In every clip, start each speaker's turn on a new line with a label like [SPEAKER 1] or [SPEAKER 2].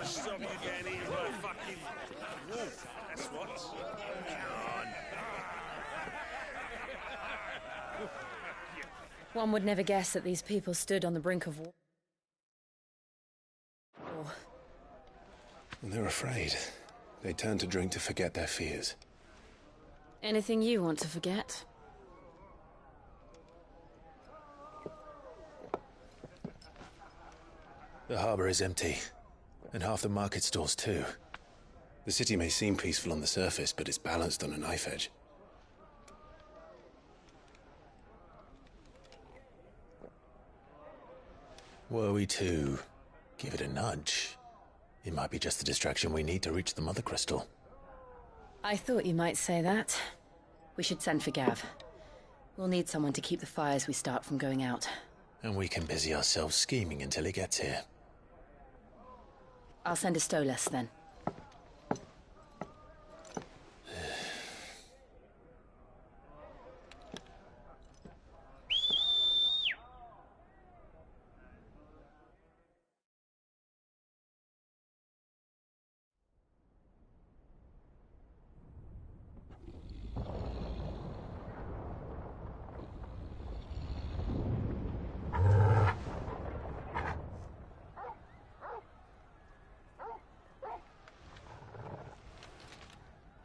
[SPEAKER 1] Stop you getting eaten by fucking wolf, that's what.
[SPEAKER 2] One would never guess that these people stood on the brink of war.
[SPEAKER 3] They're afraid. They turn to drink to forget their fears.
[SPEAKER 2] Anything you want to forget?
[SPEAKER 3] The harbor is empty, and half the market stalls too. The city may seem peaceful on the surface, but it's balanced on a knife edge. Were we to give it a nudge, it might be just the distraction we need to reach the Mother Crystal.
[SPEAKER 2] I thought you might say that. We should send for Gav. We'll need someone to keep the fires we start from going out.
[SPEAKER 3] And we can busy ourselves scheming until he gets here.
[SPEAKER 2] I'll send a Stolas then.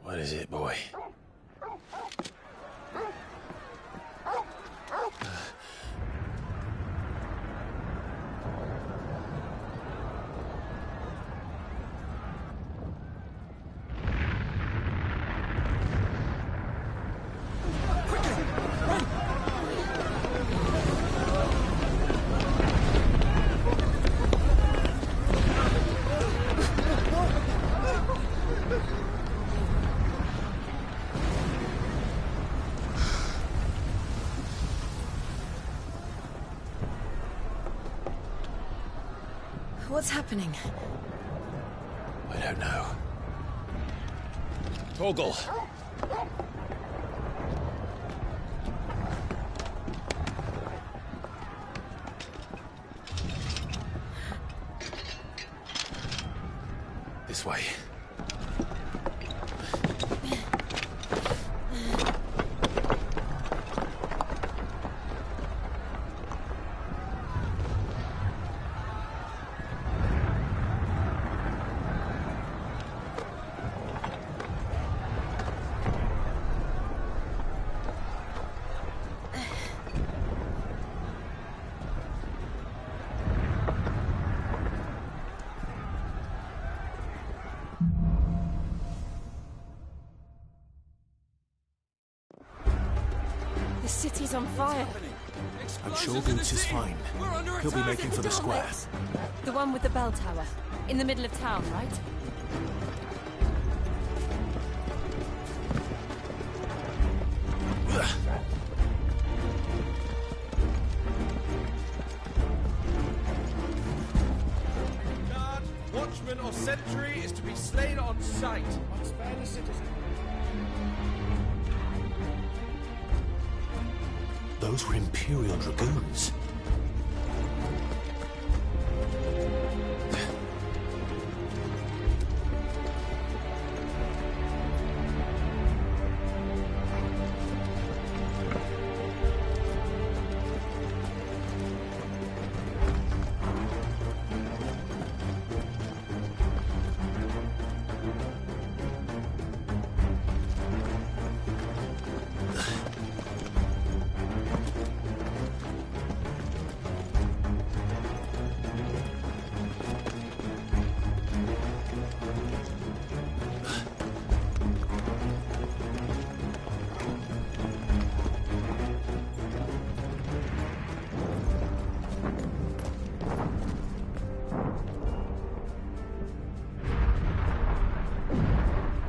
[SPEAKER 3] What is it, boy?
[SPEAKER 2] What's happening?
[SPEAKER 3] I don't know. Torgal! This way.
[SPEAKER 2] The city's on fire.
[SPEAKER 3] I'm sure Boots is fine. He'll be making for the square.
[SPEAKER 2] The one with the bell tower. In the middle of town, right?
[SPEAKER 1] Guard, watchman or sentry is to be slain on sight. Spare the citizen.
[SPEAKER 3] Those were Imperial Dragoons.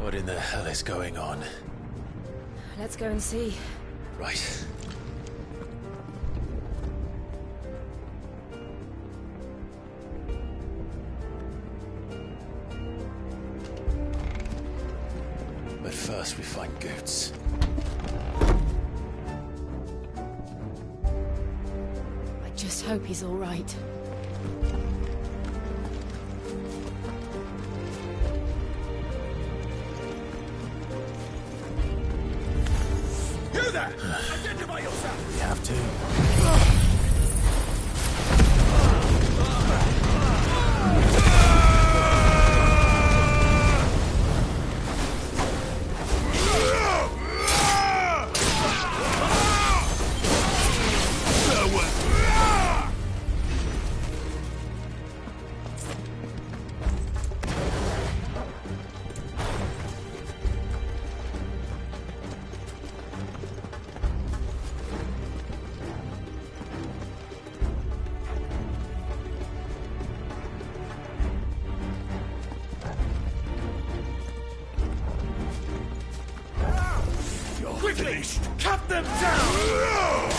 [SPEAKER 3] What in the hell is going on?
[SPEAKER 2] Let's go and see.
[SPEAKER 3] Right. But first we find Goots.
[SPEAKER 2] I just hope he's all right.
[SPEAKER 1] You there! Identify yourself!
[SPEAKER 3] We have to.
[SPEAKER 1] Quickly! Cut them down!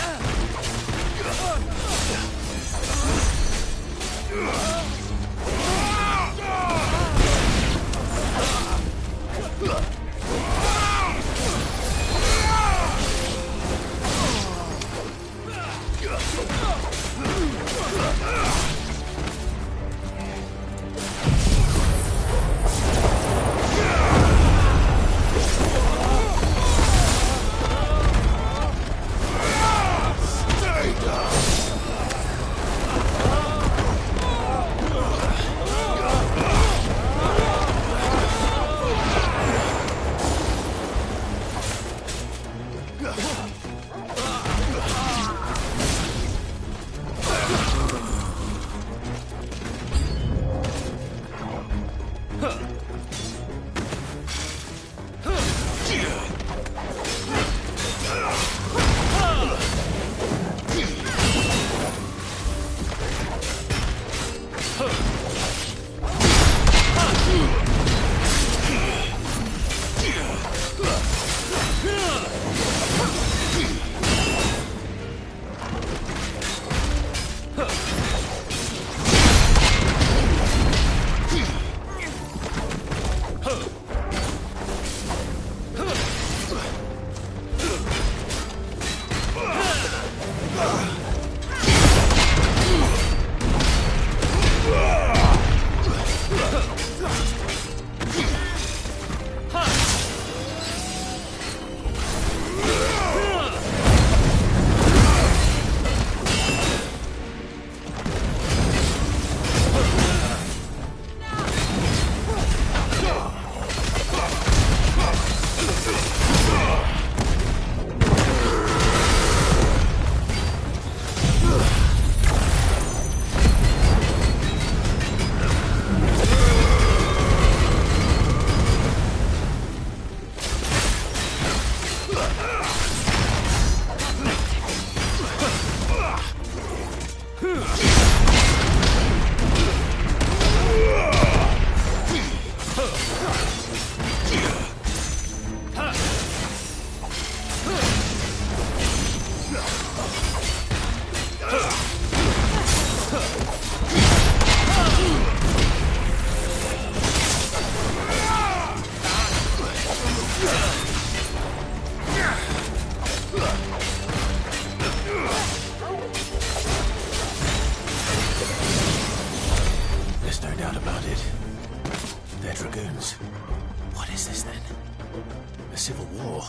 [SPEAKER 3] civil war.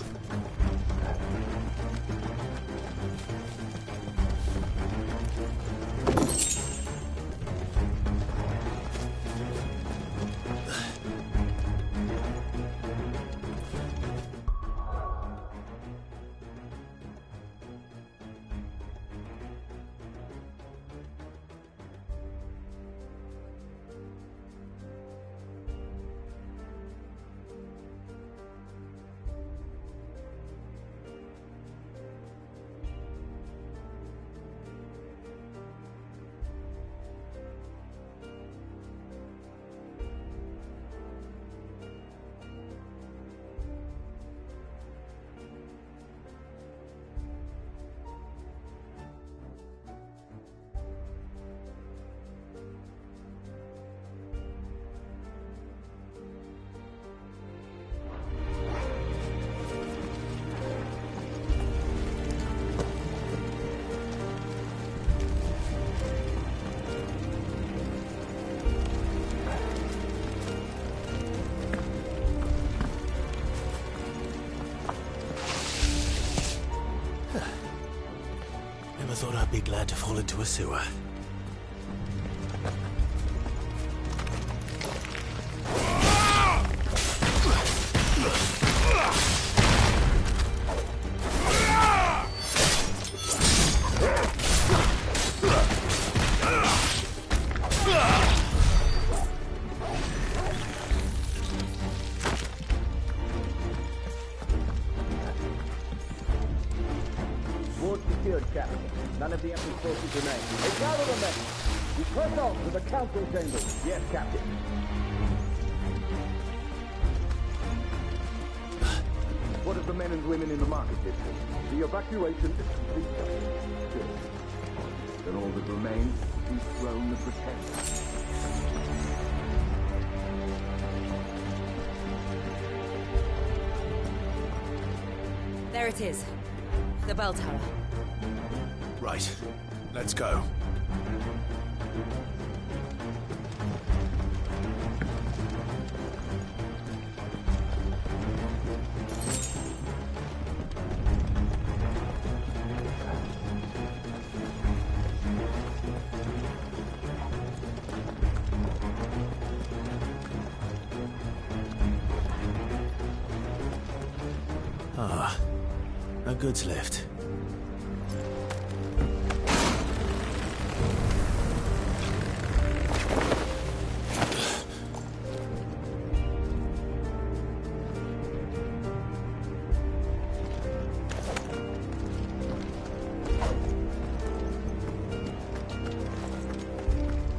[SPEAKER 3] glad to fall into a sewer.
[SPEAKER 4] None of the empty forces remain. Hey, gather the men! We press on to the council chambers. Yes, Captain. What of the men and women in the market district? The evacuation is complete. Good. Then all that remains is the throne of the Templar.
[SPEAKER 2] There it is. The bell tower.
[SPEAKER 3] Right. Let's go. Ah, a goods lift.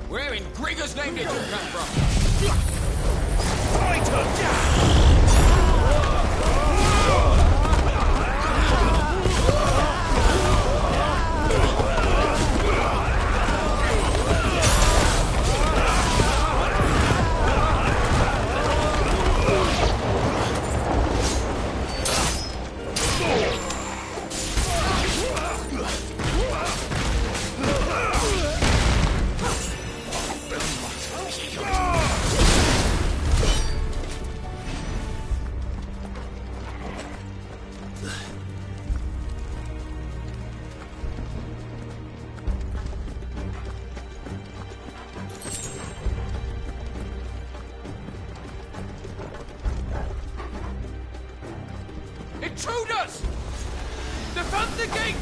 [SPEAKER 1] Where in Grieger's name did you come from? Intruders! Defend the gates!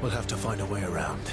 [SPEAKER 3] We'll have to find a way around.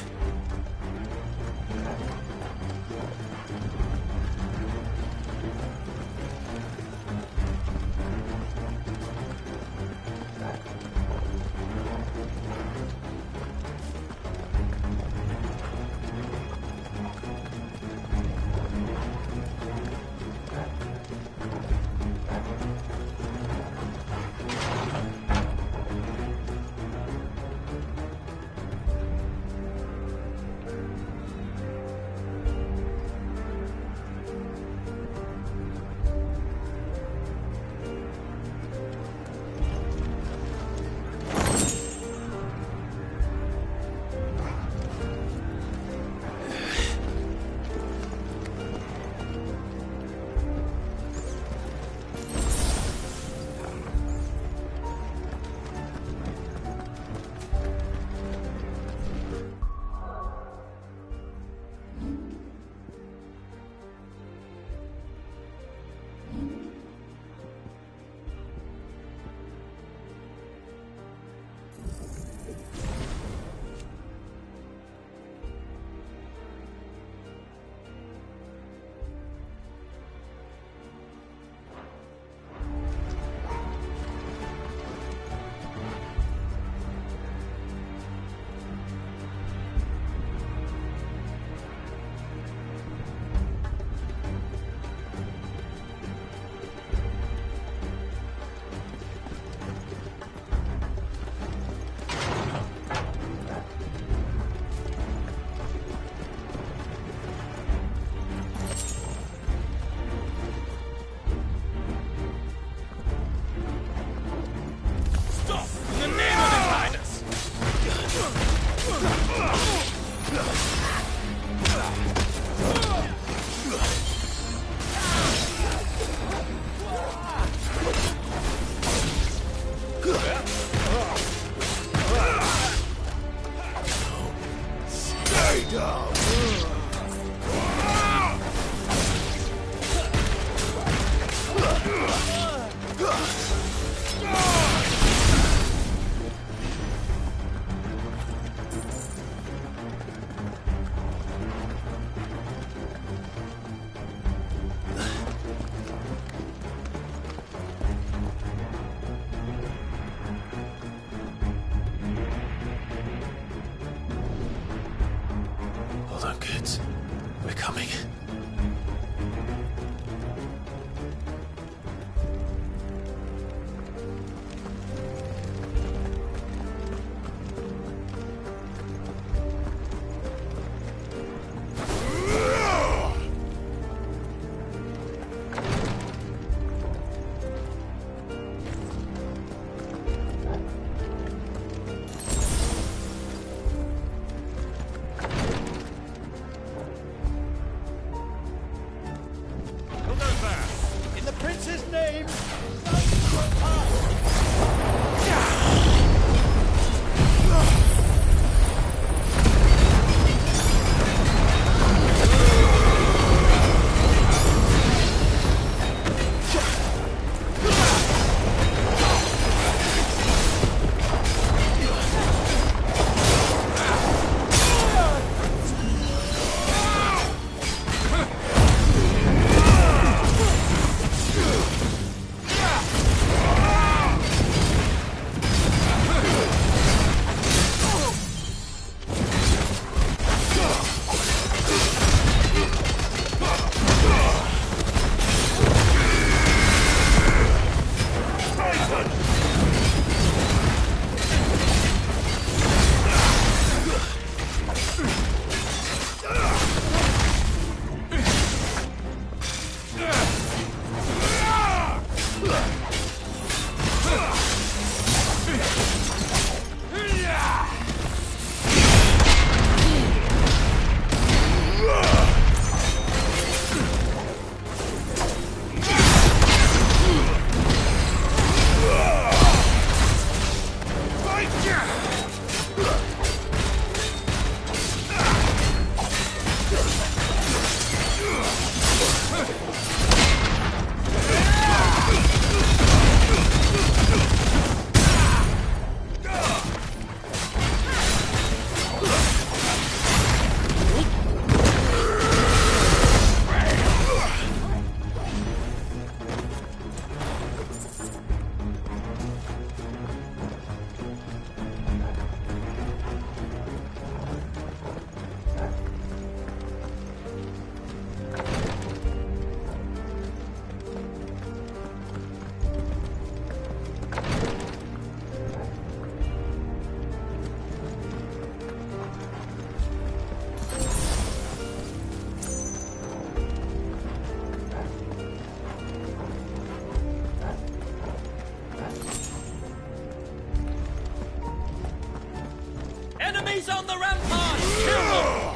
[SPEAKER 1] He's on the rampart! Kill him!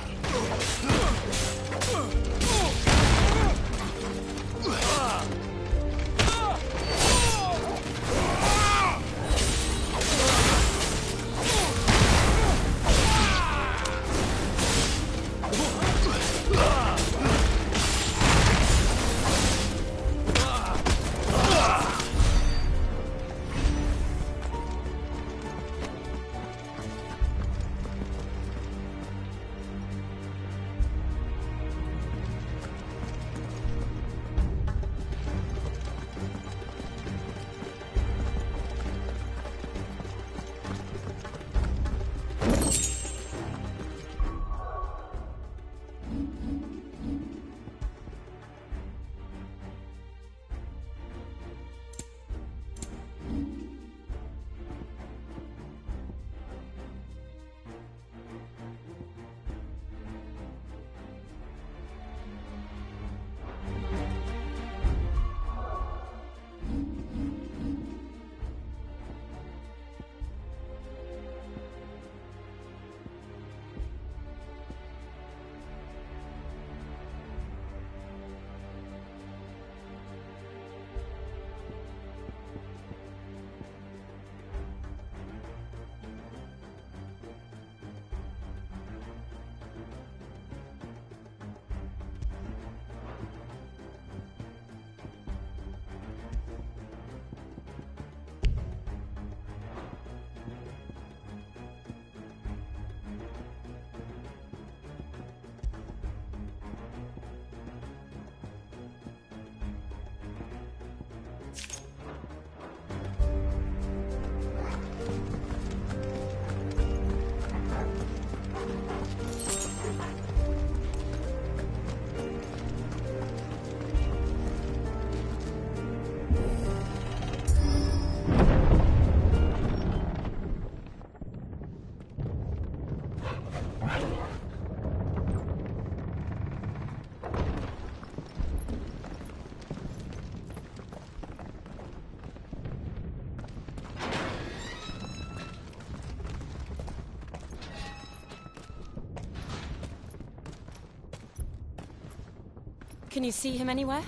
[SPEAKER 5] Can you see him anywhere?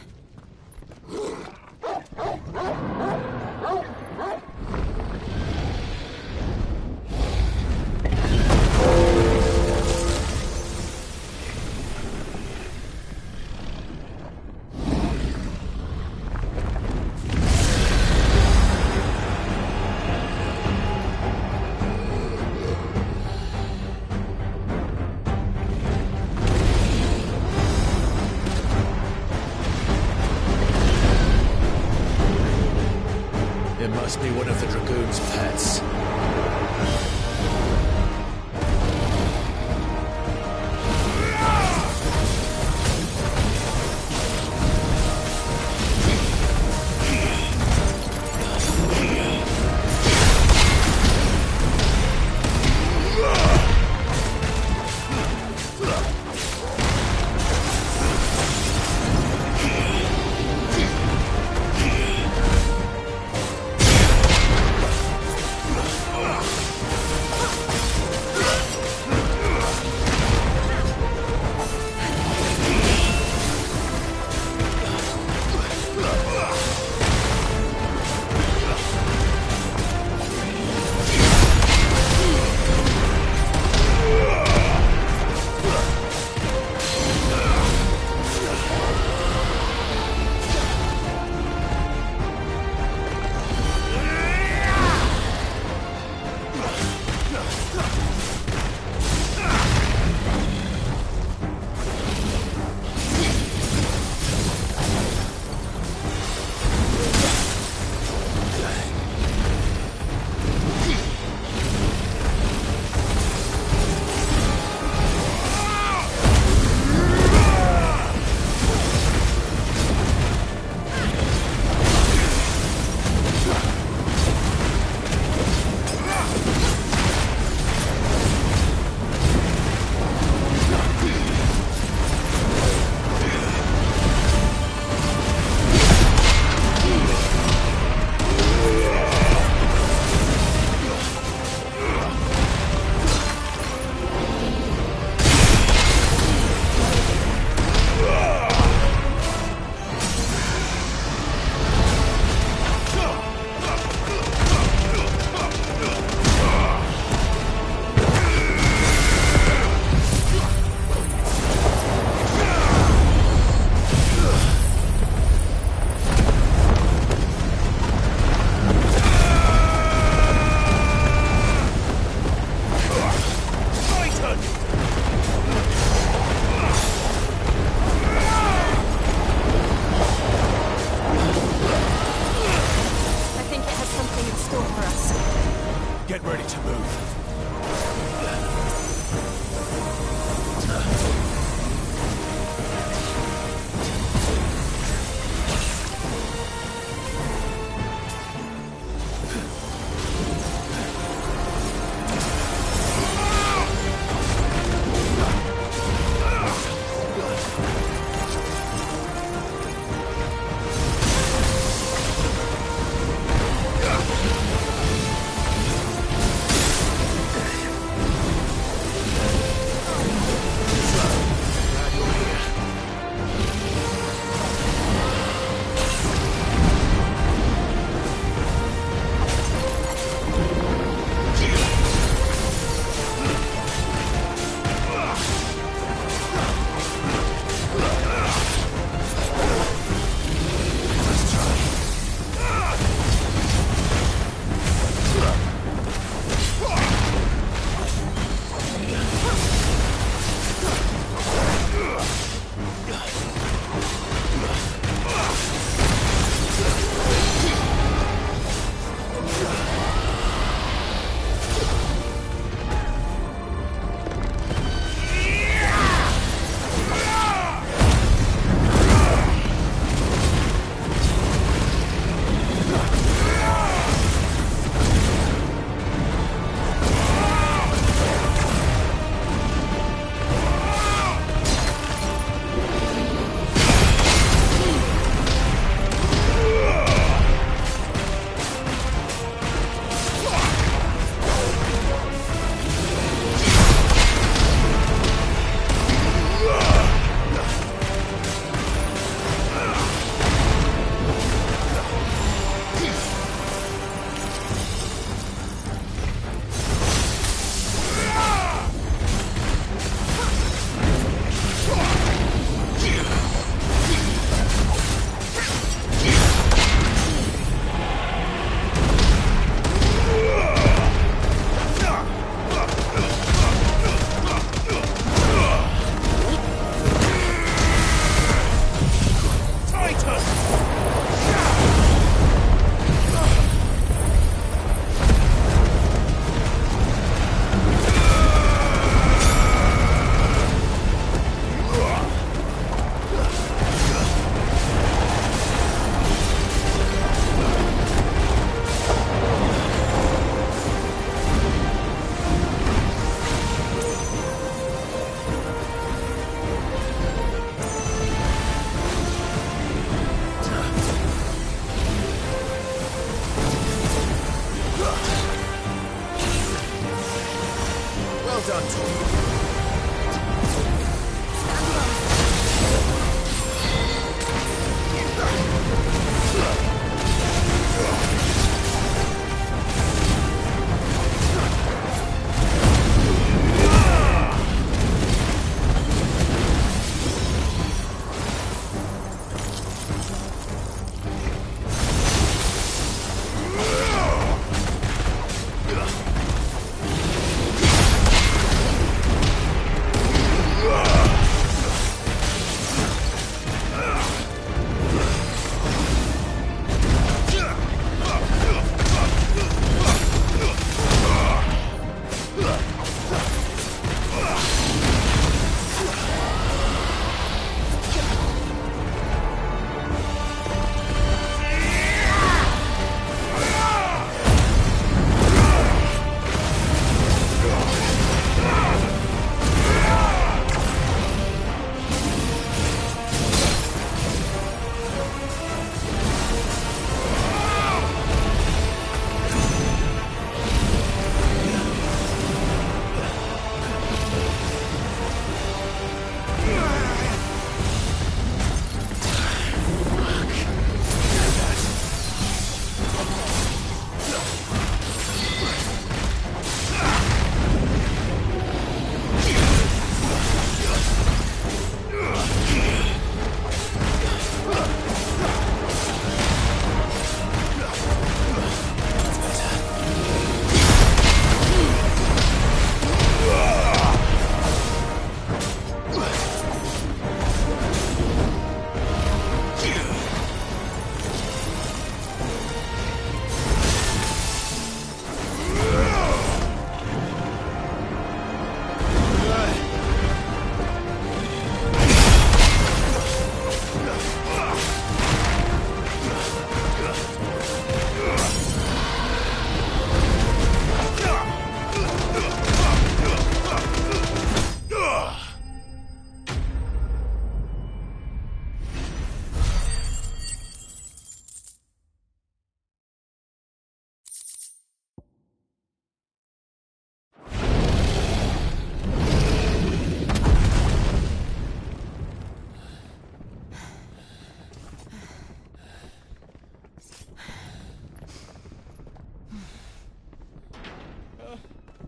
[SPEAKER 3] It must be one of the Dragoon's pets.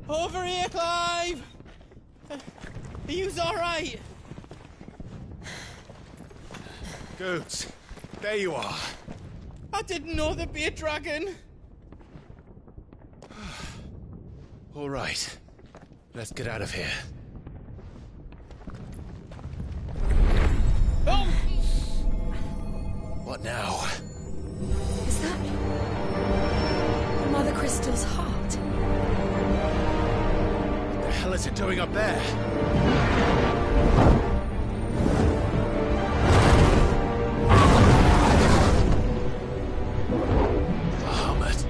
[SPEAKER 6] Over here, Clive! Are you alright?
[SPEAKER 3] Goods, there you are.
[SPEAKER 6] I didn't know there'd be a dragon.
[SPEAKER 3] All right, let's get out of here.
[SPEAKER 6] Oh!
[SPEAKER 3] What now?
[SPEAKER 2] Is that Mother Crystal's heart?
[SPEAKER 3] What the hell is it doing up there? Bahamut.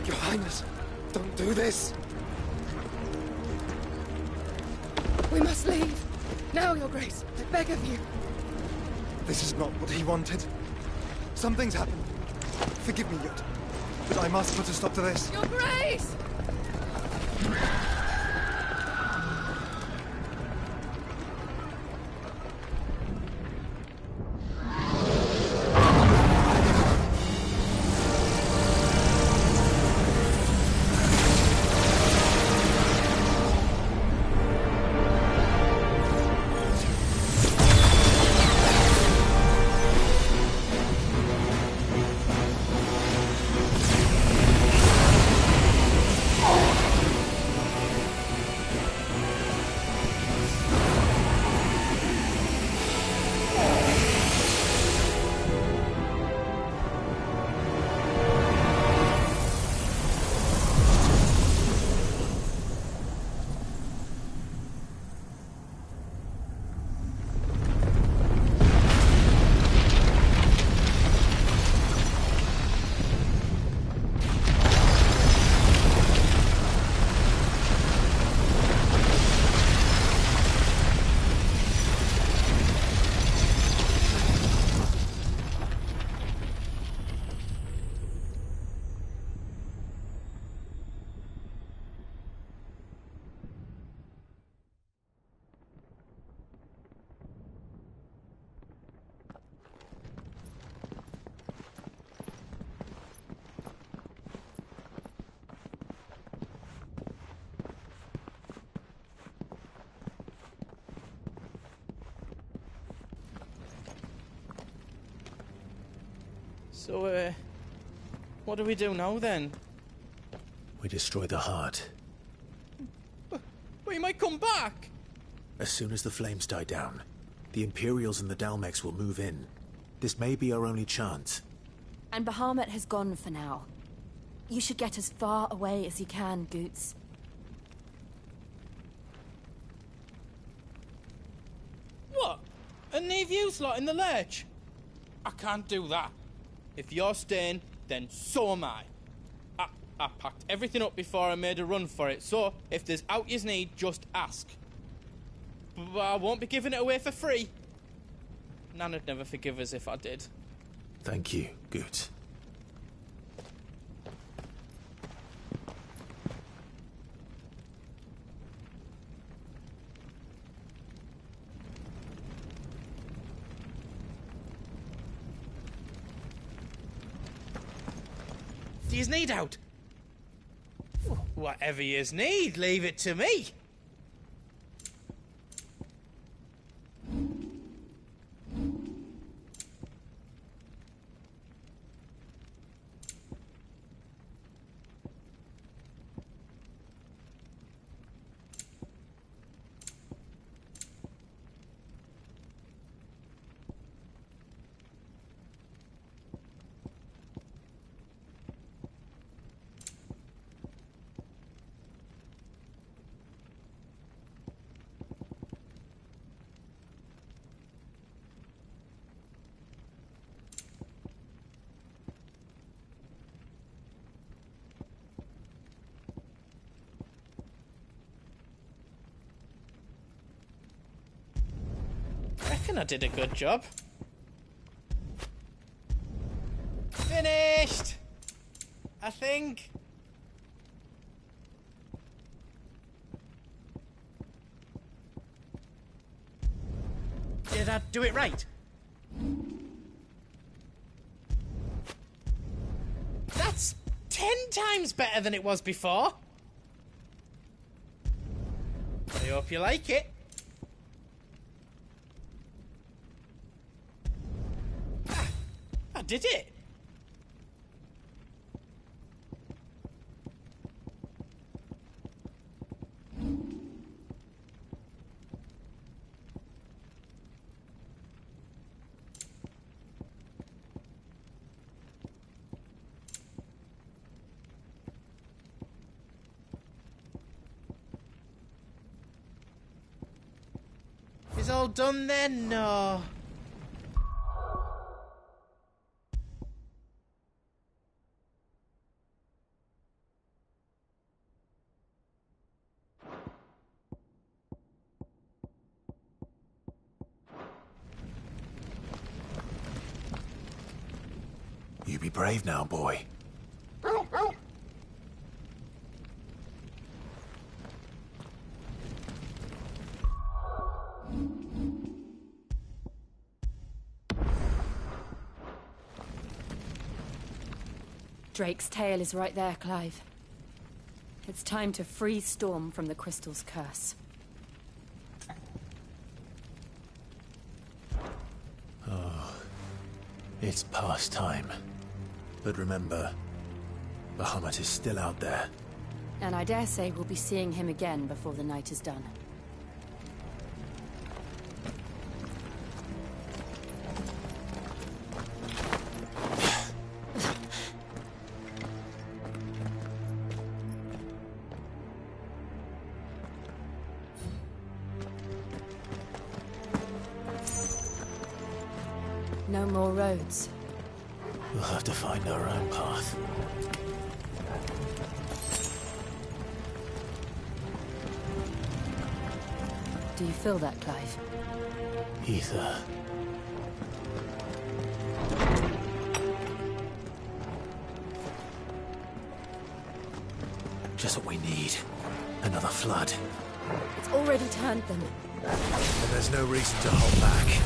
[SPEAKER 7] Your Highness, don't do this!
[SPEAKER 8] We must leave. Now, Your Grace. I beg of you.
[SPEAKER 7] This is not what he wanted. Something's happened. Forgive me, Yut, but I must put a stop to this.
[SPEAKER 8] Your Grace!
[SPEAKER 6] So, what do we do now then?
[SPEAKER 3] We destroy the heart.
[SPEAKER 6] But he might come back!
[SPEAKER 3] As soon as the flames die down, the Imperials and the Dalmex will move in. This may be our only chance.
[SPEAKER 5] And Bahamut has gone for now. You should get as far away as you can, Goots.
[SPEAKER 6] What? And leave you lot in the lurch? I can't do that. If you're staying, then so am I. I packed everything up before I made a run for it, so if there's out yous need, just ask. But I won't be giving it away for free. Nana'd never forgive us if I did.
[SPEAKER 3] Thank you, Goots.
[SPEAKER 6] Do yous need out? Whatever yous need, leave it to me. reckon I did a good job. Finished! I think.
[SPEAKER 9] Did I do it right?
[SPEAKER 6] That's 10 times better than it was before. I hope you like it. I did it. Is all done then? No.
[SPEAKER 3] You be brave now, boy.
[SPEAKER 5] Drake's tail is right there, Clive. It's time to free Storm from the Crystal's curse.
[SPEAKER 3] It's past time. But remember, Bahamut is still out there.
[SPEAKER 5] And I dare say we'll be seeing him again before the night is done. No more roads.
[SPEAKER 3] We'll have to find our own path.
[SPEAKER 5] Do you feel that, Clive?
[SPEAKER 3] Ether. Just what we need. Another flood.
[SPEAKER 5] It's already turned them.
[SPEAKER 3] And there's no reason to hold back.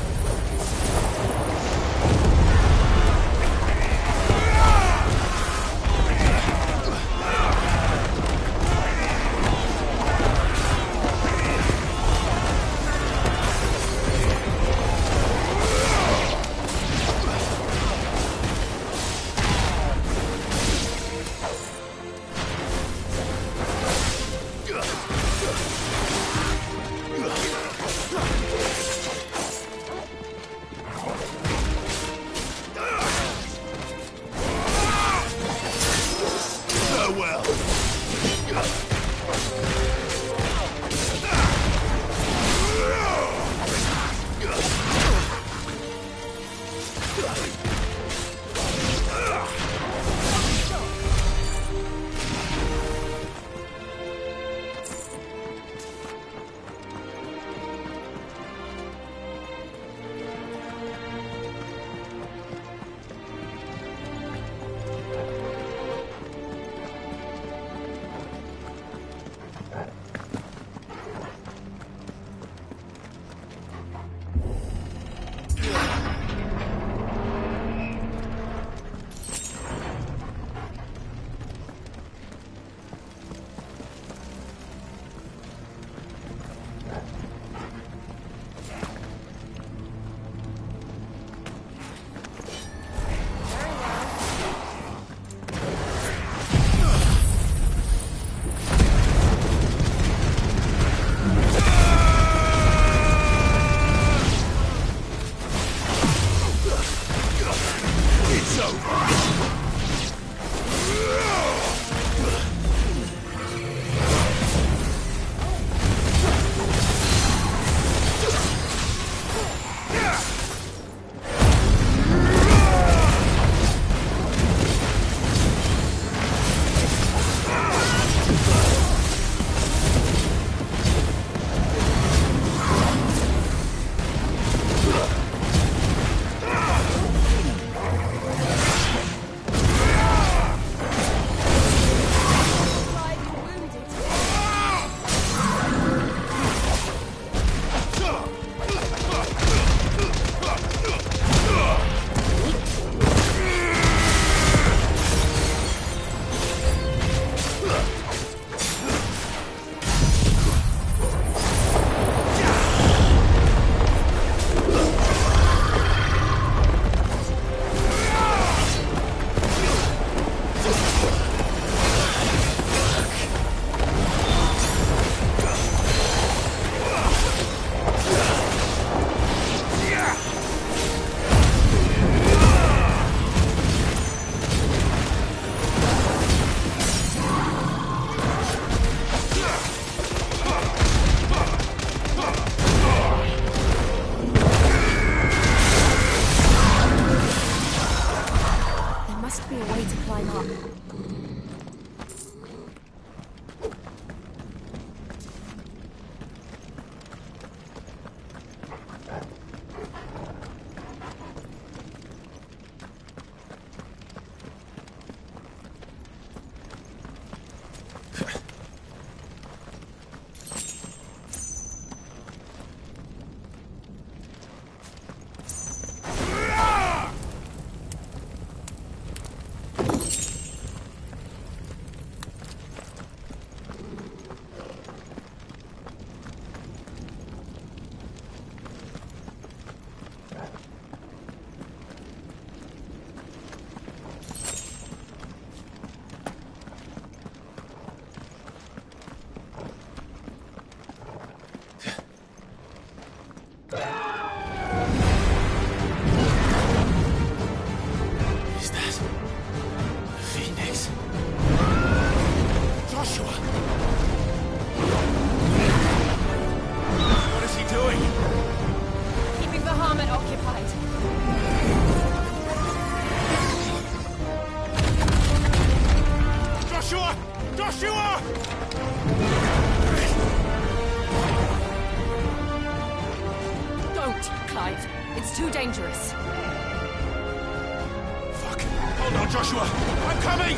[SPEAKER 1] on, Joshua! I'm coming!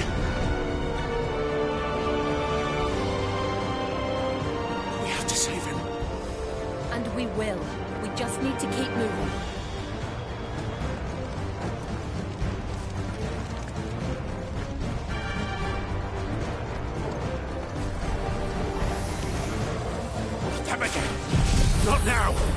[SPEAKER 1] We have to save him.
[SPEAKER 5] And we will. We just need to keep moving.
[SPEAKER 1] Them again! Not now!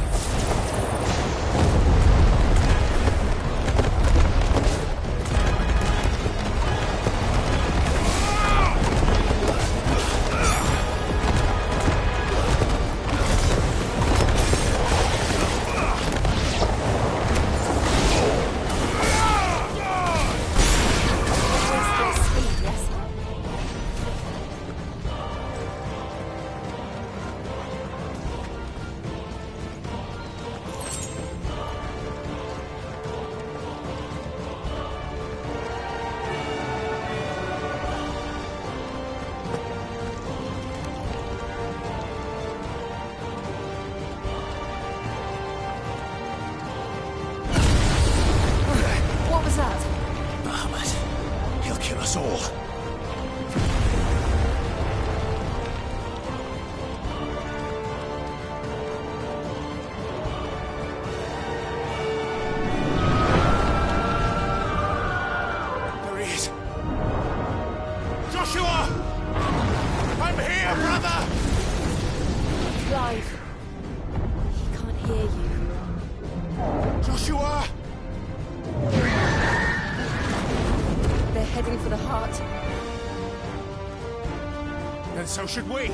[SPEAKER 1] So should we.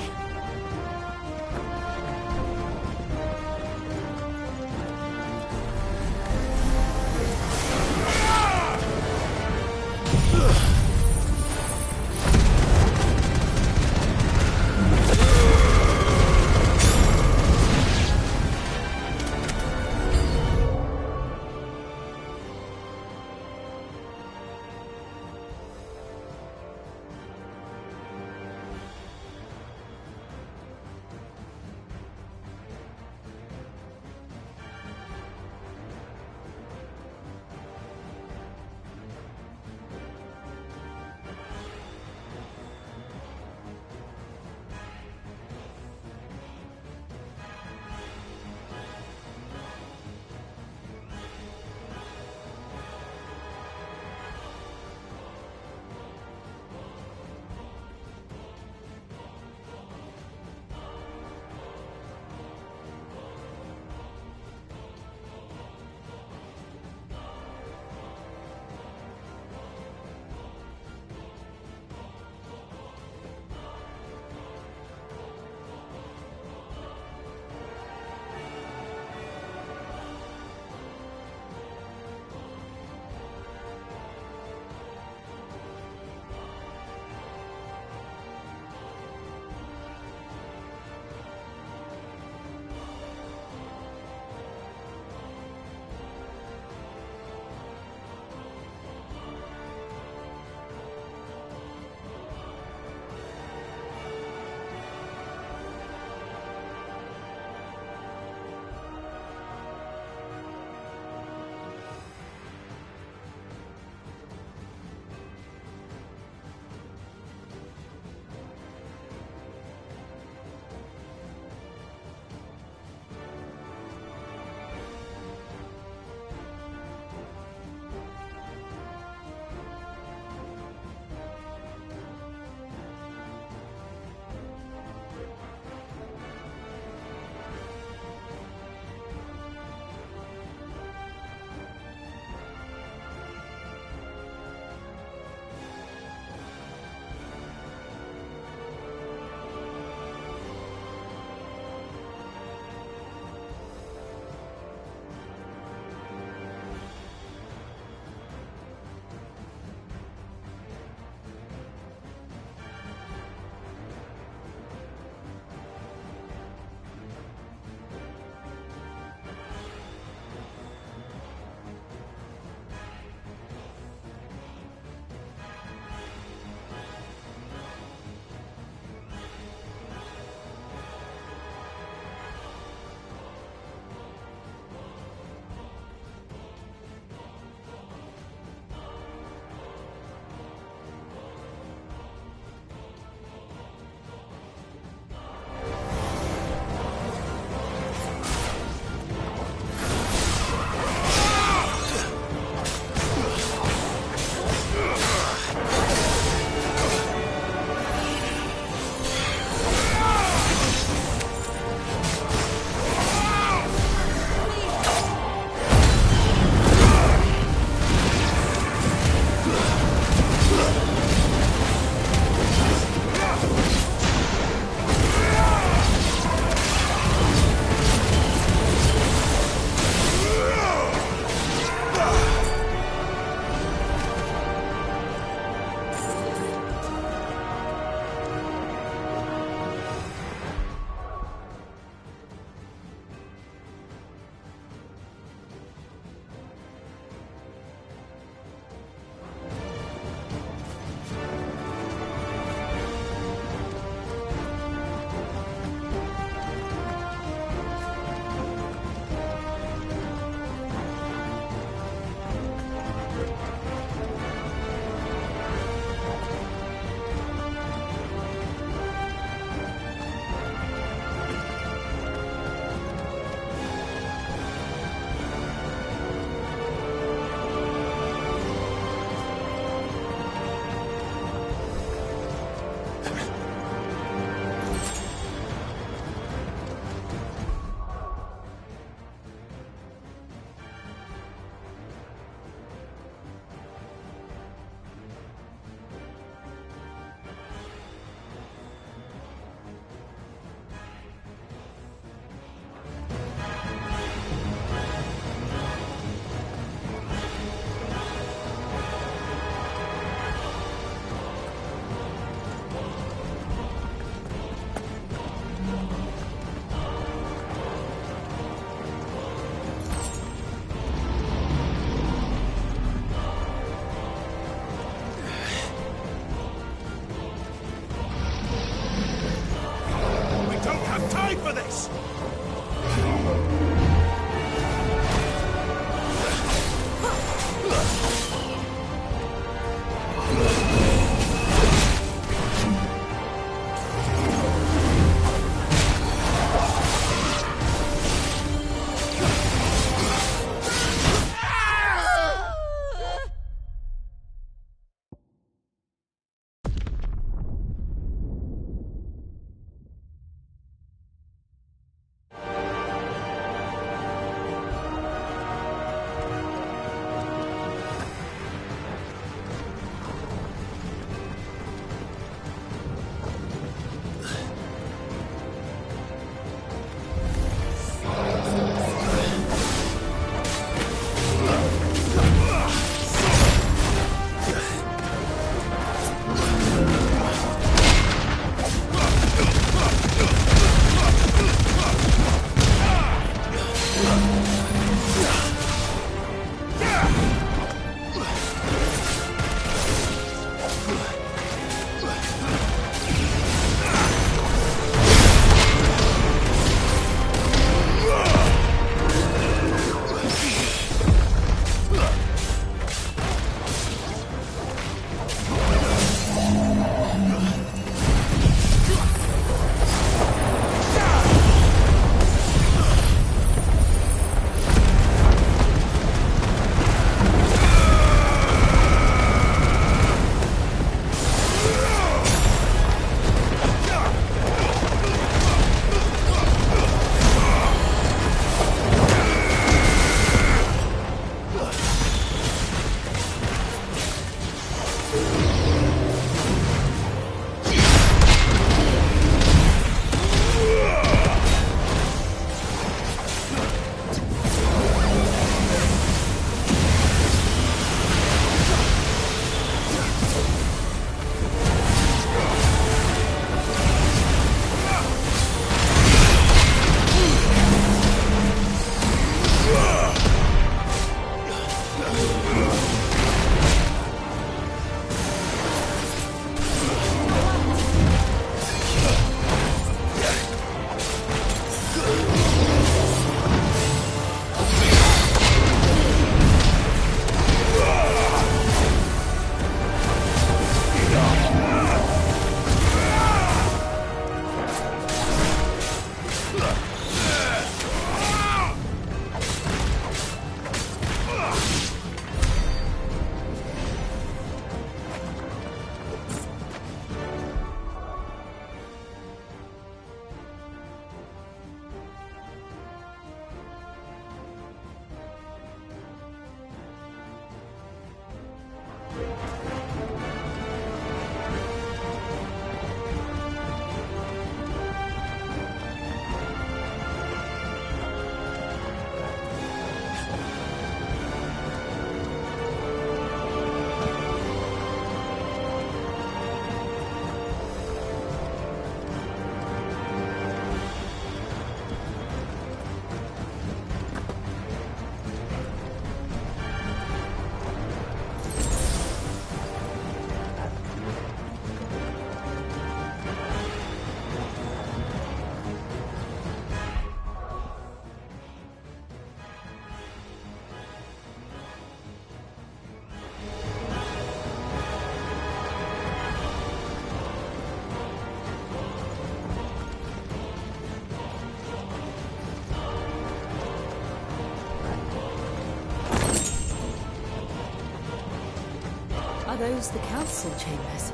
[SPEAKER 5] Are those the council chambers?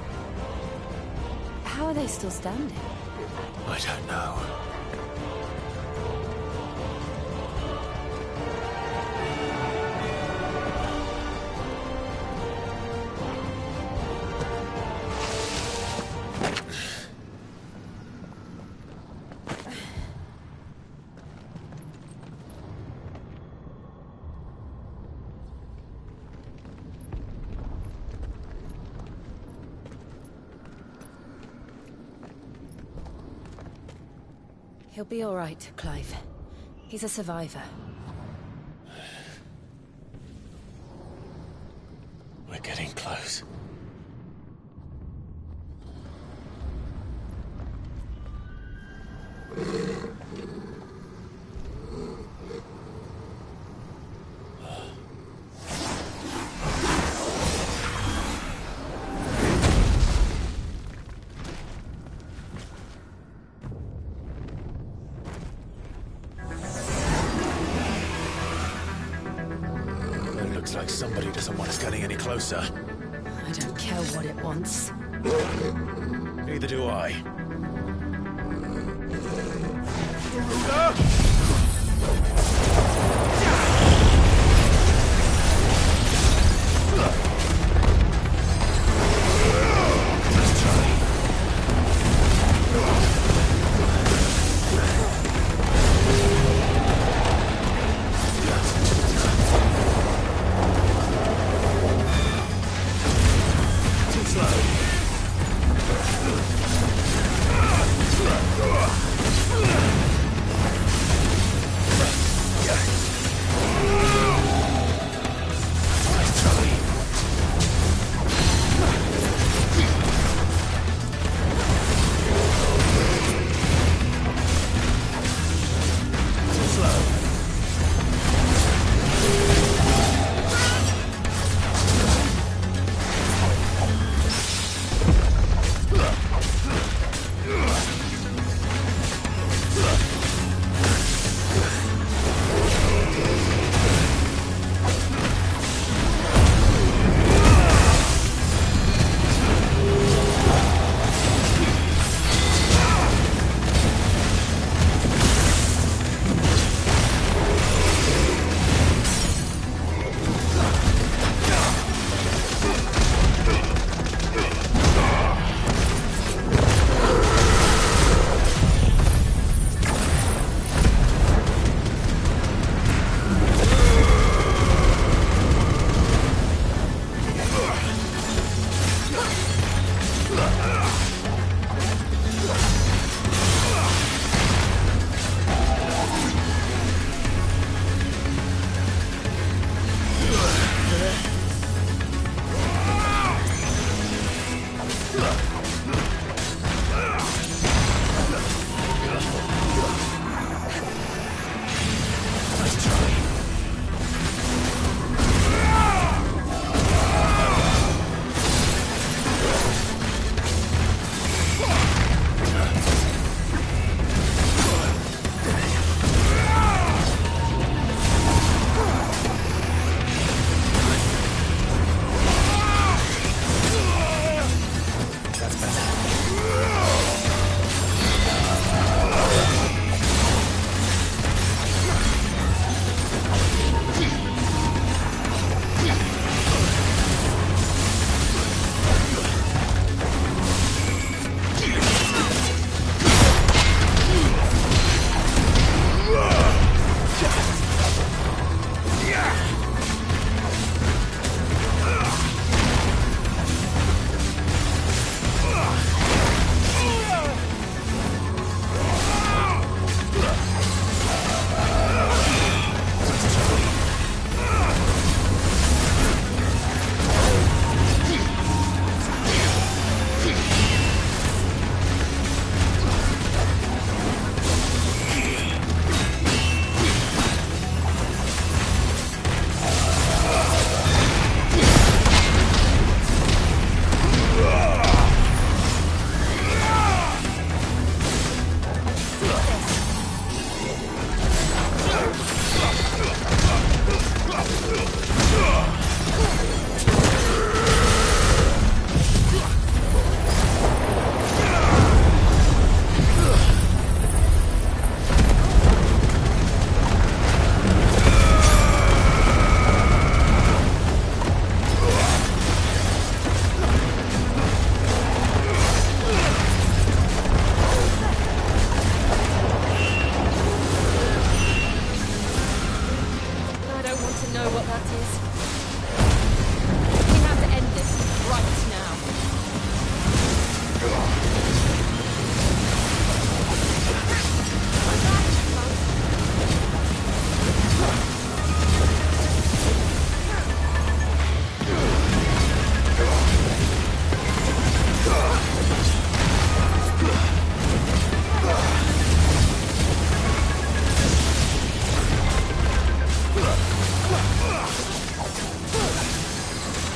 [SPEAKER 5] How are they still standing?
[SPEAKER 3] I don't know.
[SPEAKER 5] He'll be all right, Clive. He's a survivor.
[SPEAKER 3] We're getting close. Looks like somebody doesn't want us getting any closer.
[SPEAKER 5] I don't care what it wants.
[SPEAKER 3] Neither do I.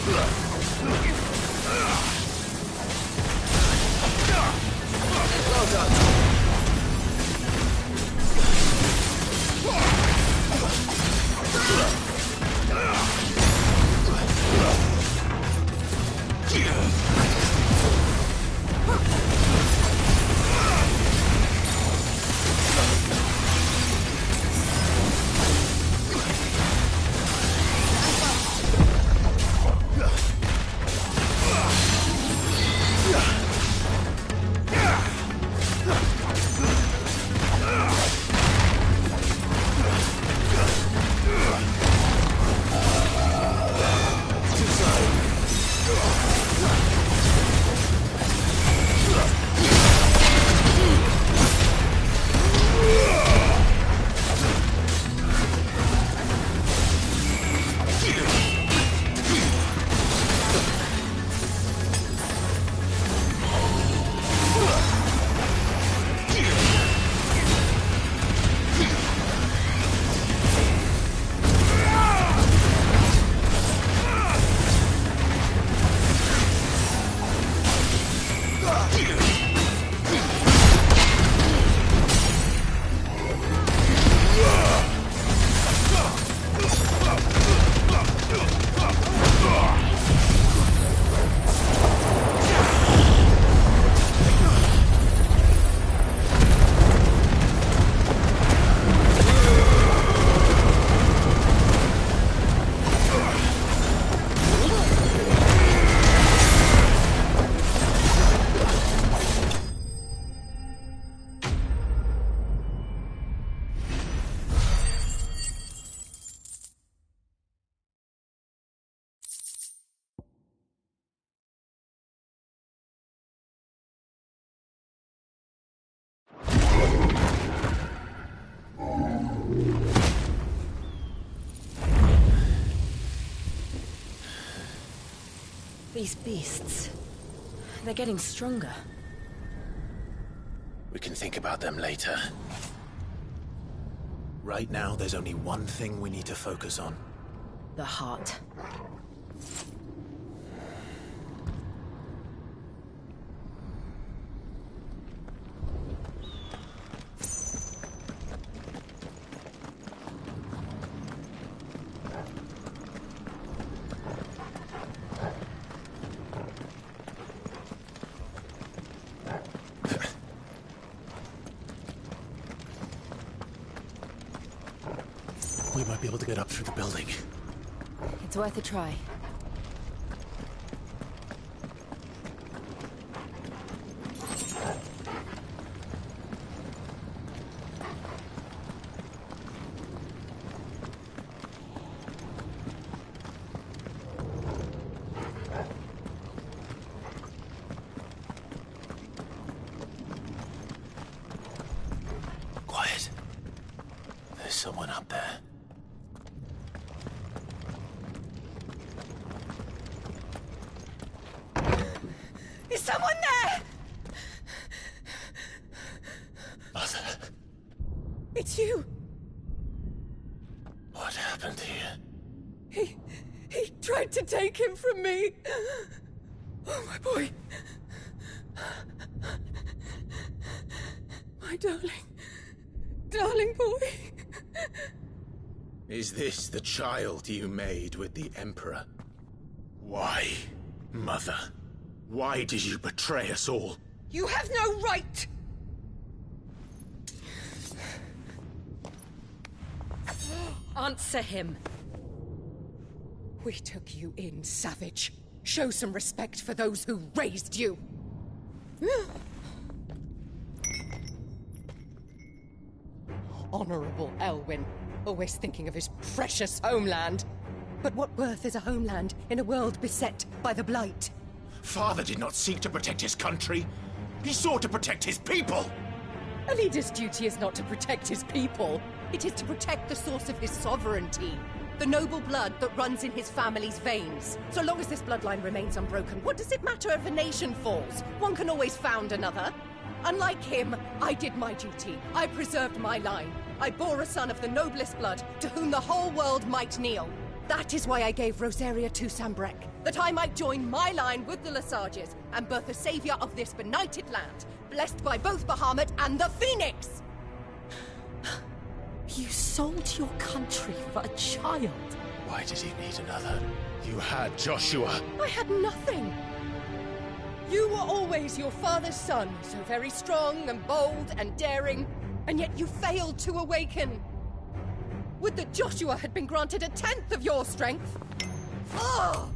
[SPEAKER 10] Well done.
[SPEAKER 2] These beasts... they're getting stronger.
[SPEAKER 3] We can think about them later. Right now, there's only one thing we need to focus on.
[SPEAKER 2] The heart.
[SPEAKER 3] We might be able to get up through the building.
[SPEAKER 2] It's worth a try.
[SPEAKER 3] Quiet. There's someone up there.
[SPEAKER 8] Is someone there?
[SPEAKER 3] Mother.
[SPEAKER 8] It's you.
[SPEAKER 3] What happened here?
[SPEAKER 8] He tried to take him from me. Oh, my boy. My darling boy.
[SPEAKER 3] Is this the child you made with the Emperor? Why, Mother? Why did you betray us all?
[SPEAKER 8] You have no right!
[SPEAKER 2] Answer him.
[SPEAKER 8] We took you in, savage. Show some respect for those who raised you. Honorable Elwyn, always thinking of his precious homeland. But what worth is a homeland in a world beset by the Blight?
[SPEAKER 3] Father did not seek to protect his country. He sought to protect his people.
[SPEAKER 8] A leader's duty is not to protect his people. It is to protect the source of his sovereignty. The noble blood that runs in his family's veins. So long as this bloodline remains unbroken, what does it matter if a nation falls? One can always found another. Unlike him, I did my duty. I preserved my line. I bore a son of the noblest blood, to whom the whole world might kneel. That is why I gave Rosaria to Sambrek, that I might join my line with the Lesages and birth a savior of this benighted land, blessed by both Bahamut and the Phoenix!
[SPEAKER 10] You sold your country for a child.
[SPEAKER 3] Why did he need another? You had Joshua.
[SPEAKER 8] I had nothing. You were always your father's son, so very strong and bold and daring, and yet you failed to awaken. Would that Joshua had been granted 1/10 of your strength? Oh!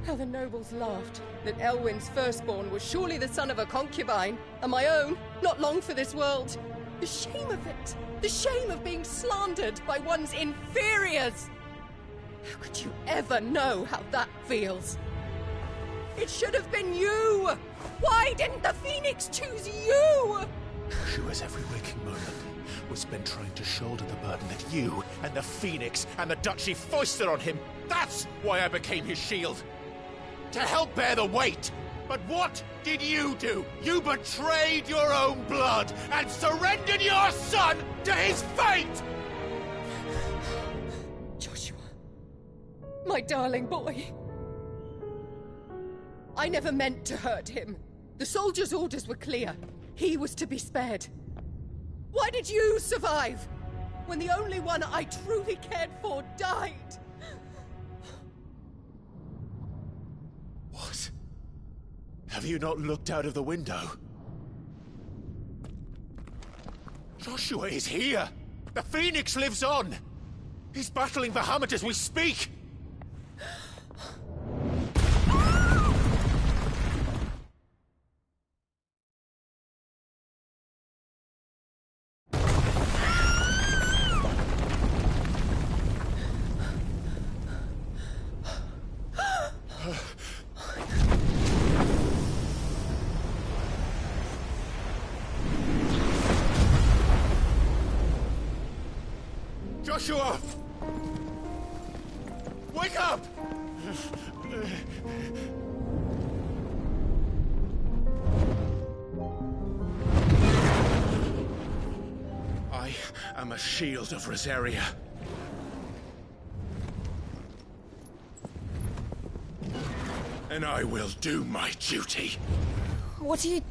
[SPEAKER 8] How the nobles laughed that Elwyn's firstborn was surely the son of a concubine, and my own, not long for this world. The shame of it! The shame of being slandered by one's inferiors! How could you ever know how that feels? It should have been you! Why didn't the Phoenix choose you?
[SPEAKER 3] Joshua's every waking moment was spent trying to shoulder the burden that you and the Phoenix and the Duchy foisted on him. That's why I became his shield. To help bear the weight. But what did you do? You betrayed your own blood and surrendered your son to his fate!
[SPEAKER 8] Joshua. My darling boy. I never meant to hurt him. The soldiers' orders were clear. He was to be spared. Why did you survive when the only one I truly cared for died?
[SPEAKER 3] What? Have you not looked out of the window? Joshua is here! The Phoenix lives on! He's battling Bahamut as we speak! Joshua! Wake up! I am a shield of Rosaria. And I will do my duty.
[SPEAKER 5] What are you...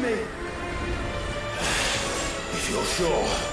[SPEAKER 7] me!
[SPEAKER 3] If you're sure.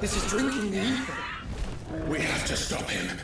[SPEAKER 7] This is drinking the ether.
[SPEAKER 3] We have to stop him.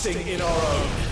[SPEAKER 3] trusting in our own.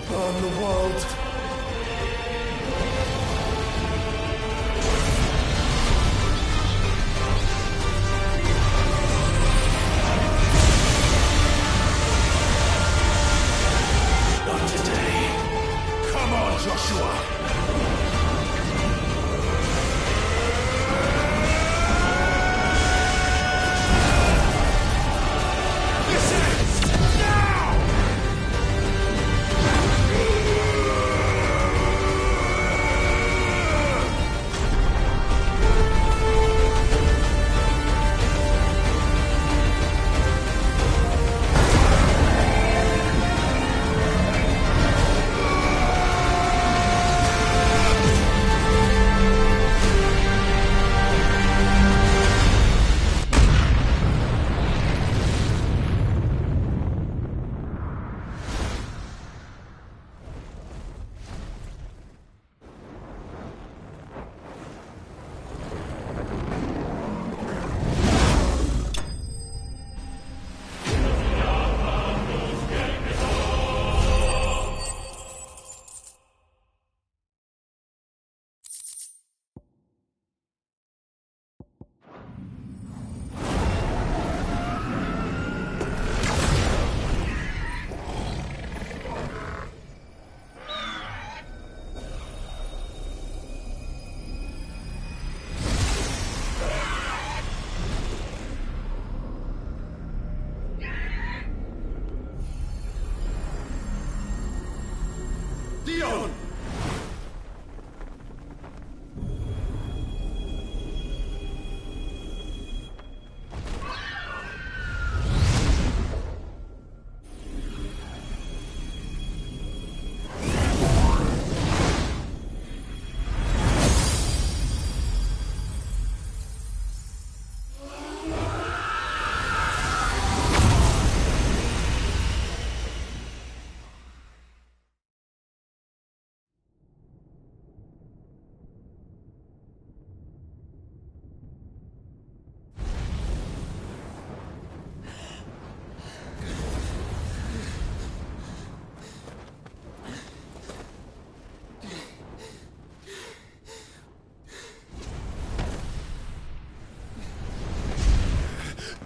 [SPEAKER 7] Burn the world.
[SPEAKER 3] Not today. Come on, Joshua!
[SPEAKER 1] Dion!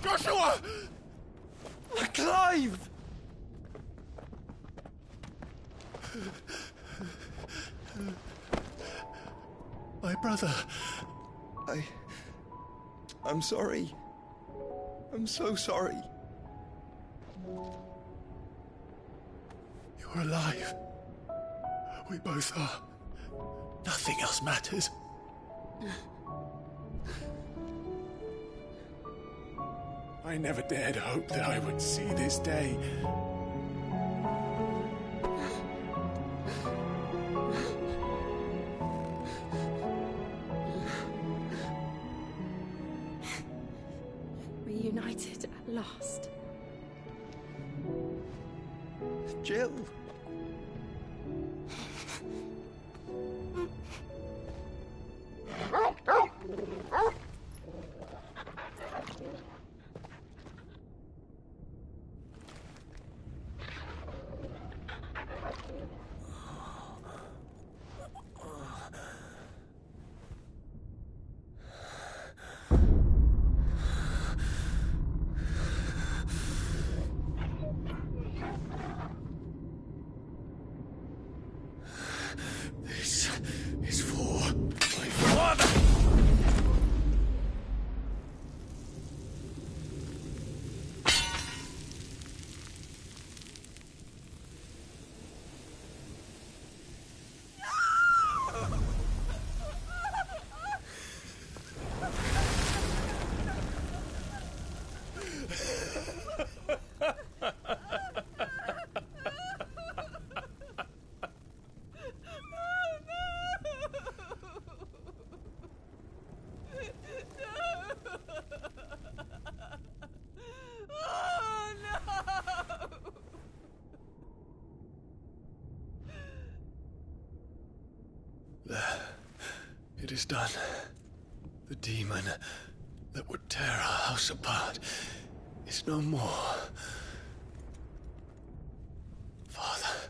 [SPEAKER 3] Joshua!
[SPEAKER 7] Clive!
[SPEAKER 3] My brother.
[SPEAKER 7] I'm sorry. I'm so sorry.
[SPEAKER 3] You're alive. We both are. Nothing else matters. I never dared hope that I would see this day.
[SPEAKER 8] Reunited at last.
[SPEAKER 7] Jill.
[SPEAKER 3] This is for my father! It is done. The demon that would tear our house apart is no more. Father,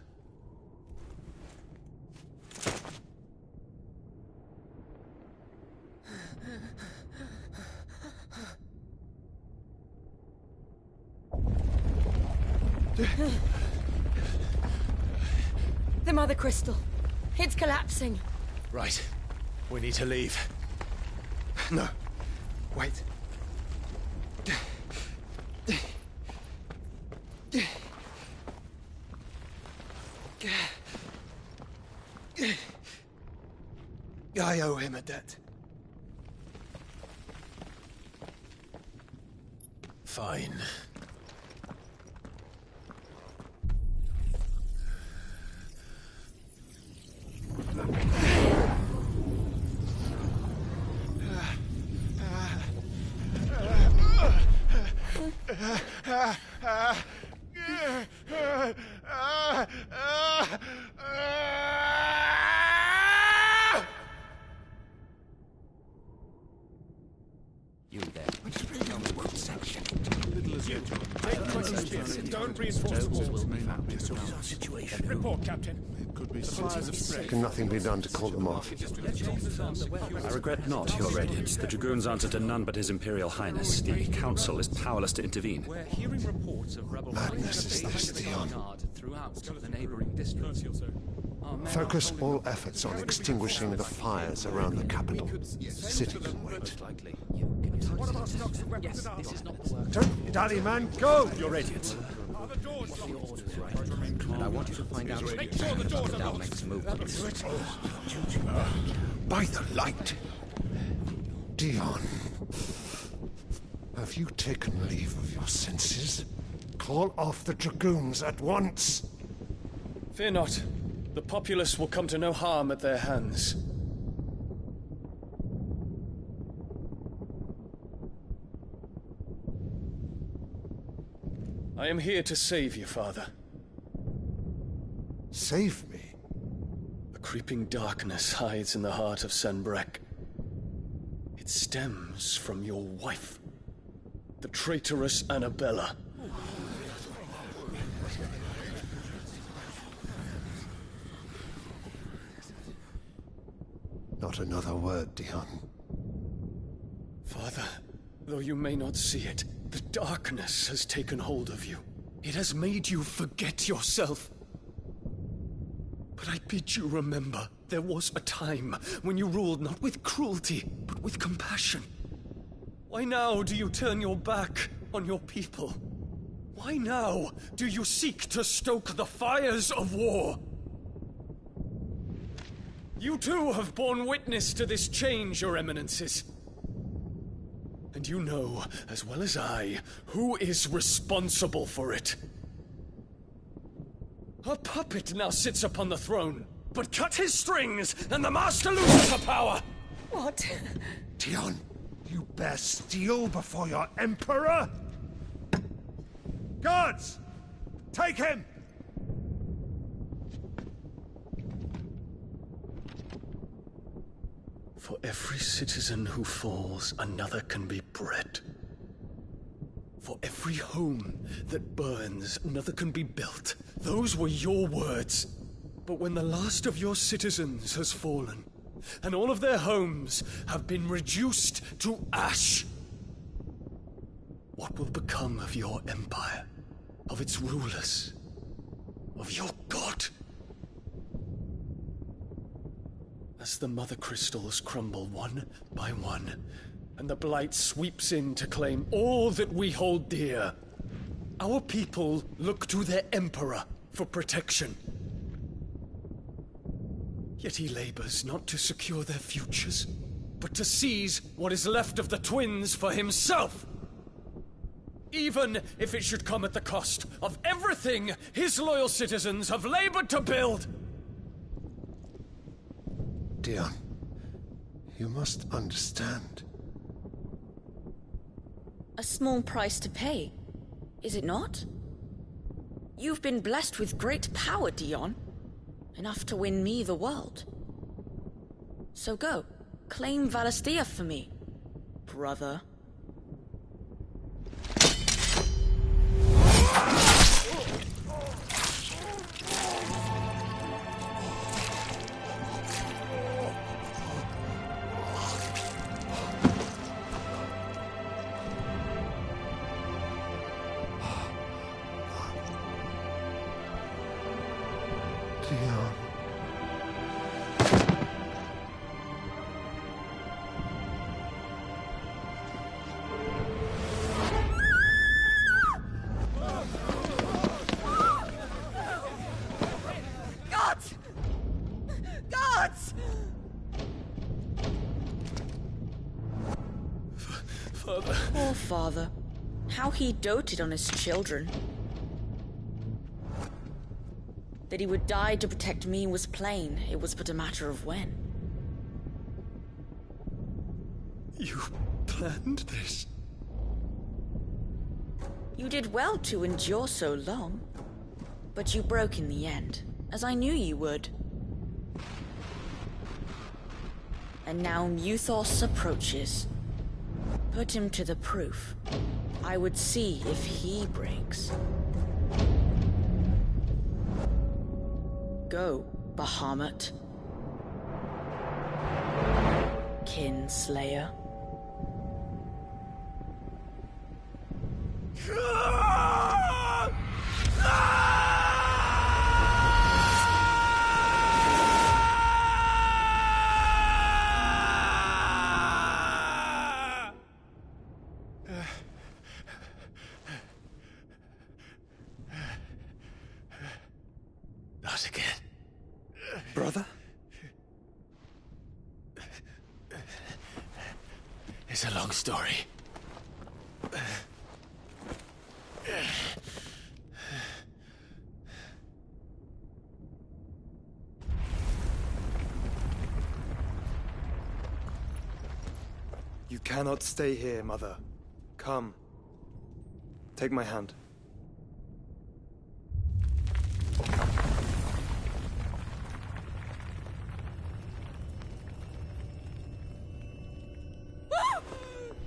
[SPEAKER 5] The Mother Crystal. It's collapsing.
[SPEAKER 3] Right. We need to leave.
[SPEAKER 7] No. Wait. I owe him a debt.
[SPEAKER 3] Fine.
[SPEAKER 11] You there. Tell me what section.
[SPEAKER 1] Don't reinforce the walls.
[SPEAKER 11] Situation.
[SPEAKER 1] Report, Captain.
[SPEAKER 12] Can nothing be done to call them off?
[SPEAKER 13] I regret not, Your Radiance. The Dragoons answer to none but His Imperial Highness. The Council is powerless to intervene.
[SPEAKER 11] We're hearing reports of rebel
[SPEAKER 12] Madness is this, Dion.
[SPEAKER 11] throughout the neighboring districts.
[SPEAKER 12] Focus all efforts on extinguishing the fires around the capital. The city can wait.
[SPEAKER 11] Yes, this is not the work.
[SPEAKER 12] Don't dally, man, go!
[SPEAKER 13] Your Radiance.
[SPEAKER 11] And I want you to find out
[SPEAKER 1] Make sure the doors are
[SPEAKER 11] I'll
[SPEAKER 1] locked.
[SPEAKER 11] make some movements.
[SPEAKER 12] By the light! Dion, have you taken leave of your senses? Call off the Dragoons at once!
[SPEAKER 14] Fear not. The populace will come to no harm at their hands. I am here to save you, Father.
[SPEAKER 12] Save me?
[SPEAKER 14] A creeping darkness hides in the heart of Sanbreque. It stems from your wife, the traitorous Annabella.
[SPEAKER 12] Not another word, Dion.
[SPEAKER 14] Father, though you may not see it, the darkness has taken hold of you. It has made you forget yourself. But I bid you remember, there was a time when you ruled not with cruelty, but with compassion. Why now do you turn your back on your people? Why now do you seek to stoke the fires of war? You too have borne witness to this change, Your Eminences. And you know, as well as I, who is responsible for it. A puppet now sits upon the throne, but cut his strings, and the master loses her power!
[SPEAKER 5] What?
[SPEAKER 12] Dion, you bear steel before your Emperor? Guards! Take him!
[SPEAKER 14] For every citizen who falls, another can be bred. For every home that burns, another can be built. Those were your words. But when the last of your citizens has fallen, and all of their homes have been reduced to ash, what will become of your empire, of its rulers, of your god? As the Mother Crystals crumble one by one, and the Blight sweeps in to claim all that we hold dear, our people look to their Emperor for protection. Yet he labors not to secure their futures, but to seize what is left of the twins for himself! Even if it should come at the cost of everything his loyal citizens have labored to build!
[SPEAKER 12] Dion, you must understand.
[SPEAKER 10] A small price to pay, is it not? You've been blessed with great power, Dion. Enough to win me the world. So go, claim Valisthea for me, brother.
[SPEAKER 12] Dion.
[SPEAKER 8] Gods! Gods!
[SPEAKER 14] Father.
[SPEAKER 10] Poor father. How he doted on his children. That he would die to protect me was plain. It was but a matter of when.
[SPEAKER 14] You planned this?
[SPEAKER 10] You did well to endure so long. But you broke in the end, as I knew you would. And now Muthos approaches. Put him to the proof. I would see if he breaks. Go, Bahamut. Kinslayer.
[SPEAKER 3] Not again.
[SPEAKER 14] Brother?
[SPEAKER 3] It's a long story.
[SPEAKER 7] You cannot stay here, Mother. Come. Take my hand.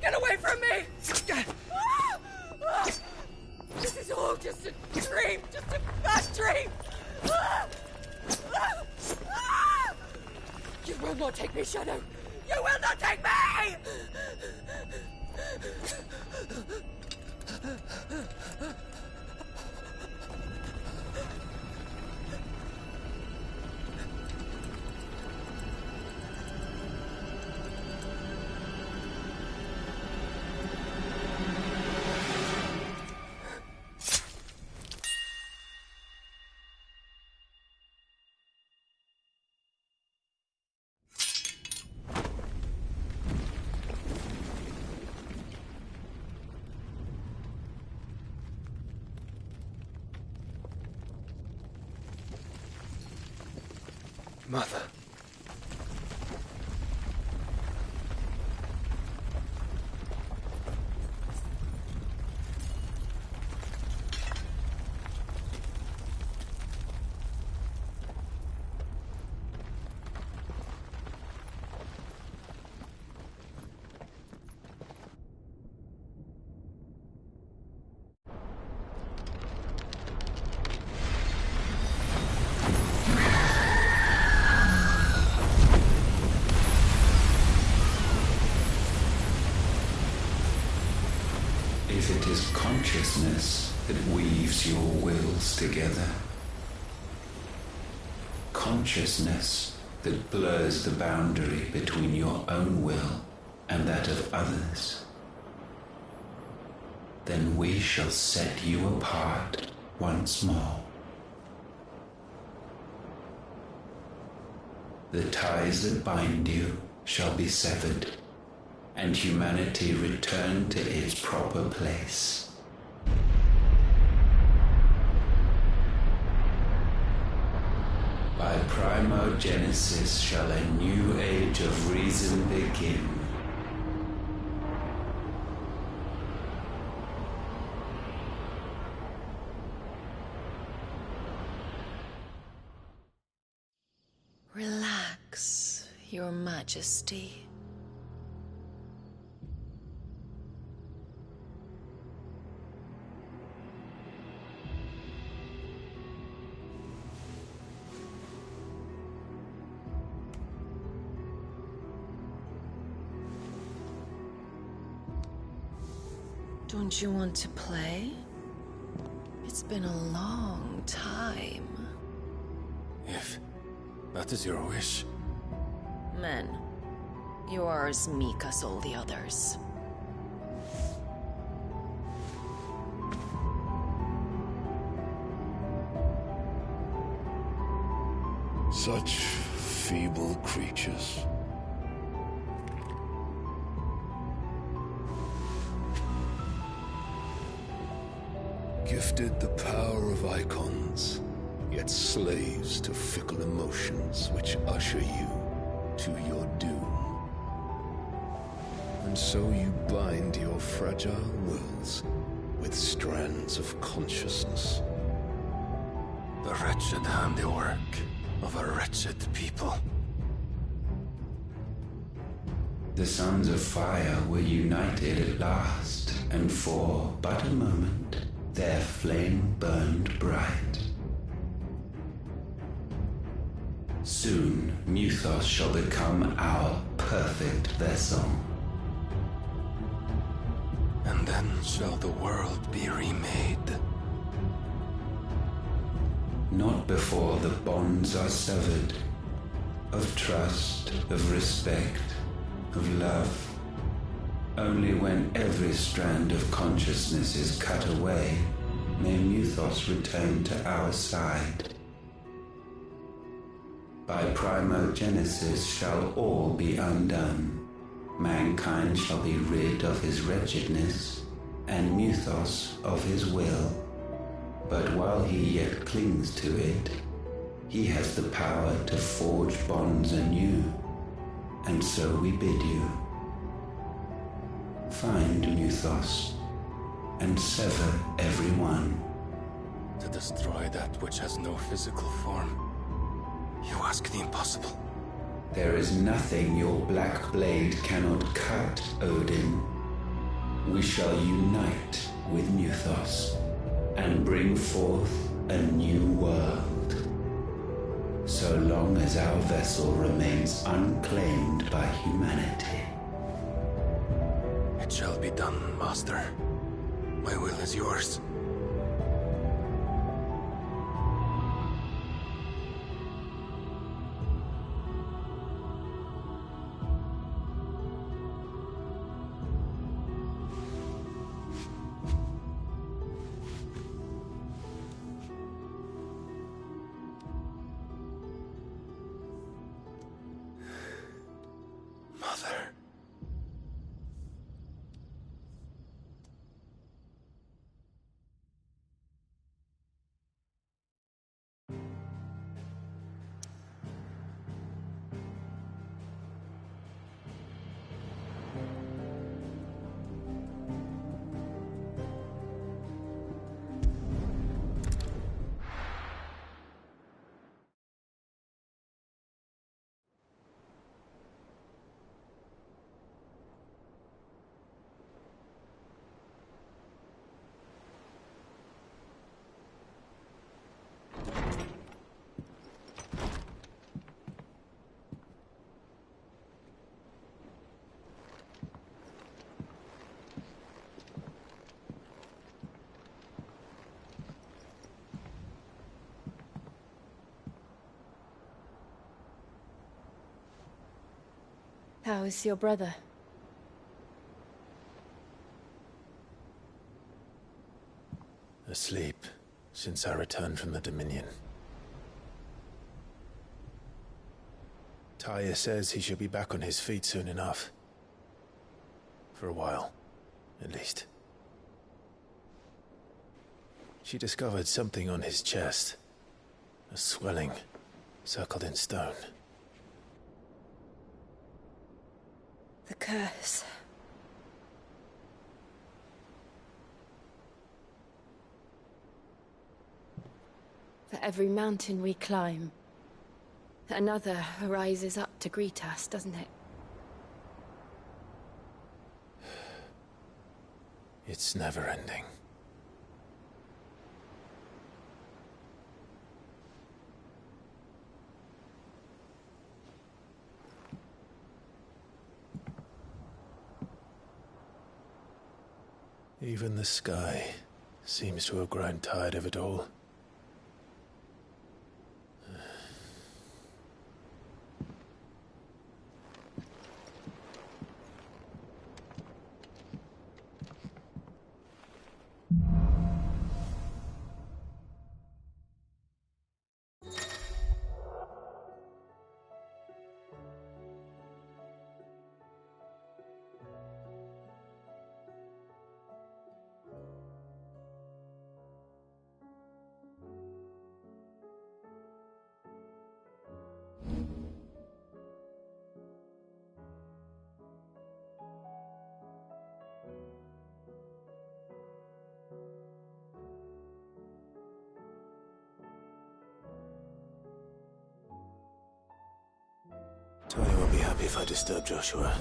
[SPEAKER 8] Get away from me! This is all just a dream, just a bad dream! You will not take me, Shadow! You will not take me!
[SPEAKER 7] Mother.
[SPEAKER 15] If it is consciousness that weaves your wills together, consciousness that blurs the boundary between your own will and that of others, then we shall set you apart once more. The ties that bind you shall be severed, and humanity return to its proper place. By primogenesis shall a new age of reason begin.
[SPEAKER 16] Relax, Your Majesty. Don't you want to play? It's been a long time.
[SPEAKER 17] If that is your wish.
[SPEAKER 16] Men, you are as meek as all the others.
[SPEAKER 18] Such feeble creatures. Gifted the power of icons, yet slaves to fickle emotions which usher you to your doom. And so you bind your fragile wills with strands of consciousness.
[SPEAKER 17] The wretched handiwork of a wretched people.
[SPEAKER 15] The Sons of Fire were united at last, and for but a moment, their flame burned bright. Soon, Muthos shall become our perfect vessel.
[SPEAKER 17] And then shall the world be remade.
[SPEAKER 15] Not before the bonds are severed, of trust, of respect, of love. Only when every strand of consciousness is cut away, may Muthos return to our side. By primogenesis shall all be undone. Mankind shall be rid of his wretchedness, and Muthos of his will. But while he yet clings to it, he has the power to forge bonds anew, and so we bid you. Find Muthos, and sever every one.
[SPEAKER 17] To destroy that which has no physical form. You ask the impossible.
[SPEAKER 15] There is nothing your black blade cannot cut, Odin. We shall unite with Muthos, and bring forth a new world. So long as our vessel remains unclaimed by humanity.
[SPEAKER 17] It shall be done, Master. My will is yours. Mother.
[SPEAKER 5] How is your brother?
[SPEAKER 3] Asleep since I returned from the Dominion. Taya says he should be back on his feet soon enough. For a while, at least. She discovered something on his chest. A swelling, circled in stone.
[SPEAKER 5] The curse. For every mountain we climb, another rises up to greet us, doesn't it?
[SPEAKER 3] It's never ending. Even the sky seems to have grown tired of it all. happy if I disturb Joshua.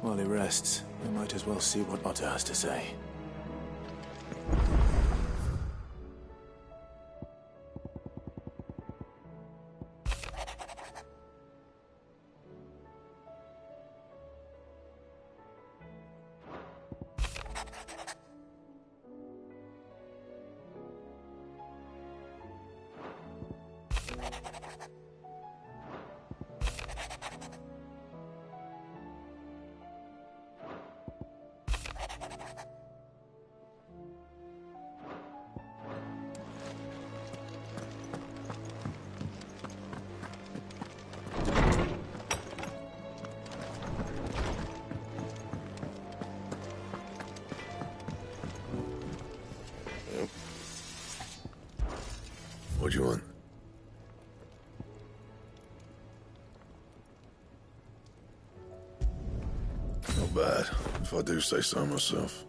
[SPEAKER 3] While he rests, we might as well see what Otter has to say.
[SPEAKER 18] What do you want? Not bad, if I do say so myself.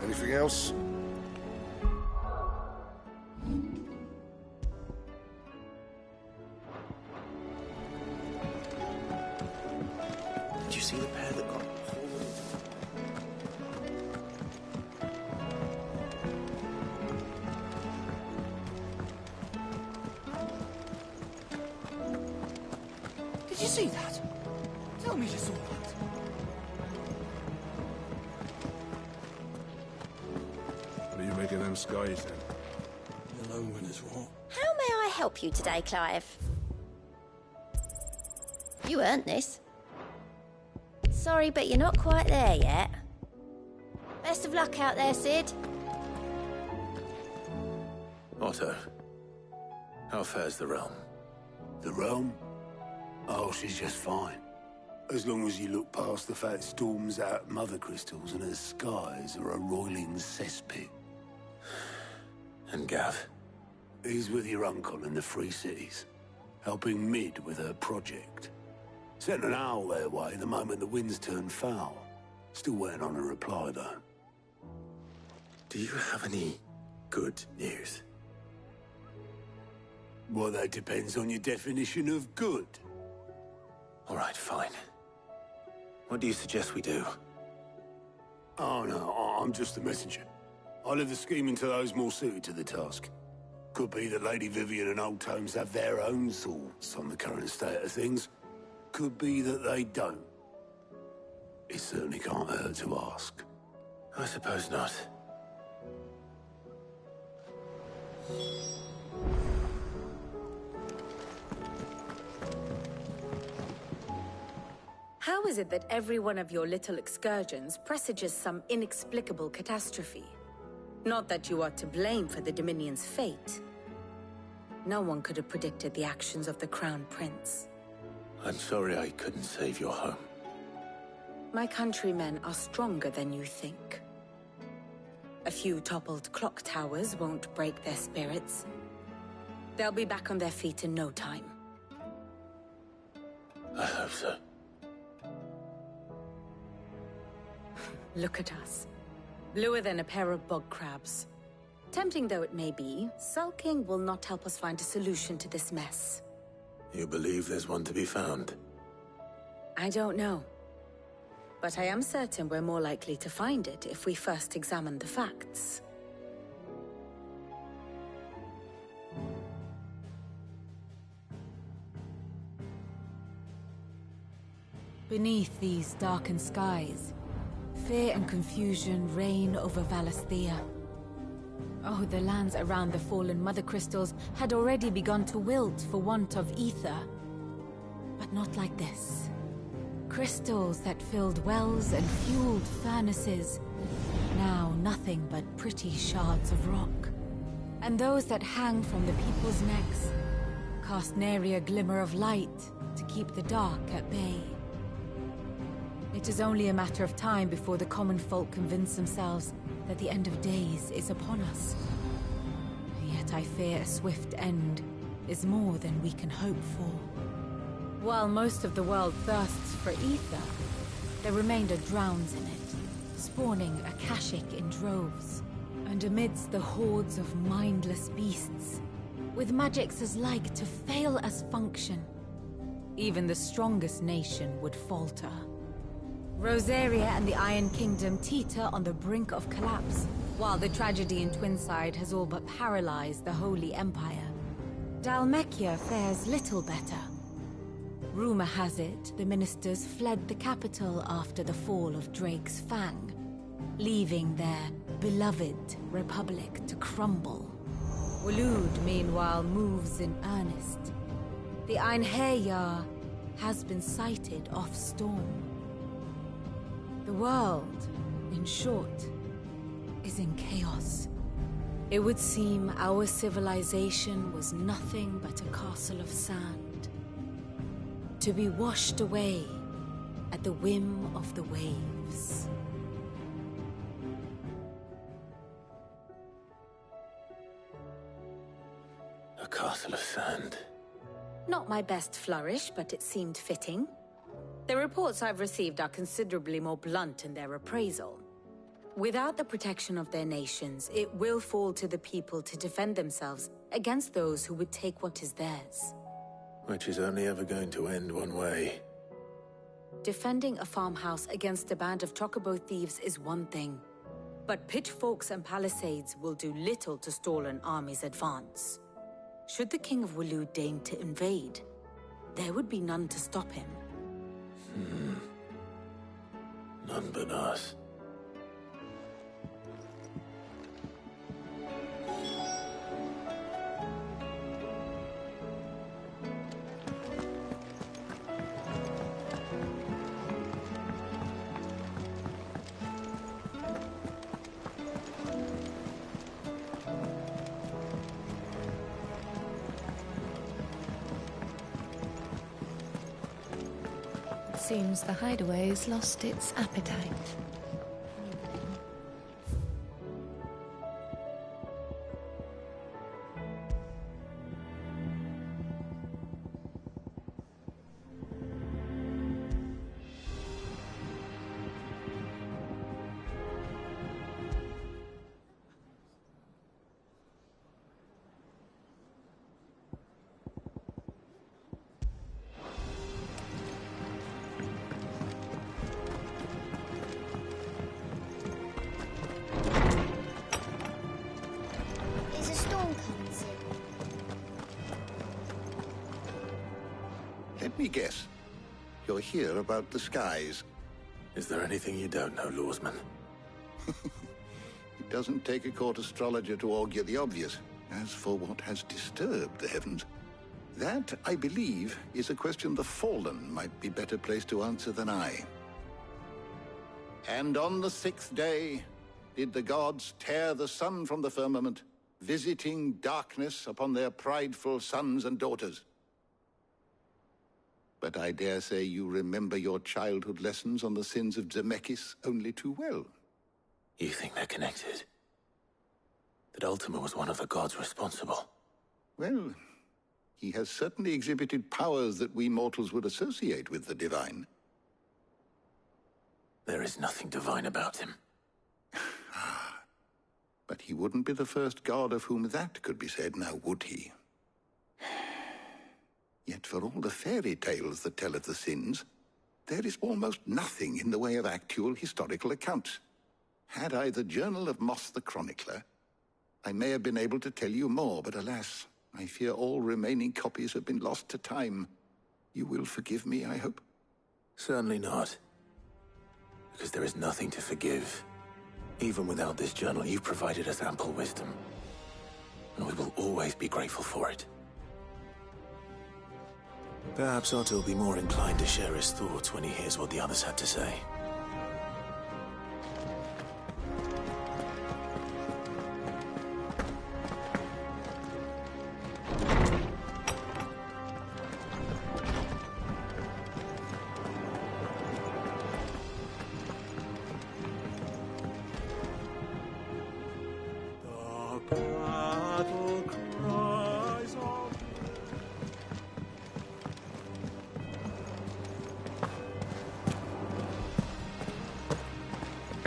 [SPEAKER 18] Anything else?
[SPEAKER 3] Did you see the pair that got hauled?
[SPEAKER 9] Did you see that? Tell me you saw that.
[SPEAKER 18] What are you making them skies then?
[SPEAKER 17] The lone one is what?
[SPEAKER 19] How may I help you today, Clive? You earned this. Sorry, but you're not quite there yet. Best of luck out there, Sid.
[SPEAKER 3] Otto, how fares the realm?
[SPEAKER 20] The realm? Oh, she's just fine. As long as you look past the fat storms out mother crystals and her skies are a roiling cesspit.
[SPEAKER 3] And Gav?
[SPEAKER 20] He's with your uncle in the Free Cities, helping Mid with her project. Sent an owl their way the moment the winds turned foul. Still waiting on a reply, though.
[SPEAKER 3] Do you have any good news?
[SPEAKER 20] Well, that depends on your definition of good.
[SPEAKER 3] All right, fine. What do you suggest we do?
[SPEAKER 20] Oh, no, I'm just the messenger. I leave the scheming to those more suited to the task. Could be that Lady Vivian and Old Tomes have their own thoughts on the current state of things. Could be that they don't. It certainly can't hurt to ask.
[SPEAKER 3] I suppose not.
[SPEAKER 5] How is it that every one of your little excursions presages some inexplicable catastrophe? Not that you are to blame for the Dominion's fate. No one could have predicted the actions of the Crown Prince.
[SPEAKER 3] I'm sorry I couldn't save your home.
[SPEAKER 5] My countrymen are stronger than you think. A few toppled clock towers won't break their spirits. They'll be back on their feet in no time.
[SPEAKER 3] I hope so.
[SPEAKER 5] Look at us. Bluer than a pair of bog crabs. Tempting though it may be, sulking will not help us find a solution to this mess.
[SPEAKER 3] You believe there's one to be found?
[SPEAKER 5] I don't know. But I am certain we're more likely to find it if we first examine the facts.
[SPEAKER 21] Beneath these darkened skies, fear and confusion reign over Valisthea. Oh, the lands around the fallen mother crystals had already begun to wilt for want of ether. But not like this. Crystals that filled wells and fueled furnaces. Now nothing but pretty shards of rock. And those that hang from the people's necks cast nary a glimmer of light to keep the dark at bay. It is only a matter of time before the common folk convince themselves that the end of days is upon us. Yet I fear a swift end is more than we can hope for. While most of the world thirsts for ether, the remainder drowns in it, spawning Akashic in droves. And amidst the hordes of mindless beasts, with magics as like to fail as function, even the strongest nation would falter. Rosaria and the Iron Kingdom teeter on the brink of collapse, while the tragedy in Twinside has all but paralyzed the Holy Empire. Dhalmekia fares little better. Rumor has it the ministers fled the capital after the fall of Drake's Fang, leaving their beloved Republic to crumble. Waloed, meanwhile, moves in earnest. The Einherjar has been sighted off-storm. The world, in short, is in chaos. It would seem our civilization was nothing but a castle of sand, to be washed away at the whim of the waves.
[SPEAKER 20] A castle of sand.
[SPEAKER 5] Not my best flourish, but it seemed fitting. The reports I've received are considerably more blunt in their appraisal. Without the protection of their nations, it will fall to the people to defend themselves against those who would take what is theirs.
[SPEAKER 20] Which is only ever going to end one way.
[SPEAKER 5] Defending a farmhouse against a band of chocobo thieves is one thing, but pitchforks and palisades will do little to stall an army's advance. Should the King of Waloed deign to invade, there would be none to stop him.
[SPEAKER 20] None but us.
[SPEAKER 2] Seems the hideaway's lost its appetite.
[SPEAKER 12] Let me guess. You're here about the skies.
[SPEAKER 20] Is there anything you don't know, Lawsman?
[SPEAKER 12] It doesn't take a court astrologer to augur the obvious. As for what has disturbed the heavens, that, I believe, is a question the Fallen might be better placed to answer than I. And on the 6th day did the gods tear the sun from the firmament, visiting darkness upon their prideful sons and daughters. But I dare say you remember your childhood lessons on the sins of Zemeckis only too well.
[SPEAKER 20] You think they're connected? That Ultima was one of the gods responsible?
[SPEAKER 12] Well, he has certainly exhibited powers that we mortals would associate with the divine.
[SPEAKER 20] There is nothing divine about him.
[SPEAKER 12] But he wouldn't be the first god of whom that could be said, now would he? Yet for all the fairy tales that tell of the sins, there is almost nothing in the way of actual historical accounts. Had I the Journal of Moss the Chronicler, I may have been able to tell you more, but alas, I fear all remaining copies have been lost to time. You will forgive me, I hope?
[SPEAKER 20] Certainly not. Because there is nothing to forgive. Even without this journal, you've provided us ample wisdom. And we will always be grateful for it. Perhaps Otto will be more inclined to share his thoughts when he hears what the others had to say.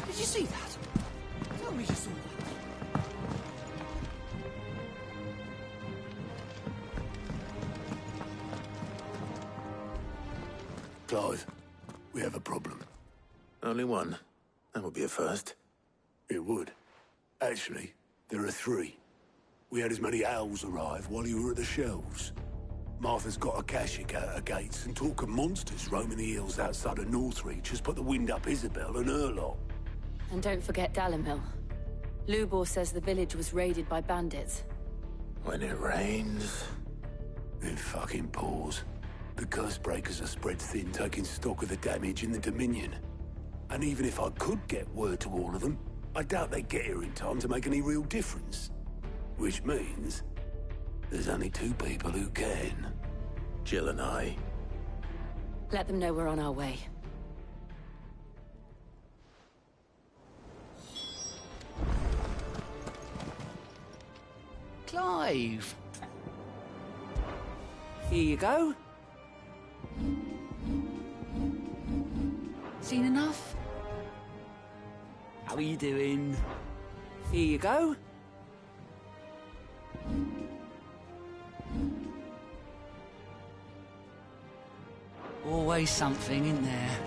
[SPEAKER 9] Did you see that? Tell me you saw that.
[SPEAKER 20] Clive, we have a problem. Only one? That would be a first.
[SPEAKER 4] It would. Actually, there are three. We had as many owls arrive while you were at the shelves. Martha's got a Akashic out her gates, and talk of monsters roaming the hills outside of Northreach has put the wind up Isabel and her lot.
[SPEAKER 2] And don't forget Dalimil. Lubor says the village was raided by bandits.
[SPEAKER 20] When it rains, it fucking pours. The curse breakers are spread thin, taking stock of the damage in the Dominion. And even if I could get word to all of them, I doubt they'd get here in time to make any real difference. Which means there's only two people who can. Jill and I.
[SPEAKER 2] Let them know we're on our way.
[SPEAKER 9] Clive! Here you go. Seen enough? How are you doing? Here you go. Always something in there.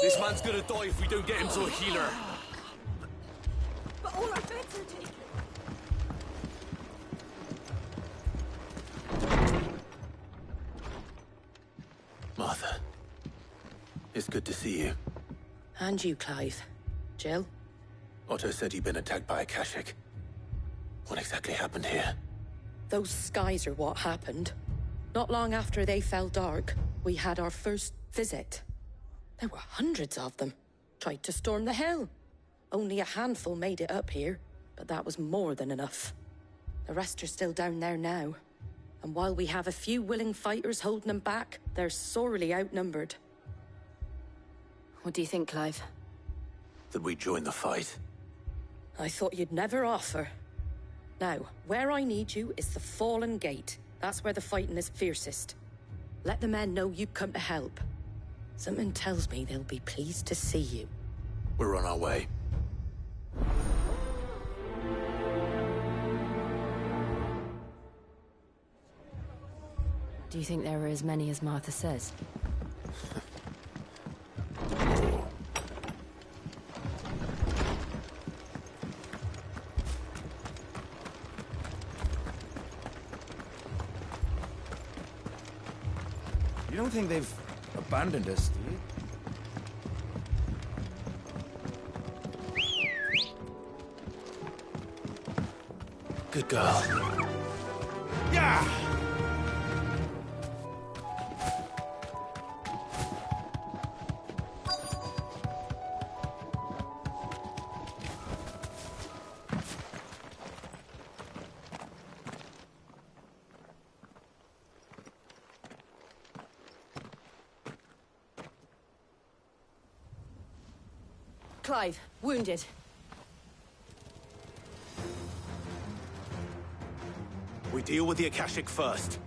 [SPEAKER 1] This man's gonna die if we don't get him to a healer.
[SPEAKER 8] But all our beds are taken.
[SPEAKER 20] Martha, it's good to see you.
[SPEAKER 5] And you, Clive. Jill?
[SPEAKER 20] Otto said you'd been attacked by a Kashik. What exactly happened here?
[SPEAKER 5] Those skies are what happened. Not long after they fell dark, we had our first visit. There were hundreds of them. Tried to storm the hill. Only a handful made it up here, but that was more than enough. The rest are still down there now. And while we have a few willing fighters holding them back, they're sorely outnumbered.
[SPEAKER 2] What do you think, Clive?
[SPEAKER 20] That we join the fight.
[SPEAKER 5] I thought you'd never offer. Now, where I need you is the Fallen Gate. That's where the fighting is fiercest. Let the men know you've come to help. Something tells me they'll be pleased to see you.
[SPEAKER 20] We're on our way.
[SPEAKER 2] Do you think there are as many as Martha says?
[SPEAKER 11] You don't think they've abandoned us, do you?
[SPEAKER 20] Good girl.
[SPEAKER 3] Yeah!
[SPEAKER 2] Clive, wounded.
[SPEAKER 3] We deal with the Akashic first.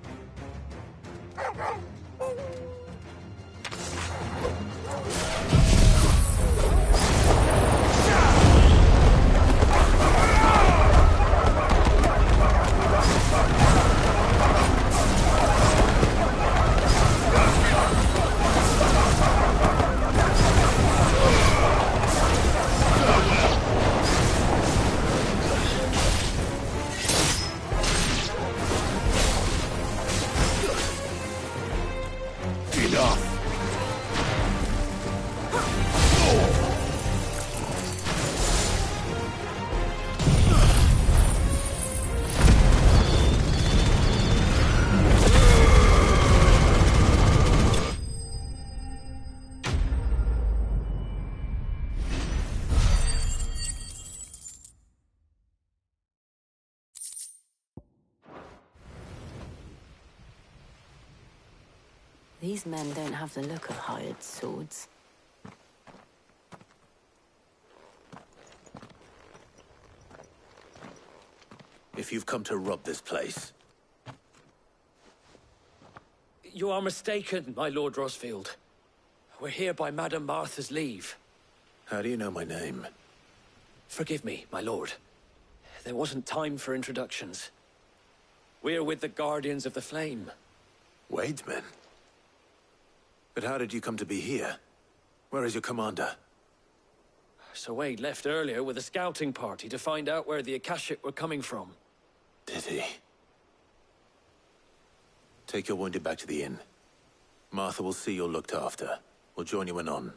[SPEAKER 5] These men don't have the look of hired swords.
[SPEAKER 6] If you've come to rob this place...
[SPEAKER 22] You are mistaken, my Lord Rosfield. We're here by Madame Martha's leave.
[SPEAKER 6] How do you know my name?
[SPEAKER 22] Forgive me, my lord. There wasn't time for introductions. We're with the Guardians of the Flame.
[SPEAKER 6] Wade's men? But how did you come to be here? Where is your commander?
[SPEAKER 22] Sir Wade left earlier with a scouting party to find out where the Akashic were coming from.
[SPEAKER 6] Did he? Take your wounded back to the inn. Martha will see you're looked after. We'll join you anon.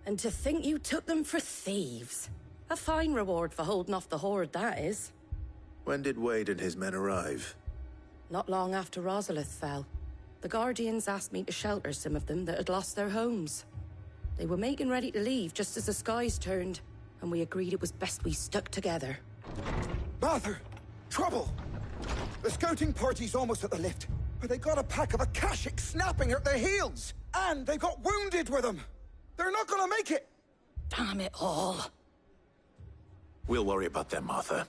[SPEAKER 8] And to think you took them for thieves. A fine reward for holding off the horde, that is.
[SPEAKER 6] When did Wade and his men arrive?
[SPEAKER 8] Not long after Rosalith fell. The Guardians asked me to shelter some of them that had lost their homes. They were making ready to leave just as the skies turned, and we agreed it was best we stuck together.
[SPEAKER 23] Martha! Trouble! The scouting party's almost at the lift, but they got a pack of Akashic snapping at their heels! And they got wounded with them! They're not gonna make it!
[SPEAKER 8] Damn it all.
[SPEAKER 6] We'll worry about them, Martha.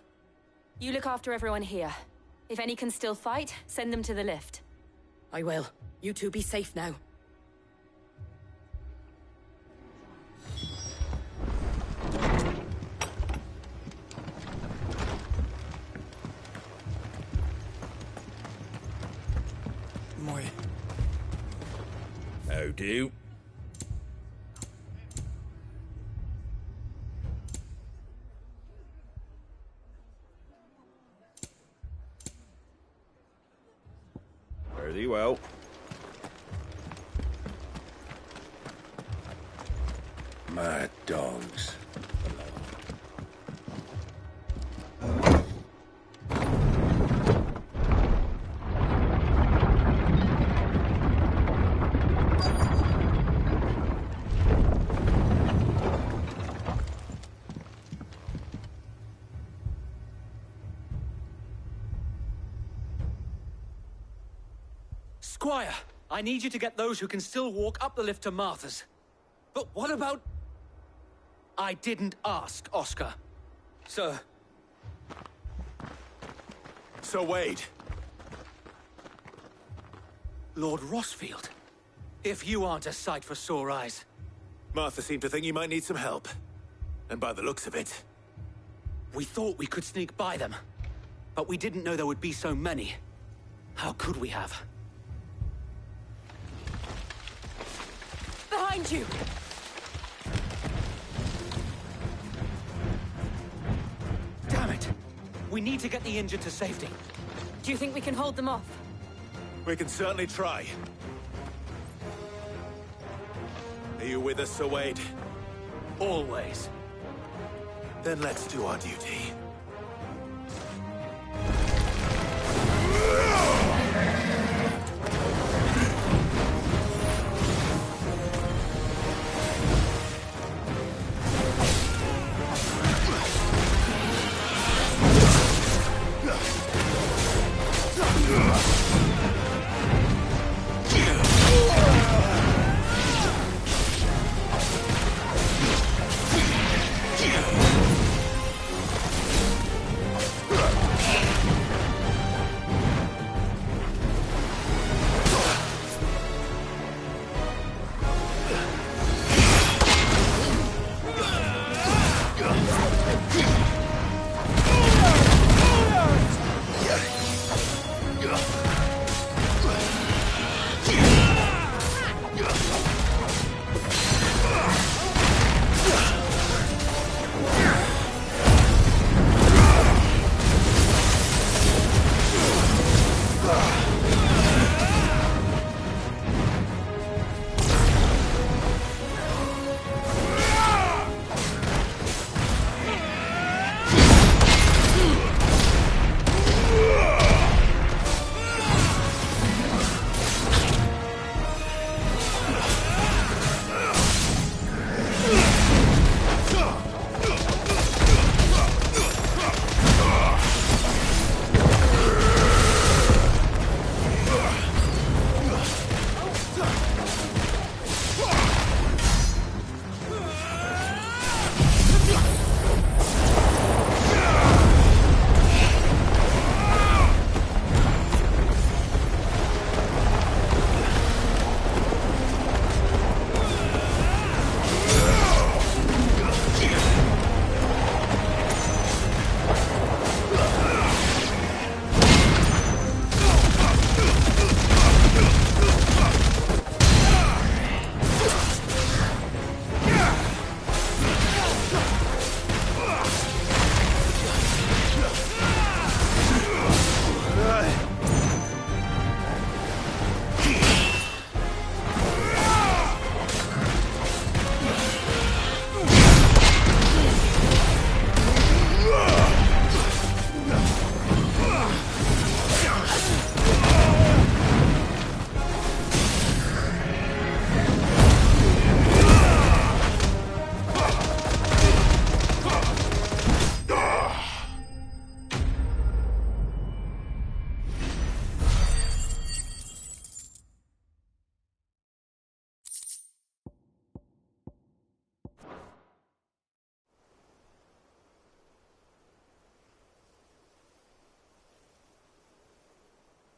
[SPEAKER 2] You look after everyone here. If any can still fight, send them to the lift.
[SPEAKER 8] I will. You two be safe now.
[SPEAKER 14] Moi.
[SPEAKER 17] How do? Very well. Mad dogs.
[SPEAKER 22] Squire, I need you to get those who can still walk up the lift to Martha's. But what about... I didn't ask, Oscar. Sir.
[SPEAKER 6] Sir Wade.
[SPEAKER 22] Lord Rosfield. If you aren't a sight for sore eyes.
[SPEAKER 6] Martha seemed to think you might need some help. And by the looks of it...
[SPEAKER 22] We thought we could sneak by them. But we didn't know there would be so many. How could we have?
[SPEAKER 8] Behind you!
[SPEAKER 22] Damn it! We need to get the injured to safety.
[SPEAKER 2] Do you think we can hold them off?
[SPEAKER 6] We can certainly try. Are you with us, Sir Wade?
[SPEAKER 22] Always.
[SPEAKER 6] Then let's do our duty.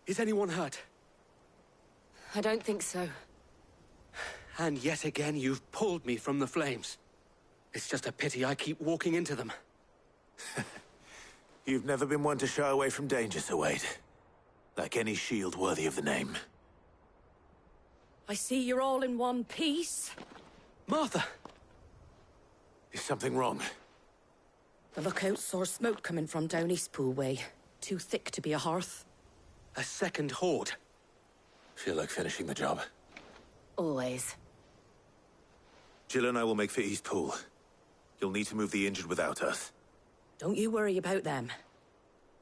[SPEAKER 22] Is anyone hurt?
[SPEAKER 5] I don't think so.
[SPEAKER 22] And yet again, you've pulled me from the flames. It's just a pity I keep walking into them.
[SPEAKER 6] You've never been one to shy away from danger, Sir Wade. Like any shield worthy of the name.
[SPEAKER 8] I see you're all in one piece.
[SPEAKER 22] Martha!
[SPEAKER 6] Is something wrong?
[SPEAKER 8] The lookout saw smoke coming from down Eastpool way. Too thick to be a hearth.
[SPEAKER 22] A second horde.
[SPEAKER 6] Feel like finishing the job.
[SPEAKER 5] Always.
[SPEAKER 6] Jill and I will make for Eastpool. You'll need to move the injured without us.
[SPEAKER 8] Don't you worry about them.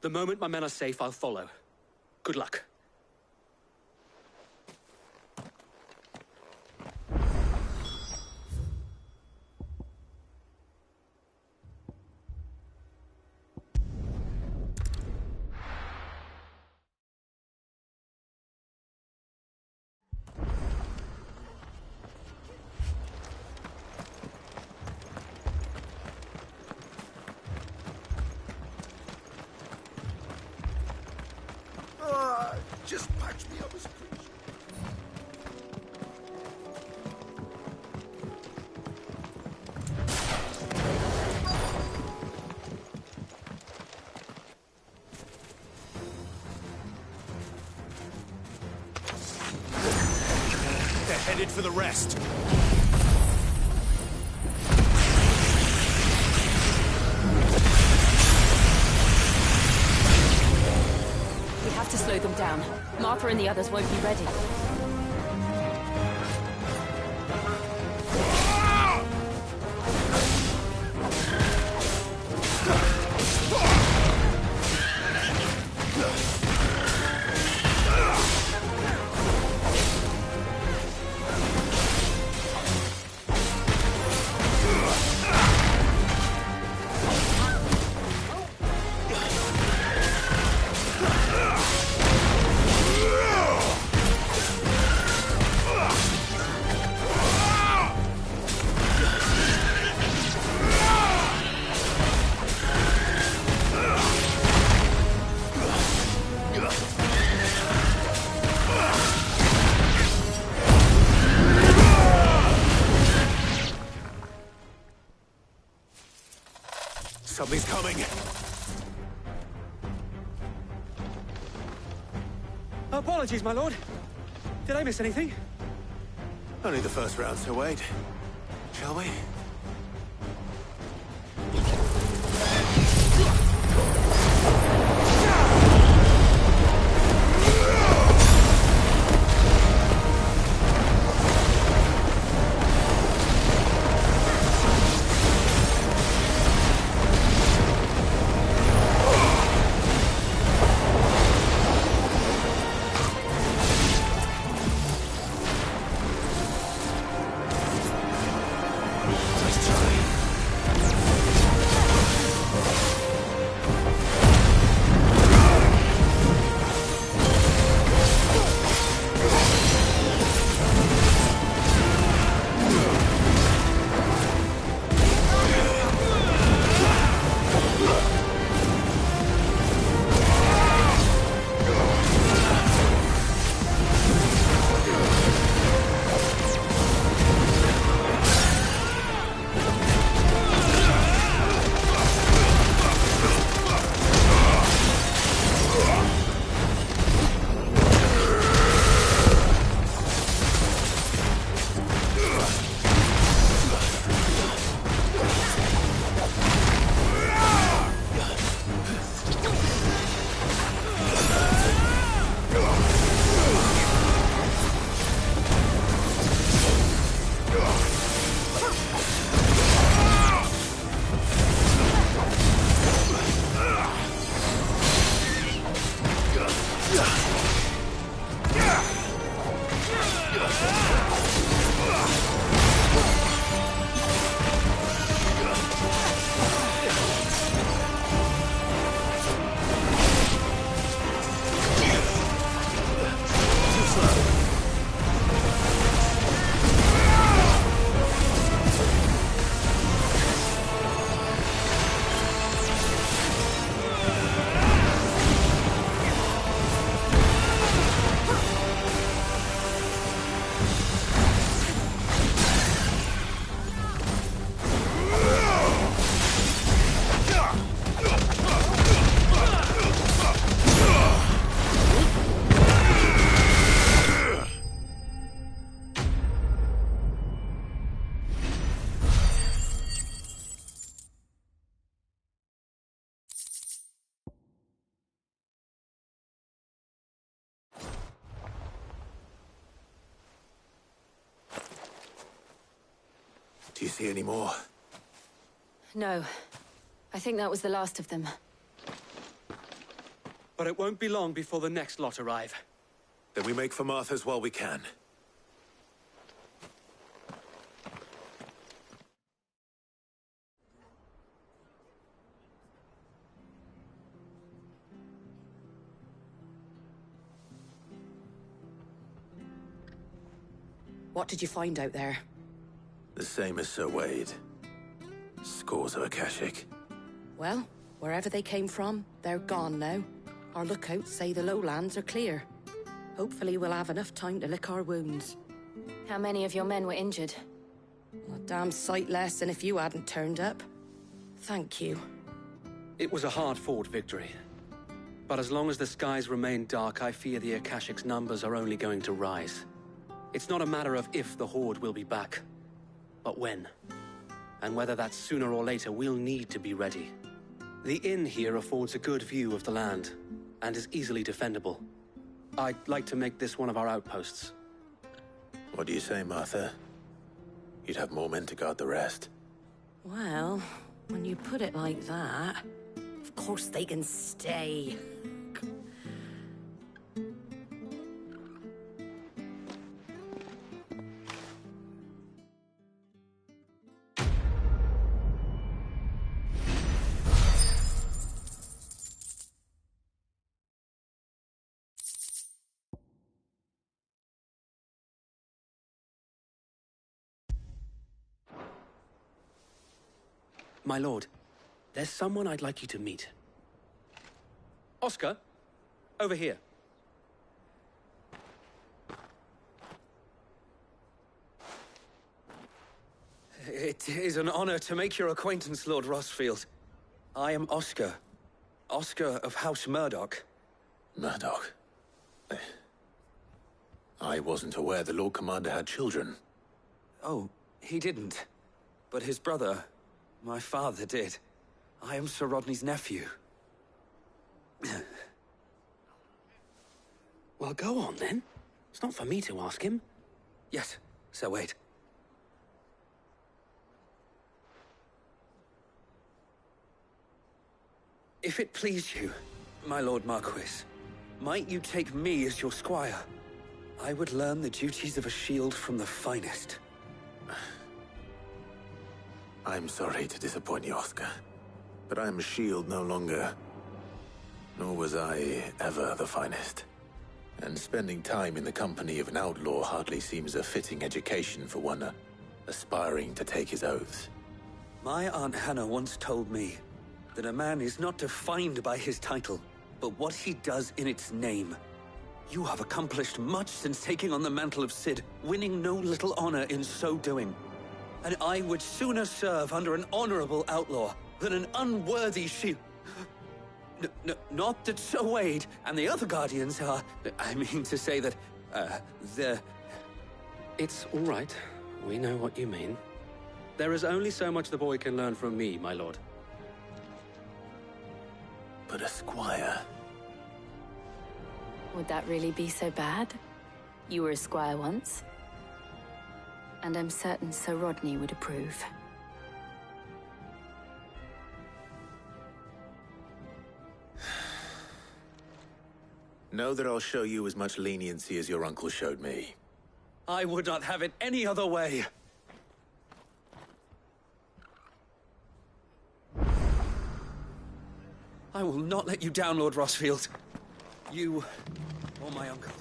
[SPEAKER 22] The moment my men are safe, I'll follow. Good luck.
[SPEAKER 4] Just patch me up as quick.
[SPEAKER 3] They're headed for the rest.
[SPEAKER 2] We have to slow them down. Martha and the others won't be ready.
[SPEAKER 6] Something's coming.
[SPEAKER 22] Apologies, my lord. Did I miss anything?
[SPEAKER 6] Only the first round, Sir Wade. Shall we? Do you see any more?
[SPEAKER 2] No. I think that was the last of them.
[SPEAKER 22] But it won't be long before the next lot arrive.
[SPEAKER 6] Then we make for Martha's while we can.
[SPEAKER 8] What did you find out there?
[SPEAKER 6] The same as Sir Wade. Scores of Akashic.
[SPEAKER 8] Well, wherever they came from, they're gone now. Our lookouts say the lowlands are clear. Hopefully we'll have enough time to lick our wounds.
[SPEAKER 2] How many of your men were injured?
[SPEAKER 8] A damn sight less than if you hadn't turned up. Thank you.
[SPEAKER 22] It was a hard-fought victory. But as long as the skies remain dark, I fear the Akashic's numbers are only going to rise. It's not a matter of if the Horde will be back, but when. And whether that's sooner or later, we'll need to be ready. The inn here affords a good view of the land, and is easily defendable. I'd like to make this one of our outposts.
[SPEAKER 6] What do you say, Martha? You'd have more men to guard the rest.
[SPEAKER 8] Well, when you put it like that, of course they can stay.
[SPEAKER 22] My lord, there's someone I'd like you to meet. Oscar, over here. It is an honor to make your acquaintance, Lord Rossfield. I am Oscar. Oscar of House Murdoch.
[SPEAKER 6] Murdoch? I wasn't aware the Lord Commander had children.
[SPEAKER 22] Oh, he didn't. But his brother, my father, did. I am Sir Rodney's nephew. Well, go on, then. It's not for me to ask him. Yes, Sir Wade. If it please you, my Lord Marquis, might you take me as your squire? I would learn the duties of a shield from the finest.
[SPEAKER 6] I'm sorry to disappoint you, Oscar, but I am a shield no longer. Nor was I ever the finest. And spending time in the company of an outlaw hardly seems a fitting education for one aspiring to take his oaths.
[SPEAKER 22] My Aunt Hannah once told me that a man is not defined by his title, but what he does in its name. You have accomplished much since taking on the mantle of Cid, winning no little honor in so doing. And I would sooner serve under an honorable outlaw than an unworthy shield. Not that Sir Wade and the other Guardians are... I mean to say that, they're... It's all right. We know what you mean. There is only so much the boy can learn from me, my lord.
[SPEAKER 6] But a squire...
[SPEAKER 2] Would that really be so bad? You were a squire once. And I'm certain Sir Rodney would approve.
[SPEAKER 6] Know that I'll show you as much leniency as your uncle showed me.
[SPEAKER 22] I would not have it any other way. I will not let you down, Lord Rossfield. You or my uncle.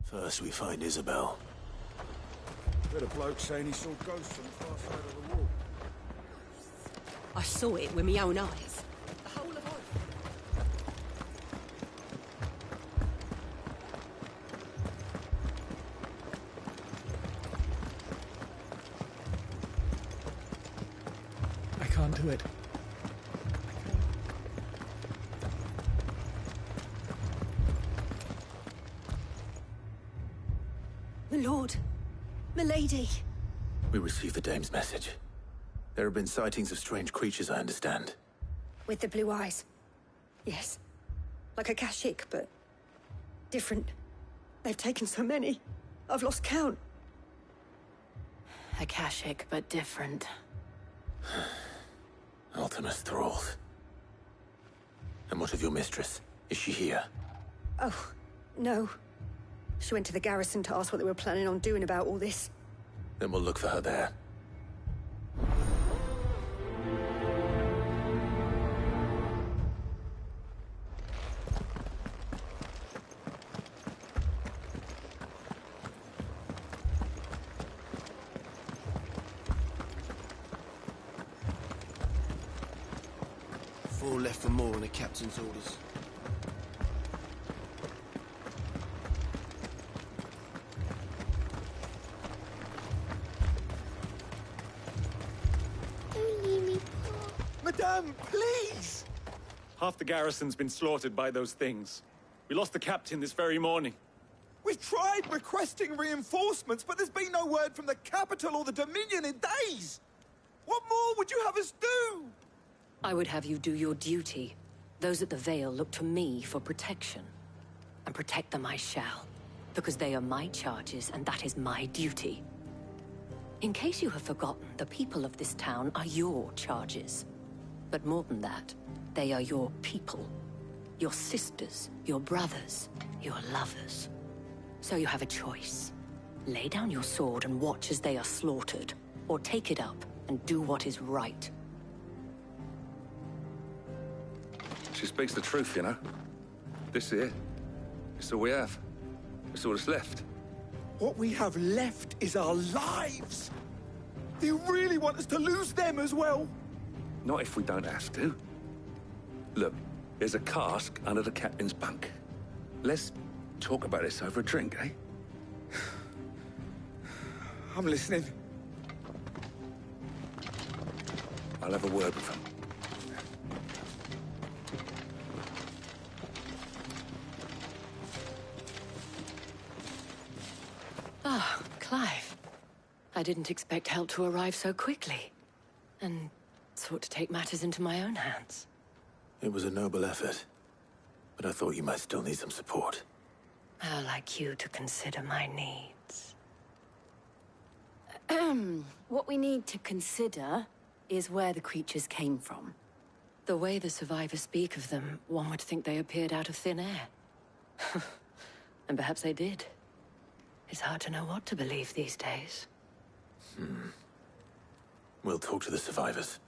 [SPEAKER 6] First we find Isabel.
[SPEAKER 23] Heard a bloke saying he saw ghosts on the far side of the wall.
[SPEAKER 8] I saw it with my own eyes. The whole of life.
[SPEAKER 14] I can't do it.
[SPEAKER 8] My lord, my lady.
[SPEAKER 6] We received the dame's message. There have been sightings of strange creatures, I understand.
[SPEAKER 7] With the blue eyes. Yes. Like a Kashik, but different. They've taken so many. I've lost count.
[SPEAKER 2] Akashic, but different.
[SPEAKER 6] Ultimus thralls. And what of your mistress? Is she here?
[SPEAKER 7] Oh, no. She went to the garrison to ask what they were planning on doing about all this.
[SPEAKER 6] Then we'll look for her there.
[SPEAKER 11] Four left for more on the captain's orders.
[SPEAKER 23] Madame, please!
[SPEAKER 10] Half the garrison's been slaughtered by those things. We lost the captain this very morning.
[SPEAKER 23] We've tried requesting reinforcements, but there's been no word from the capital or the Dominion in days! What more would you have us do?
[SPEAKER 5] I would have you do your duty. Those at the Vale look to me for protection. And protect them I shall. Because they are my charges, and that is my duty. In case you have forgotten, the people of this town are your charges. But more than that, they are your people. Your sisters, your brothers, your lovers. So you have a choice. Lay down your sword and watch as they are slaughtered. Or take it up and do what is right.
[SPEAKER 18] She speaks the truth, you know. This here, it's all we have. It's all that's left.
[SPEAKER 23] What we have left is our lives! Do you really want us to lose them as well?
[SPEAKER 18] Not if we don't have to. Look, there's a cask under the captain's bunk. Let's talk about this over a drink, eh?
[SPEAKER 23] I'm listening.
[SPEAKER 18] I'll have a word with him.
[SPEAKER 5] Ah, Clive. I didn't expect help to arrive so quickly. And sought to take matters into my own hands.
[SPEAKER 6] It was a noble effort. But I thought you might still need some support.
[SPEAKER 5] How like you to consider my needs.
[SPEAKER 2] What we need to consider is where the creatures came from.
[SPEAKER 5] The way the survivors speak of them, one would think they appeared out of thin air. And perhaps they did. It's hard to know what to believe these days.
[SPEAKER 6] We'll talk to the survivors.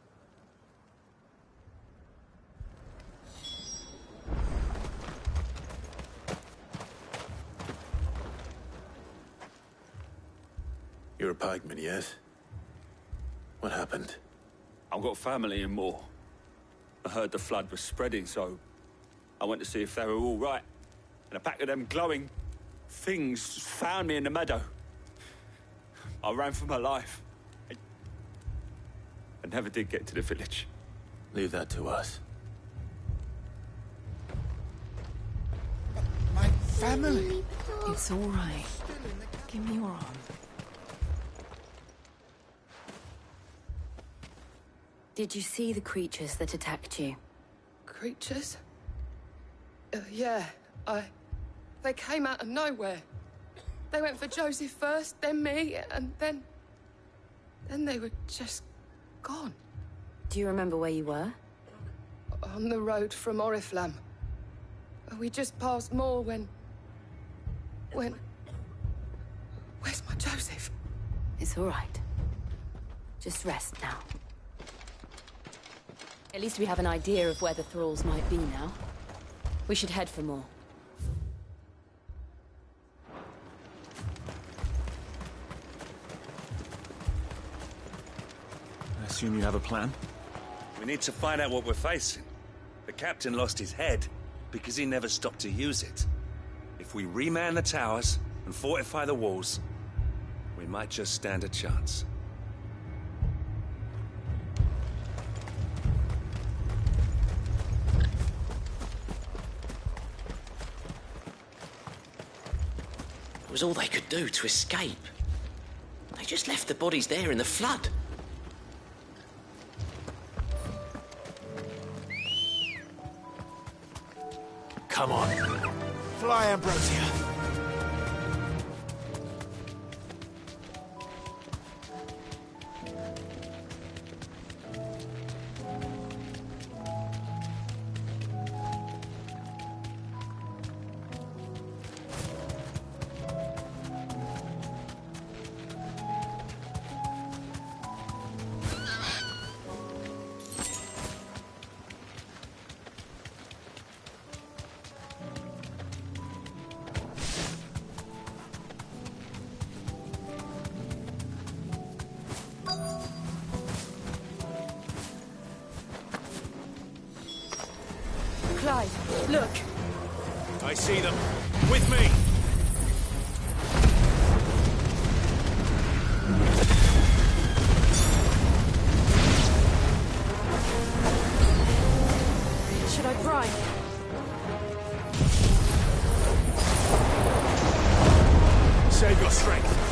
[SPEAKER 6] You're a pikeman, yes? What happened?
[SPEAKER 13] I've got family in Moor. I heard the flood was spreading, so I went to see if they were all right. And a pack of them glowing things found me in the meadow. I ran for my life. I never did get to the village.
[SPEAKER 6] Leave that to us.
[SPEAKER 23] My family!
[SPEAKER 2] It's all right. Give me your arm. Did you see the creatures that attacked you?
[SPEAKER 8] Creatures? Yeah, they came out of nowhere. They went for Joseph first, then me, and then they were just gone.
[SPEAKER 2] Do you remember where you were?
[SPEAKER 8] On the road from Oriflamme. We just passed Moor when... Where's my Joseph?
[SPEAKER 2] It's all right. Just rest now. At least we have an idea of where the thralls might be now. We should head for more.
[SPEAKER 10] I assume you have a plan?
[SPEAKER 24] We need to find out what we're facing. The captain lost his head because he never stopped to use it. If we reman the towers and fortify the walls, we might just stand a chance.
[SPEAKER 9] It was all they could do to escape. They'd
[SPEAKER 15] just left the bodies there in the flood.
[SPEAKER 3] Come on. Fly, Ambrosia.
[SPEAKER 2] Clive, look!
[SPEAKER 3] I see them. With me!
[SPEAKER 2] Should I drive?
[SPEAKER 3] Save your strength.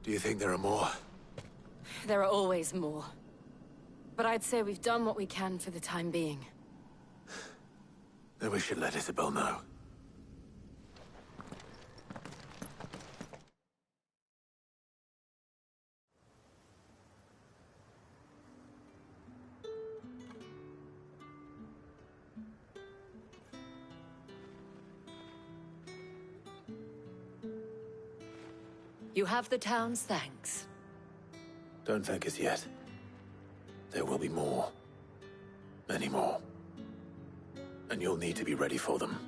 [SPEAKER 6] Do you think there are more?
[SPEAKER 2] There are always more. But I'd say we've done what we can for the time being.
[SPEAKER 6] Then we should let Isabel know.
[SPEAKER 2] You have the town's thanks.
[SPEAKER 6] Don't thank us yet. There will be more. Many more. And you'll need to be ready for them.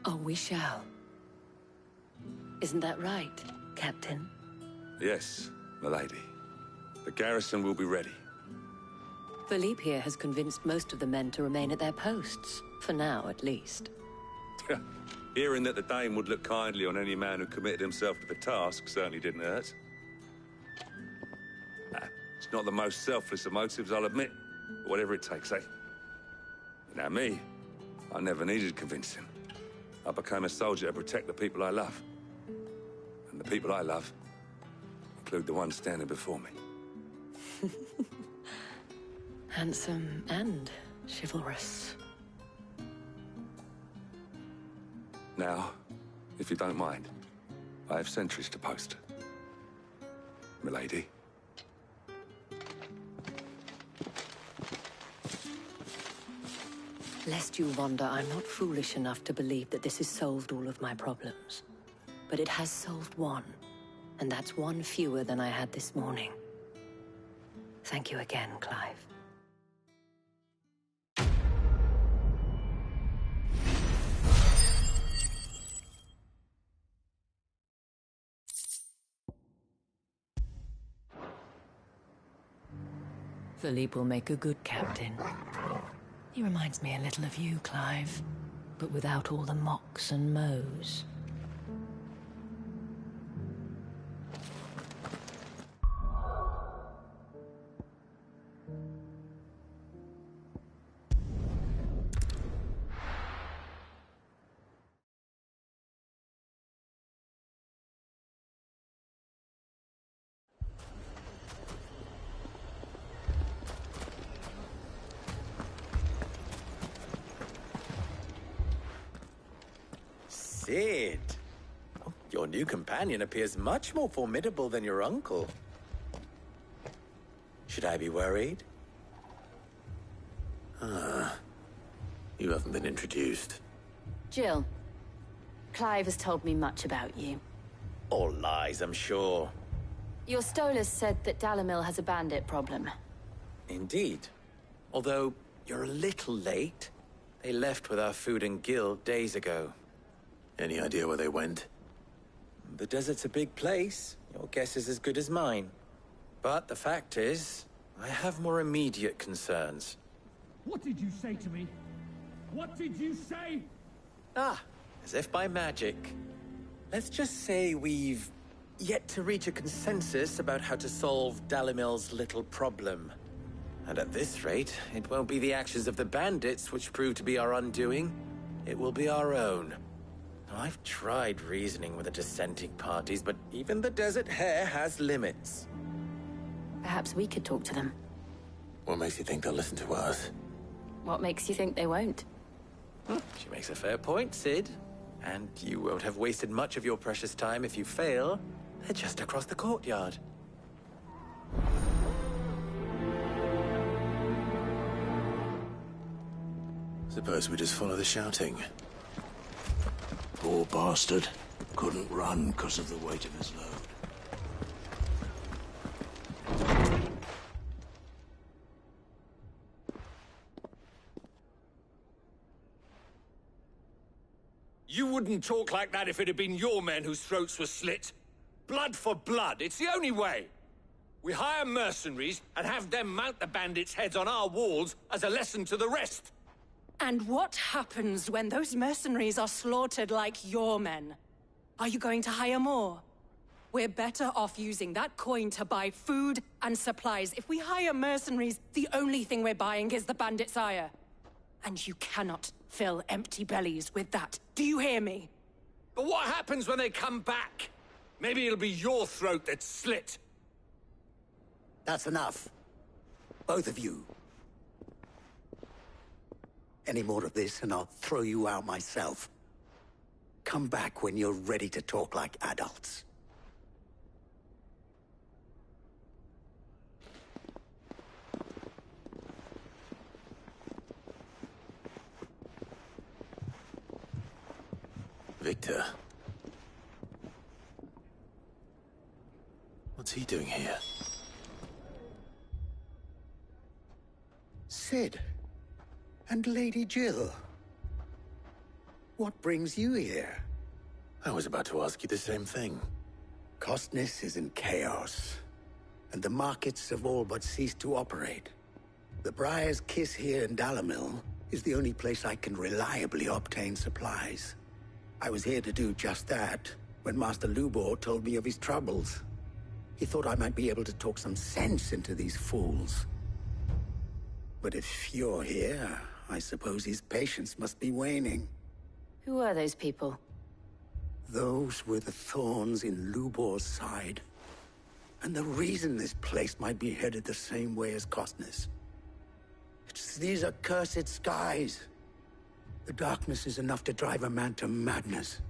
[SPEAKER 5] Oh, we shall. Isn't that right, Captain?
[SPEAKER 24] Yes, milady. The garrison will be ready.
[SPEAKER 5] Philippe here has convinced most of the men to remain at their posts. For now, at least.
[SPEAKER 24] Hearing that the Dane would look kindly on any man who committed himself to the task certainly didn't hurt. It's not the most selfless of motives, I'll admit. But whatever it takes, eh? Now me, I never needed convincing. I became a soldier to protect the people I love. And the people I love include the ones standing before me.
[SPEAKER 5] Handsome and chivalrous.
[SPEAKER 24] Now, if you don't mind, I have sentries to post. Milady.
[SPEAKER 5] Lest you wonder, I'm not foolish enough to believe that this has solved all of my problems. But it has solved one, and that's one fewer than I had this morning. Thank you again, Clive. Philippe will make a good captain. He reminds me a little of you, Clive, but without all the mocks and mows.
[SPEAKER 12] Sid! Oh, your new companion appears much more formidable than your uncle. Should I be worried?
[SPEAKER 6] You haven't been introduced.
[SPEAKER 2] Jill. Clive has told me much about you.
[SPEAKER 12] All lies, I'm sure.
[SPEAKER 2] Your Stolas said that Dalamil has a bandit problem.
[SPEAKER 12] Indeed. Although, you're a little late. They left with our food and guild days ago.
[SPEAKER 6] Any idea where they went?
[SPEAKER 12] The desert's a big place. Your guess is as good as mine. But the fact is, I have more immediate concerns.
[SPEAKER 16] What did you say to me? What did you say?
[SPEAKER 12] As if by magic. Let's just say we've yet to reach a consensus about how to solve Dalamil's little problem. And at this rate, it won't be the actions of the bandits which prove to be our undoing. It will be our own. Now, I've tried reasoning with the dissenting parties, but even the Desert Hare has limits.
[SPEAKER 2] Perhaps we could talk to them.
[SPEAKER 6] What makes you think they'll listen to us?
[SPEAKER 2] What makes you think they won't?
[SPEAKER 12] She makes a fair point, Sid. And you won't have wasted much of your precious time if you fail. They're just across the courtyard.
[SPEAKER 6] Suppose we just follow the shouting.
[SPEAKER 4] Poor bastard. Couldn't run because of the weight of his load.
[SPEAKER 1] You wouldn't talk like that if it had been your men whose throats were slit. Blood for blood, it's the only way. We hire mercenaries and have them mount the bandits' heads on our walls as a lesson to the rest.
[SPEAKER 8] And what happens when those mercenaries are slaughtered like your men? Are you going to hire more? We're better off using that coin to buy food and supplies. If we hire mercenaries, the only thing we're buying is the bandits' ire. And you cannot fill empty bellies with that. Do you hear me?
[SPEAKER 1] But what happens when they come back? Maybe it'll be your throat that's slit.
[SPEAKER 19] That's enough. Both of you. Any more of this and I'll throw you out myself. Come back when you're ready to talk like adults.
[SPEAKER 6] Victor. What's he doing here?
[SPEAKER 19] Sid. And Lady Jill. What brings you here?
[SPEAKER 6] I was about to ask you the same thing.
[SPEAKER 19] Costness is in chaos, and the markets have all but ceased to operate. The Briar's Kiss here in Dalamil is the only place I can reliably obtain supplies. I was here to do just that when Master Lubor told me of his troubles. He thought I might be able to talk some sense into these fools. But if you're here, I suppose his patience must be waning.
[SPEAKER 2] Who are those people?
[SPEAKER 19] Those were the thorns in Lubor's side. And the reason this place might be headed the same way as Costness. It's these accursed skies. The darkness is enough to drive a man to madness.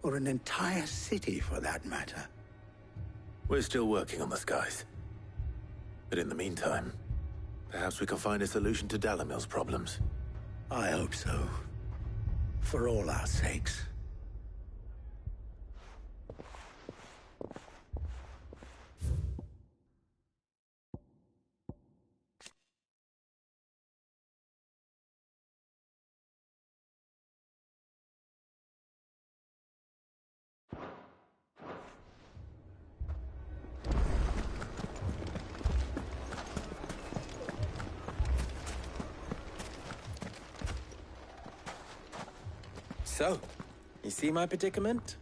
[SPEAKER 19] Or an entire city, for that matter.
[SPEAKER 6] We're still working on the skies. But in the meantime, perhaps we can find a solution to Dalamil's problems.
[SPEAKER 19] I hope so. For all our sakes.
[SPEAKER 12] So, you see my predicament?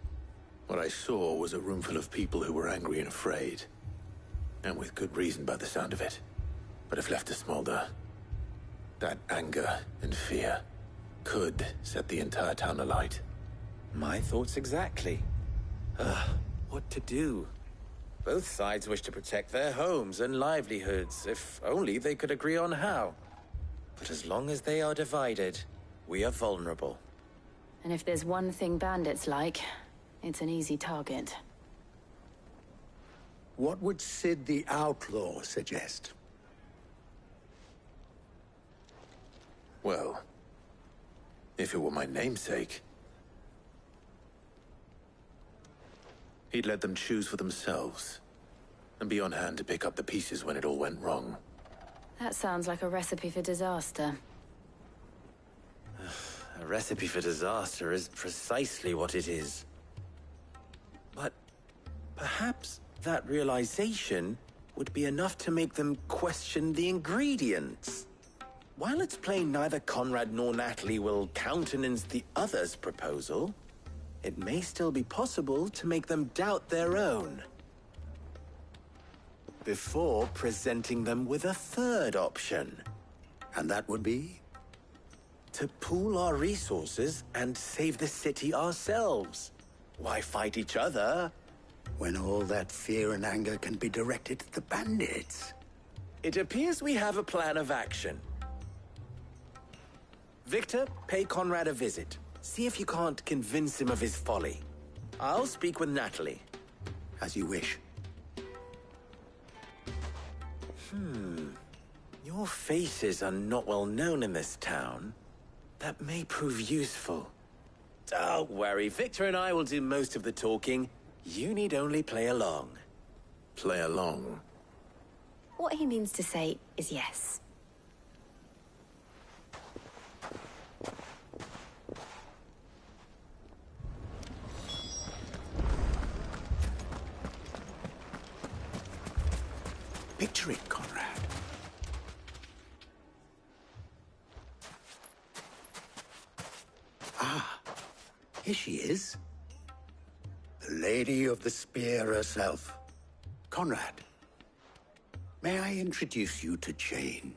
[SPEAKER 6] What I saw was a room full of people who were angry and afraid. And with good reason by the sound of it. But if left to smolder, that anger and fear could set the entire town alight.
[SPEAKER 12] My thoughts exactly. What to do? Both sides wish to protect their homes and livelihoods, if only they could agree on how. But as long as they are divided, we are vulnerable.
[SPEAKER 2] And if there's one thing bandits like, it's an easy target.
[SPEAKER 19] What would Sid the Outlaw suggest?
[SPEAKER 6] Well, if it were my namesake, he'd let them choose for themselves, and be on hand to pick up the pieces when it all went wrong.
[SPEAKER 2] That sounds like a recipe for disaster.
[SPEAKER 12] A recipe for disaster is precisely what it is. But perhaps that realization would be enough to make them question the ingredients. While it's plain neither Conrad nor Natalie will countenance the other's proposal, it may still be possible to make them doubt their own. Before presenting them with a third option.
[SPEAKER 19] And that would be?
[SPEAKER 12] To pool our resources and save the city ourselves. Why fight each other?
[SPEAKER 19] When all that fear and anger can be directed at the bandits.
[SPEAKER 12] It appears we have a plan of action. Victor, pay Conrad a visit. See if you can't convince him of his folly. I'll speak with Natalie.
[SPEAKER 19] As you wish.
[SPEAKER 12] Your faces are not well known in this town. That may prove useful. Don't worry, Victor and I will do most of the talking. You need only play along.
[SPEAKER 6] Play along?
[SPEAKER 2] What he means to say is yes.
[SPEAKER 19] Picture it, Conrad. Here she is. The Lady of the Spear herself. Conrad, may I introduce you to Jane,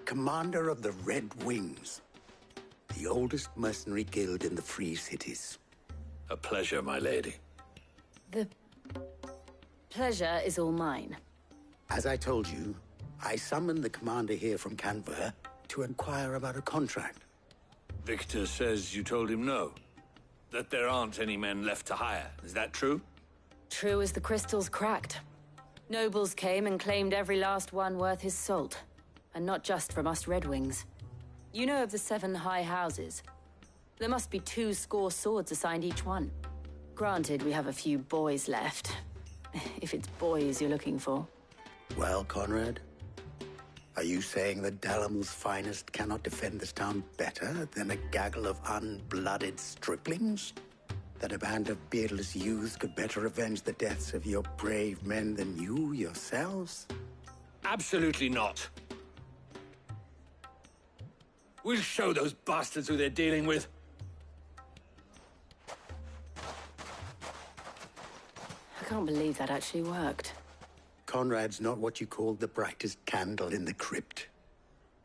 [SPEAKER 19] commander of the Red Wings, the oldest mercenary guild in the Free Cities.
[SPEAKER 18] A pleasure, my lady.
[SPEAKER 2] The pleasure is all mine.
[SPEAKER 19] As I told you, I summoned the commander here from Canver to inquire about a contract.
[SPEAKER 18] Victor says you told him no. That there aren't any men left to hire. Is that true?
[SPEAKER 2] True as the crystals cracked. Nobles came and claimed every last one worth his salt. And not just from us Red Wings. You know of the 7 high houses. There must be 2 swords assigned each one. Granted, we have a few boys left. If it's boys you're looking for.
[SPEAKER 19] Well, Conrad, Are you saying that Dalamil's finest cannot defend this town better than a gaggle of unblooded striplings? That a band of beardless youths could better avenge the deaths of your brave men than you yourselves?
[SPEAKER 1] Absolutely not. We'll show those bastards who they're dealing with.
[SPEAKER 2] I can't believe that actually worked.
[SPEAKER 19] Conrad's not what you called the brightest candle in the crypt.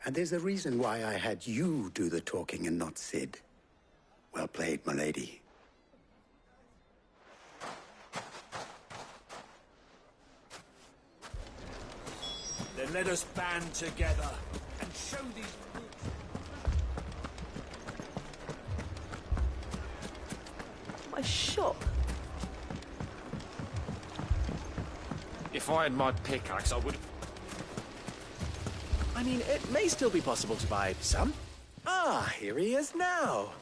[SPEAKER 19] And there's a reason why I had you do the talking and not Sid. Well played, milady.
[SPEAKER 1] Then let us band together and show these brutes.
[SPEAKER 8] My shop.
[SPEAKER 3] If I had my pickaxe, I would...
[SPEAKER 12] I mean, it may still be possible to buy some. Ah, here he is now.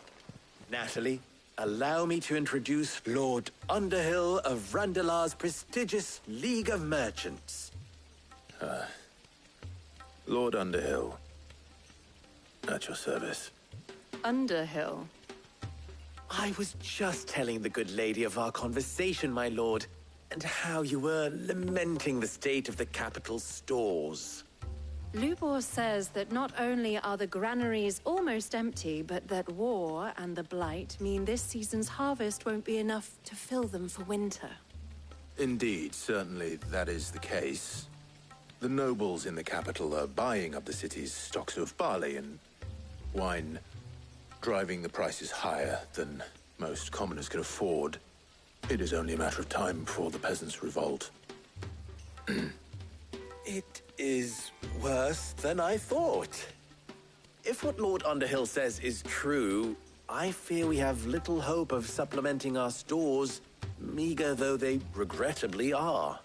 [SPEAKER 12] Natalie, allow me to introduce Lord Underhill of Randalar's prestigious League of Merchants.
[SPEAKER 6] Lord Underhill. At your service.
[SPEAKER 2] Underhill?
[SPEAKER 12] I was just telling the good lady of our conversation, my lord, and how you were lamenting the state of the capital's stores.
[SPEAKER 17] Lubor says that not only are the granaries almost empty, but that war and the Blight mean this season's harvest won't be enough to fill them for winter.
[SPEAKER 6] Indeed, certainly that is the case. The nobles in the capital are buying up the city's stocks of barley and wine, driving the prices higher than most commoners can afford. It is only a matter of time before the peasants revolt.
[SPEAKER 12] It is worse than I thought. If what Lord Underhill says is true, I fear we have little hope of supplementing our stores, meager though they regrettably are.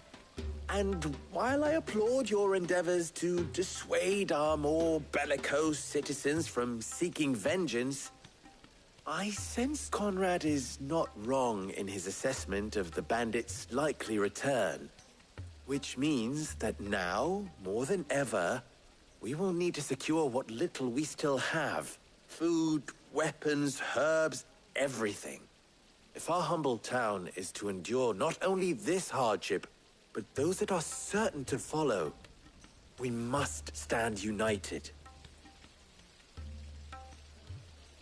[SPEAKER 12] And while I applaud your endeavors to dissuade our more bellicose citizens from seeking vengeance, I sense Conrad is not wrong in his assessment of the bandits' likely return. Which means that now, more than ever, we will need to secure what little we still have. Food, weapons, herbs, everything. If our humble town is to endure not only this hardship, but those that are certain to follow, we must stand united.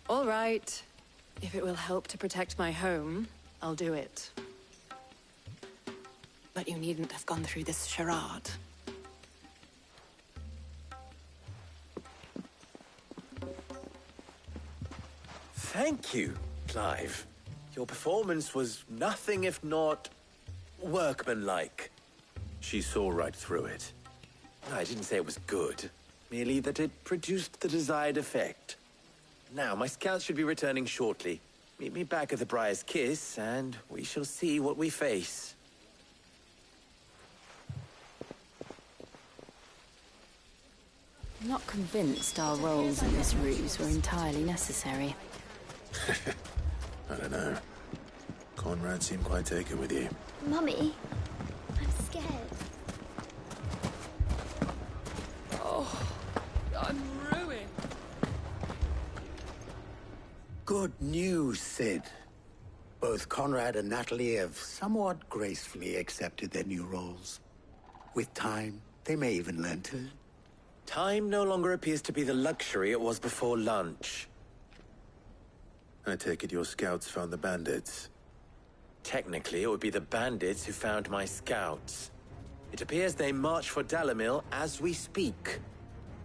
[SPEAKER 17] All right. If it will help to protect my home, I'll do it. But you needn't have gone through this charade.
[SPEAKER 12] Thank you, Clive. Your performance was nothing if not workmanlike.
[SPEAKER 6] She saw right through it.
[SPEAKER 12] I didn't say it was good, merely that it produced the desired effect. Now, my scouts should be returning shortly. Meet me back at the Briar's Kiss, and we shall see what we face.
[SPEAKER 2] I'm not convinced our roles in this ruse were entirely necessary.
[SPEAKER 6] I don't know. Conrad seemed quite taken with you.
[SPEAKER 20] Mummy, I'm scared.
[SPEAKER 8] Oh, I'm ruined.
[SPEAKER 19] Good news, Sid. Both Conrad and Natalie have somewhat gracefully accepted their new roles. With time, they may even learn to...
[SPEAKER 12] Time no longer appears to be the luxury it was before lunch.
[SPEAKER 6] I take it your scouts found the bandits.
[SPEAKER 12] Technically, it would be the bandits who found my scouts. It appears they march for Dalamil as we speak.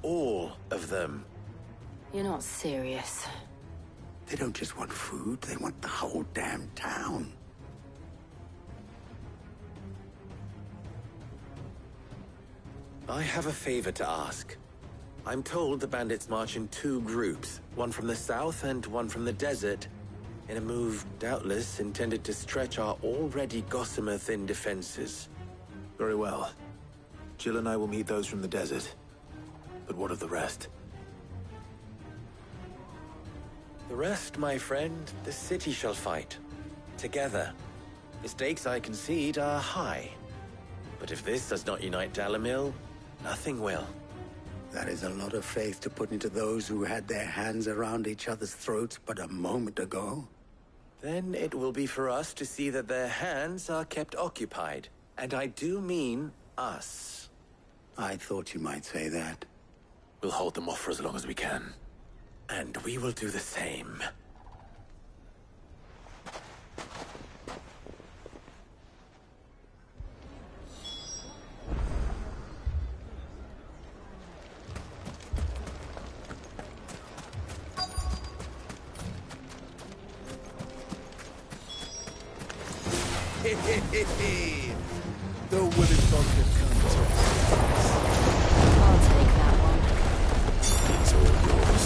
[SPEAKER 12] All of them.
[SPEAKER 2] You're not serious.
[SPEAKER 19] They don't just want food, they want the whole damn town.
[SPEAKER 12] I have a favor to ask. I'm told the bandits march in two groups, one from the south and one from the desert, in a move doubtless intended to stretch our already gossamer-thin defenses.
[SPEAKER 6] Very well. Jill and I will meet those from the desert. But what of the rest?
[SPEAKER 12] The rest, my friend, the city shall fight. Together. The stakes, I concede, are high. But if this does not unite Dalamil, nothing will.
[SPEAKER 19] That is a lot of faith to put into those who had their hands around each other's throats but a moment ago.
[SPEAKER 12] Then it will be for us to see that their hands are kept occupied. And I do mean us.
[SPEAKER 19] I thought you might say that.
[SPEAKER 6] We'll hold them off for as long as we can.
[SPEAKER 12] And we will do the same.
[SPEAKER 3] The wooden bunker comes.
[SPEAKER 2] I'll take that one.
[SPEAKER 6] It's all yours.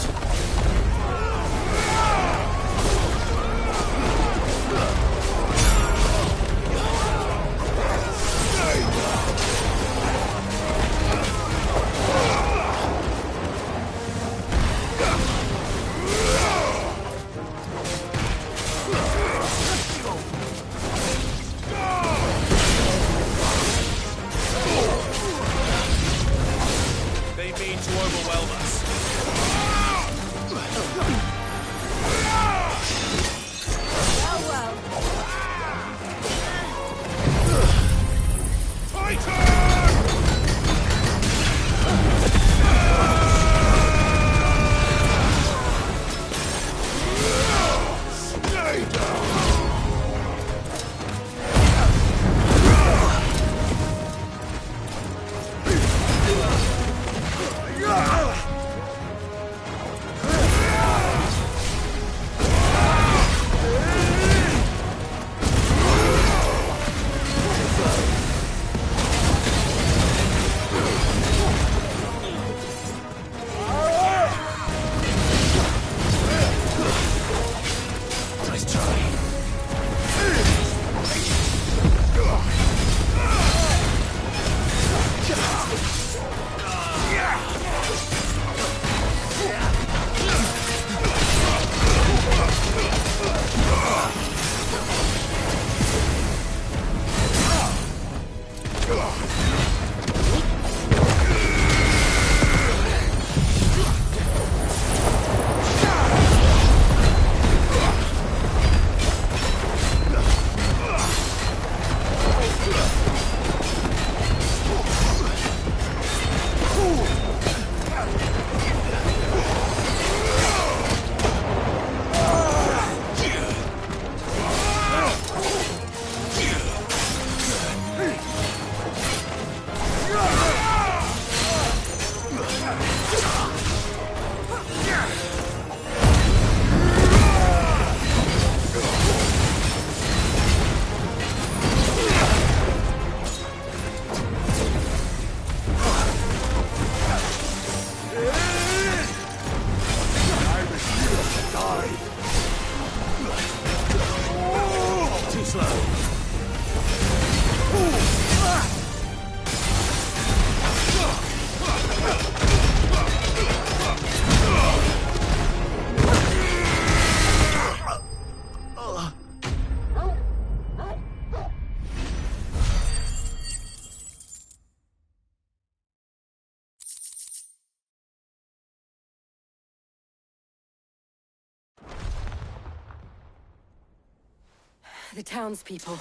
[SPEAKER 2] The townspeople.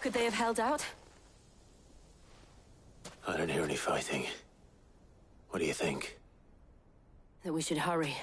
[SPEAKER 2] Could they have held out?
[SPEAKER 6] I don't hear any fighting. What do you think?
[SPEAKER 2] That we should hurry.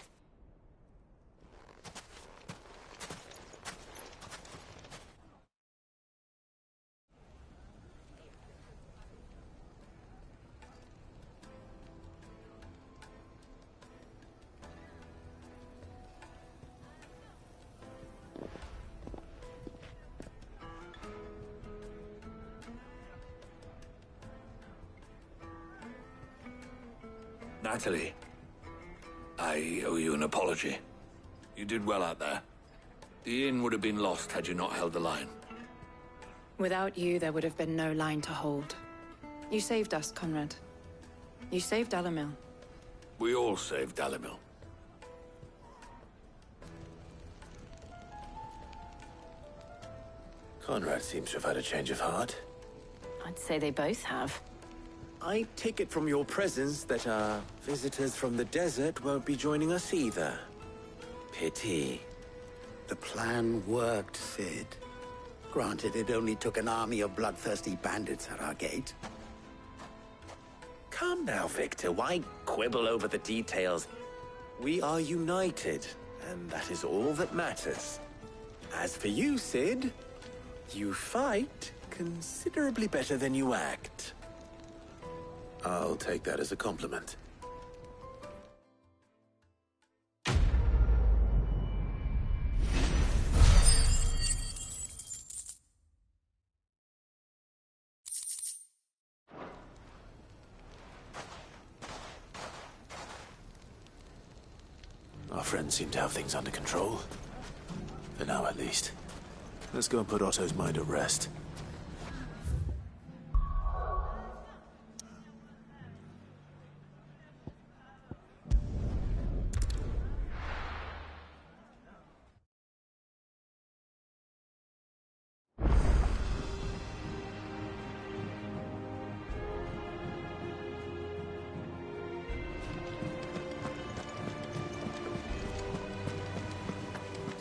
[SPEAKER 1] Natalie, I owe you an apology. You did well out there. The inn would have been lost had you not held the line.
[SPEAKER 17] Without you, there would have been no line to hold. You saved us, Conrad. You saved Dalimil.
[SPEAKER 1] We all saved Dalimil.
[SPEAKER 6] Conrad seems to have had a change of heart.
[SPEAKER 2] I'd say they both have.
[SPEAKER 12] I take it from your presence that our visitors from the desert won't be joining us either. Pity.
[SPEAKER 19] The plan worked, Sid. Granted, it only took an army of bloodthirsty bandits at our gate.
[SPEAKER 12] Come now, Victor. Why quibble over the details? We are united, and that is all that matters. As for you, Sid, you fight considerably better than you act.
[SPEAKER 6] I'll take that as a compliment. Our friends seem to have things under control. For now, at least. Let's go and put Otto's mind at rest.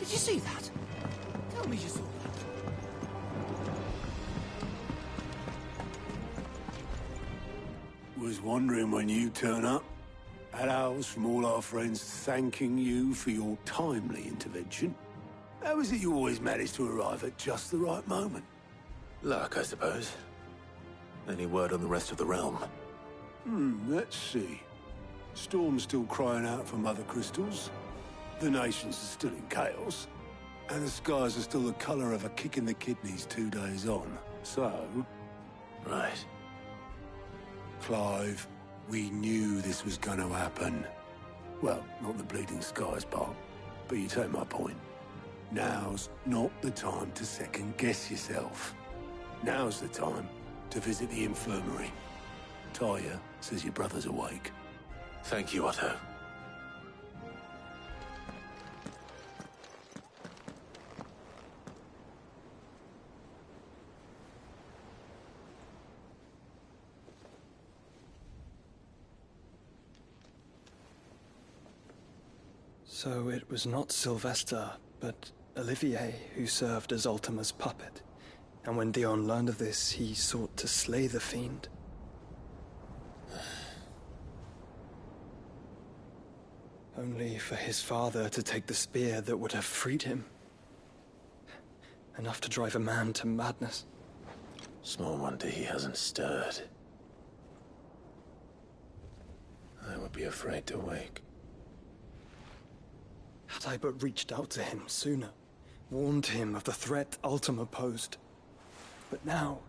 [SPEAKER 11] Did you see that? Tell me you saw that.
[SPEAKER 4] Was wondering when you turn up. Had owls from all our friends thanking you for your timely intervention. How is it you always manage to arrive at just the right moment?
[SPEAKER 6] Luck, I suppose. Any word on the rest of the realm?
[SPEAKER 4] Let's see. Storm's still crying out for mother crystals. The nations are still in chaos. And the skies are still the colour of a kick in the kidneys 2 days on. So...
[SPEAKER 6] Right.
[SPEAKER 4] Clive, we knew this was going to happen. Well, not the bleeding skies part, but you take my point. Now's not the time to second-guess yourself. Now's the time to visit the infirmary. Talia says your brother's awake.
[SPEAKER 6] Thank you, Otto.
[SPEAKER 7] So it was not Sylvester, but Olivier who served as Ultima's puppet. And when Dion learned of this, he sought to slay the fiend. Only for his father to take the spear that would have freed him. Enough to drive a man to madness.
[SPEAKER 6] Small wonder he hasn't stirred. I would be afraid to wake.
[SPEAKER 7] Had I but reached out to him sooner, warned him of the threat Ultima posed. But now,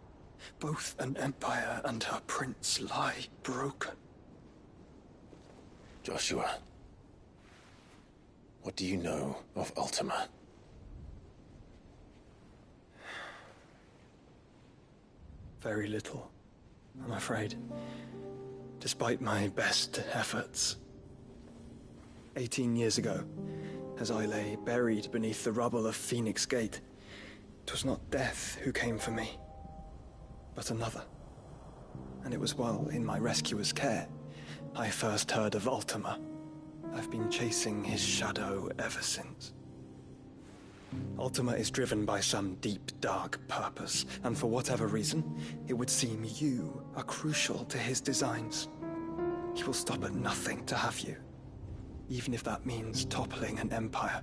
[SPEAKER 7] both an empire and her prince lie broken.
[SPEAKER 6] Joshua, what do you know of Ultima?
[SPEAKER 7] Very little, I'm afraid. Despite my best efforts. 18 years ago, as I lay buried beneath the rubble of Phoenix Gate, it was not death who came for me, but another. And it was while in my rescuer's care, I first heard of Ultima. I've been chasing his shadow ever since. Ultima is driven by some deep, dark purpose, and for whatever reason, it would seem you are crucial to his designs. He will stop at nothing to have you. Even if that means toppling an empire.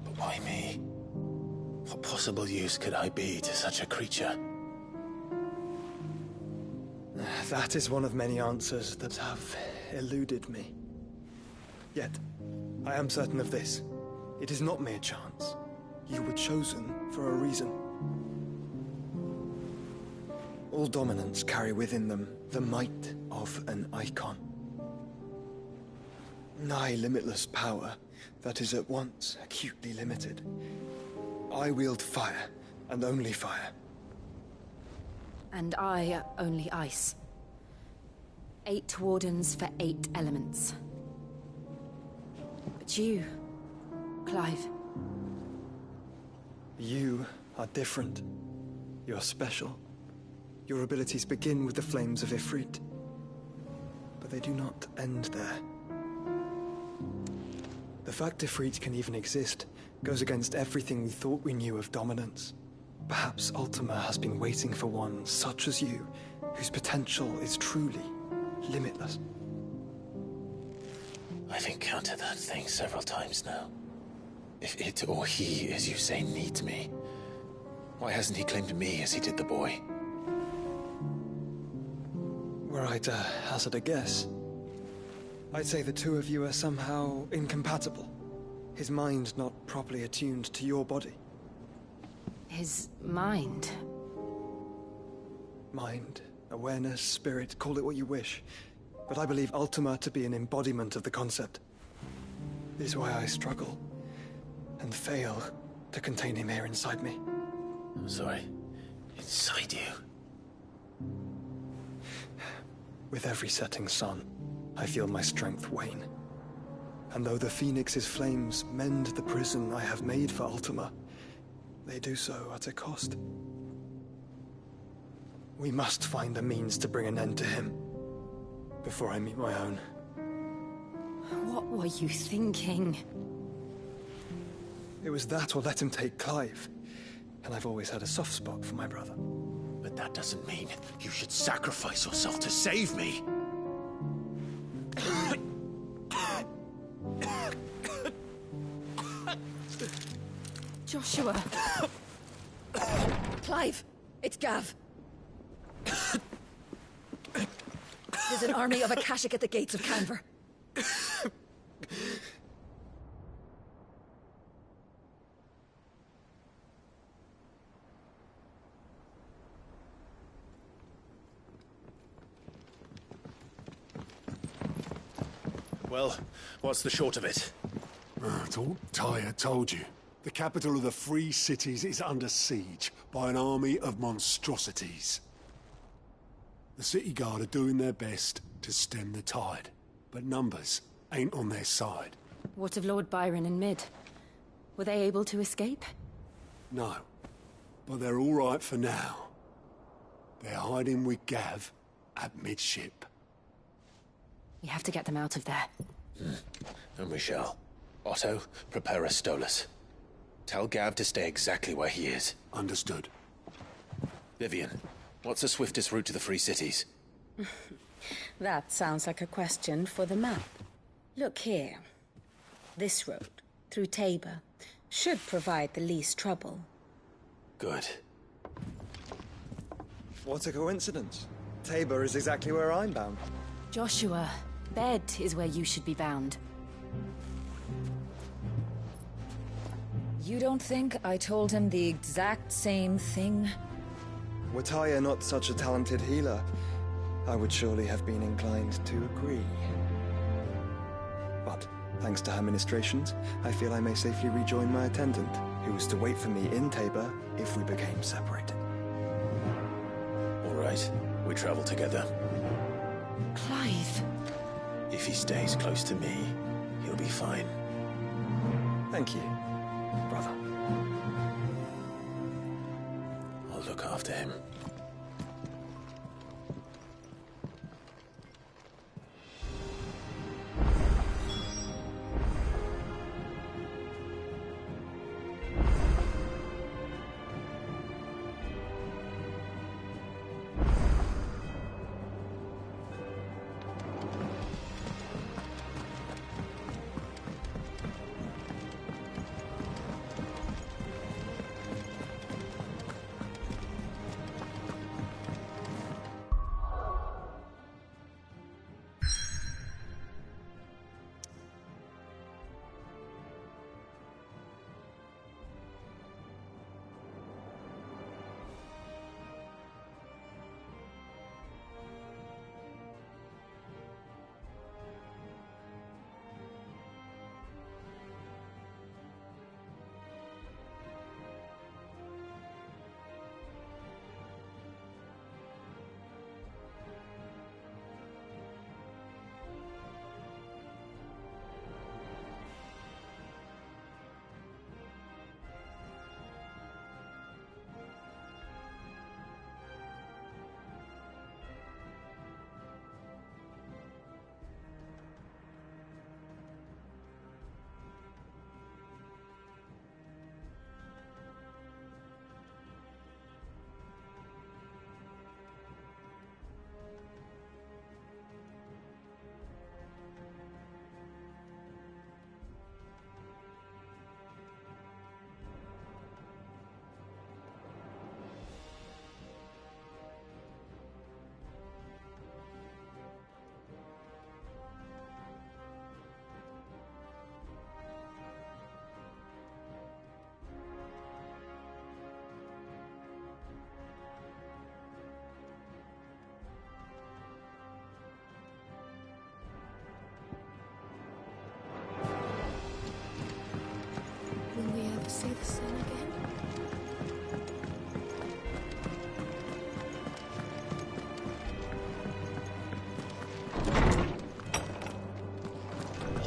[SPEAKER 6] But why me? What possible use could I be to such a creature?
[SPEAKER 7] That is one of many answers that have eluded me. Yet, I am certain of this. It is not mere chance. You were chosen for a reason. All dominants carry within them the might of an icon. Nigh limitless power that is at once acutely limited. I wield fire, and only fire.
[SPEAKER 2] And I only ice. 8 wardens for 8 elements. But you, Clive.
[SPEAKER 7] You are different. You're special. Your abilities begin with the flames of Ifrit, but they do not end there. The fact Ifrit can even exist goes against everything we thought we knew of dominance. Perhaps Ultima has been waiting for one such as you, whose potential is truly limitless.
[SPEAKER 6] I've encountered that thing several times now. If it or he, as you say, needs me, why hasn't he claimed me as he did the boy?
[SPEAKER 7] Were I to hazard a guess, I'd say the two of you are somehow incompatible. His mind not properly attuned to your body.
[SPEAKER 2] His mind?
[SPEAKER 7] Mind, awareness, spirit, call it what you wish. But I believe Ultima to be an embodiment of the concept. This is why I struggle and fail to contain him here inside me.
[SPEAKER 6] I'm sorry. Inside you?
[SPEAKER 7] With every setting sun, I feel my strength wane. And though the Phoenix's flames mend the prison I have made for Ultima, they do so at a cost. We must find a means to bring an end to him before I meet my own.
[SPEAKER 2] What were you thinking?
[SPEAKER 7] It was that or let him take Clive. And I've always had a soft spot for my brother.
[SPEAKER 3] But that doesn't mean you should sacrifice yourself to save me.
[SPEAKER 8] Joshua! Clive! It's Gav! There's an army of Akashic at the gates of Canver.
[SPEAKER 3] Well, what's the short of it?
[SPEAKER 4] I thought Tyre told you. The capital of the Free Cities is under siege by an army of monstrosities. The city guard are doing their best to stem the tide, but numbers ain't on their side.
[SPEAKER 2] What of Lord Byron and Mid? Were they able to escape?
[SPEAKER 4] No, but they're all right for now. They're hiding with Gav at midship.
[SPEAKER 2] We have to get them out of there.
[SPEAKER 6] And we shall. Otto, prepare a Stolas. Tell Gav to stay exactly where he is.
[SPEAKER 4] Understood.
[SPEAKER 6] Vivian, what's the swiftest route to the Free Cities?
[SPEAKER 5] That sounds like a question for the map. Look here. This road, through Tabor, should provide the least trouble.
[SPEAKER 6] Good.
[SPEAKER 7] What a coincidence. Tabor is exactly where I'm bound.
[SPEAKER 2] Joshua, bed is where you should be bound.
[SPEAKER 13] You don't think I told him the exact same thing?
[SPEAKER 7] Were Tyre not such a talented healer, I would surely have been inclined to agree. But, thanks to her ministrations, I feel I may safely rejoin my attendant, who was to wait for me in Tabor if we became separated.
[SPEAKER 6] All right, we travel together.
[SPEAKER 2] Clive.
[SPEAKER 6] If he stays close to me, he'll be fine.
[SPEAKER 7] Thank you, brother.
[SPEAKER 6] I'll look after him.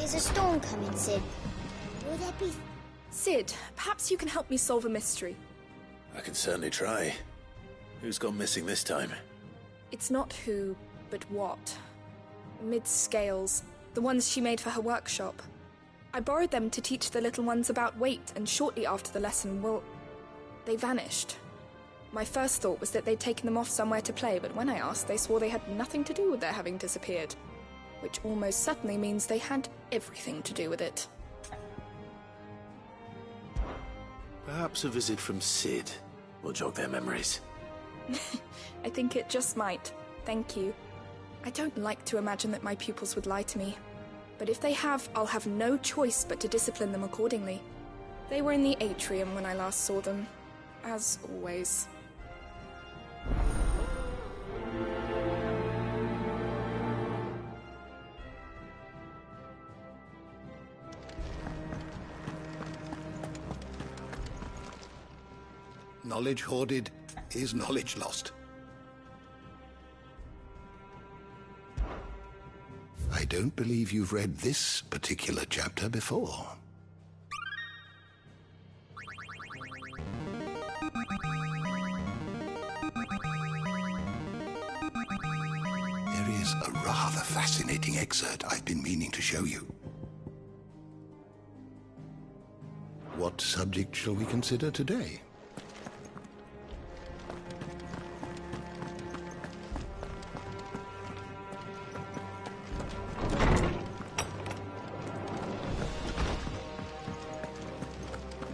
[SPEAKER 20] Is a storm coming, Sid? Will there be...
[SPEAKER 14] Sid, perhaps you can help me solve a mystery.
[SPEAKER 6] I can certainly try. Who's gone missing this time?
[SPEAKER 14] It's not who, but what. Mid's scales, the ones she made for her workshop. I borrowed them to teach the little ones about weight, and shortly after the lesson, well, they vanished. My first thought was that they'd taken them off somewhere to play, but when I asked, they swore they had nothing to do with their having disappeared. Which almost certainly means they had everything to do with it.
[SPEAKER 6] Perhaps a visit from Sid will jog their memories.
[SPEAKER 14] I think it just might. Thank you. I don't like to imagine that my pupils would lie to me. But if they have, I'll have no choice but to discipline them accordingly. They were in the atrium when I last saw them. As always.
[SPEAKER 19] Knowledge hoarded is knowledge lost. I don't believe you've read this particular chapter before. There is a rather fascinating excerpt I've been meaning to show you. What subject shall we consider today?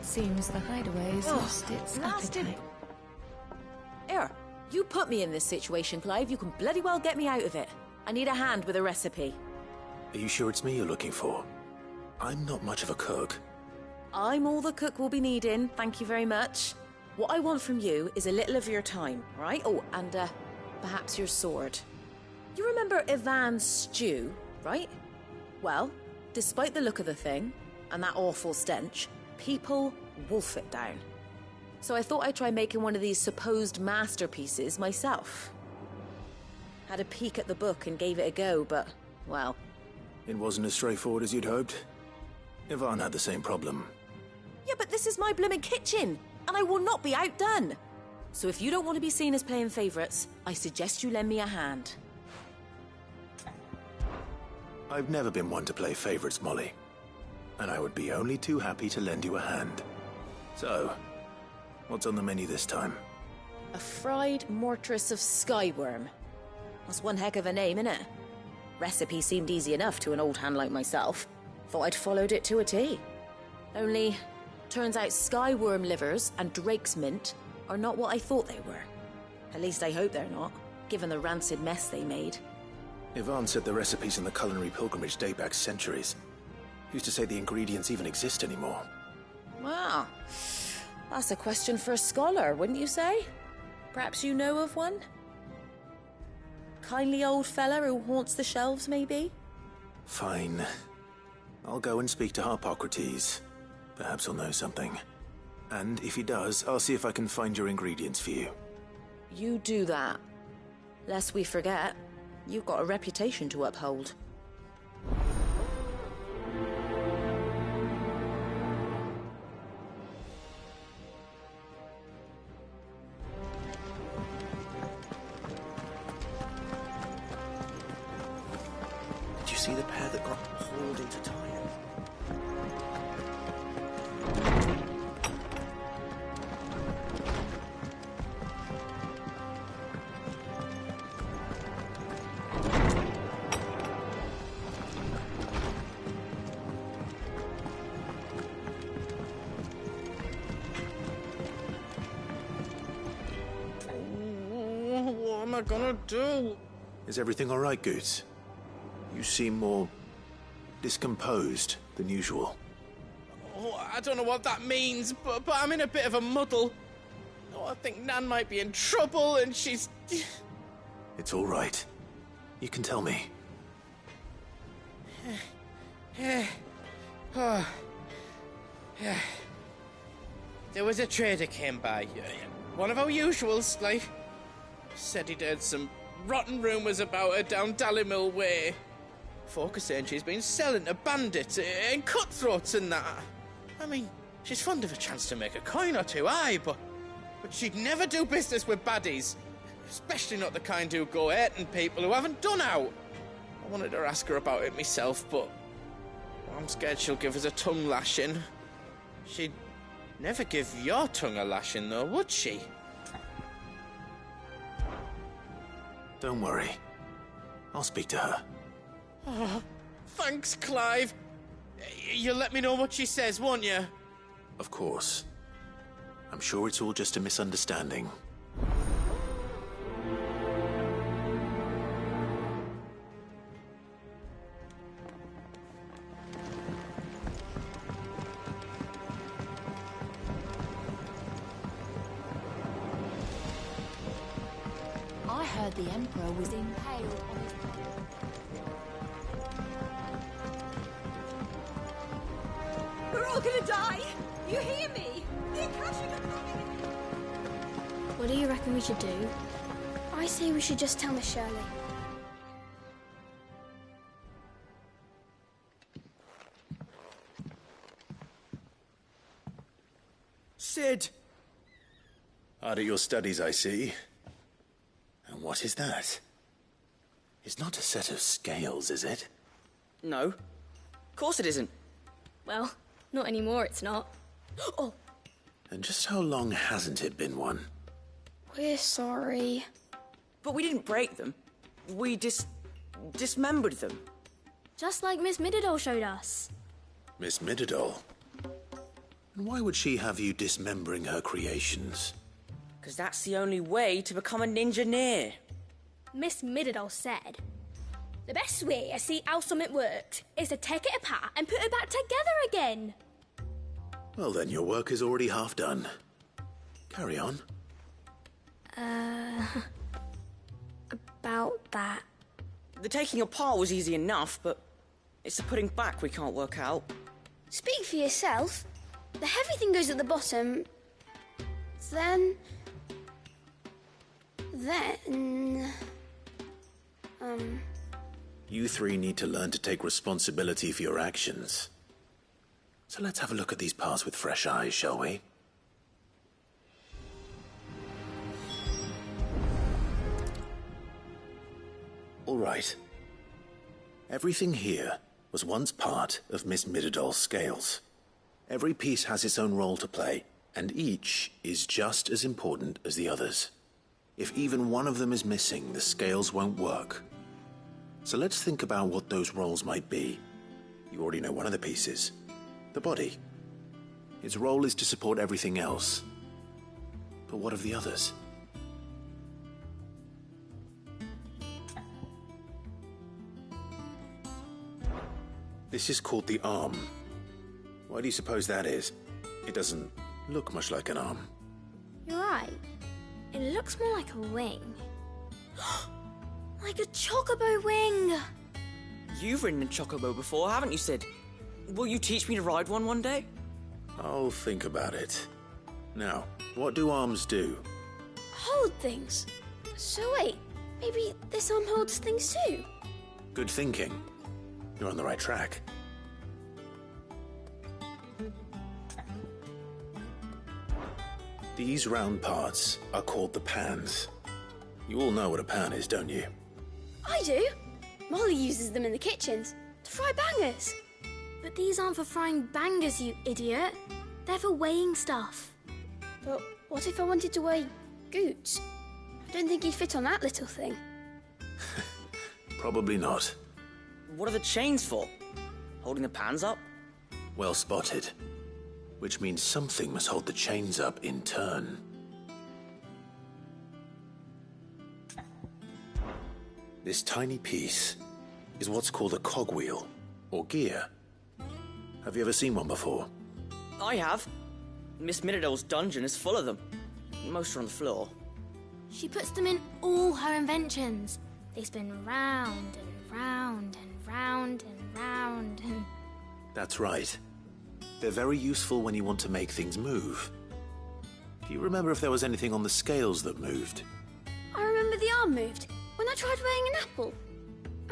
[SPEAKER 13] Seems the hideaway's lost its appetite.
[SPEAKER 21] Here, you put me in this situation, Clive. You can bloody well get me out of it. I need a hand with a recipe.
[SPEAKER 6] Are you sure it's me you're looking for? I'm not much of a cook.
[SPEAKER 21] I'm all the cook will be needing, thank you very much. What I want from you is a little of your time, right? Oh, and perhaps your sword. You remember Ivan's stew, right? Well, despite the look of the thing, and that awful stench, people wolf it down. So I thought I'd try making one of these supposed masterpieces myself. Had a peek at the book and gave it a go, but, well...
[SPEAKER 6] It wasn't as straightforward as you'd hoped. Ivan had the same problem.
[SPEAKER 21] Yeah, but this is my blimmin' kitchen, and I will not be outdone. So if you don't want to be seen as playing favourites, I suggest you lend me a hand.
[SPEAKER 6] I've never been one to play favourites, Molly. And I would be only too happy to lend you a hand. So, what's on the menu this time?
[SPEAKER 21] A fried mortress of skyworm. That's one heck of a name, innit? Recipe seemed easy enough to an old hand like myself. Thought I'd followed it to a T. Only, turns out skyworm livers and drake's mint are not what I thought they were. At least I hope they're not, given the rancid mess they made.
[SPEAKER 6] Ivan said the recipes in the culinary pilgrimage date back centuries. Who's to say the ingredients even exist anymore?
[SPEAKER 21] Wow. That's a question for a scholar, wouldn't you say? Perhaps you know of one? Kindly old fella who haunts the shelves, maybe?
[SPEAKER 6] Fine. I'll go and speak to Harpocrates. Perhaps he'll know something. And if he does, I'll see if I can find your ingredients for you.
[SPEAKER 21] You do that. Lest we forget, you've got a reputation to uphold.
[SPEAKER 6] Did you see the pair that got hauled into Tyre?
[SPEAKER 12] What am I gonna do?
[SPEAKER 6] Is everything all right, Goots? You seem more discomposed than usual.
[SPEAKER 12] Oh, I don't know what that means, but I'm in a bit of a muddle. Oh, I think Nan might be in trouble, and she's...
[SPEAKER 6] It's all right. You can tell me.
[SPEAKER 12] There was a trader came by. One of our usuals, like... Said he'd heard some rotten rumours about her down Dallimil Way.
[SPEAKER 9] Folk are saying she's been selling to bandits and cutthroats and that. I mean, she's fond of a chance to make a coin or two, aye, but she'd never do business with baddies. Especially not the kind who go hurting people who haven't done out. I wanted to ask her about it myself, but I'm scared she'll give us a tongue lashing. She'd never give your tongue a lashing, though, would she?
[SPEAKER 6] Don't worry. I'll speak to her.
[SPEAKER 9] Oh, thanks, Clive. You'll let me know what she says, won't you?
[SPEAKER 6] Of course. I'm sure it's all just a misunderstanding.
[SPEAKER 10] I heard the Emperor was impaled on his...
[SPEAKER 22] We're all gonna die! You hear me? The Akashic are coming!
[SPEAKER 20] What do you reckon we should do? I say we should just tell Miss Shirley.
[SPEAKER 12] Sid!
[SPEAKER 6] Hard at your studies, I see. And what is that? It's not a set of scales, is it?
[SPEAKER 12] No. Of course it isn't.
[SPEAKER 20] Well, not anymore, it's not. Oh!
[SPEAKER 6] And just how long hasn't it been one?
[SPEAKER 20] We're sorry.
[SPEAKER 12] But we didn't break them. We dismembered them.
[SPEAKER 20] Just like Miss Mididol showed us.
[SPEAKER 6] Miss Mididol? And why would she have you dismembering her creations?
[SPEAKER 12] Because that's the only way to become a ninja-neer.
[SPEAKER 23] Miss Mididol said, the best way to see how something works is to take it apart and put it back together again.
[SPEAKER 6] Well then, your work is already half done. Carry on.
[SPEAKER 20] About that.
[SPEAKER 12] The taking apart was easy enough, but it's the putting back we can't work out.
[SPEAKER 20] Speak for yourself. The heavy thing goes at the bottom. Then...
[SPEAKER 6] You three need to learn to take responsibility for your actions. So let's have a look at these parts with fresh eyes, shall we? All right. Everything here was once part of Miss Mididol's scales. Every piece has its own role to play, and each is just as important as the others. If even one of them is missing, the scales won't work. So let's think about what those roles might be. You already know one of the pieces. The body. Its role is to support everything else. But what of the others? This is called the arm. Why do you suppose that is? It doesn't look much like an arm.
[SPEAKER 20] You're right. It looks more like a wing. Like a chocobo wing!
[SPEAKER 12] You've ridden a chocobo before, haven't you, Sid? Will you teach me to ride one day?
[SPEAKER 6] I'll think about it. Now, what do arms do?
[SPEAKER 20] Hold things. So wait, maybe this arm holds things too?
[SPEAKER 6] Good thinking. You're on the right track. These round parts are called the pans. You all know what a pan is, don't you?
[SPEAKER 20] I do. Molly uses them in the kitchens to fry bangers. But these aren't for frying bangers, you idiot. They're for weighing stuff. But what if I wanted to weigh Goots? I don't think he'd fit on that little thing.
[SPEAKER 6] Probably not.
[SPEAKER 12] What are the chains for? Holding the pans up?
[SPEAKER 6] Well spotted. Which means something must hold the chains up in turn. This tiny piece is what's called a cogwheel, or gear. Have you ever seen one before?
[SPEAKER 12] I have. Miss Mididol's dungeon is full of them. Most are on the floor.
[SPEAKER 20] She puts them in all her inventions. They spin round and round and round and round and...
[SPEAKER 6] That's right. They're very useful when you want to make things move. Do you remember if there was anything on the scales that moved?
[SPEAKER 20] I remember the arm moved when I tried weighing an apple.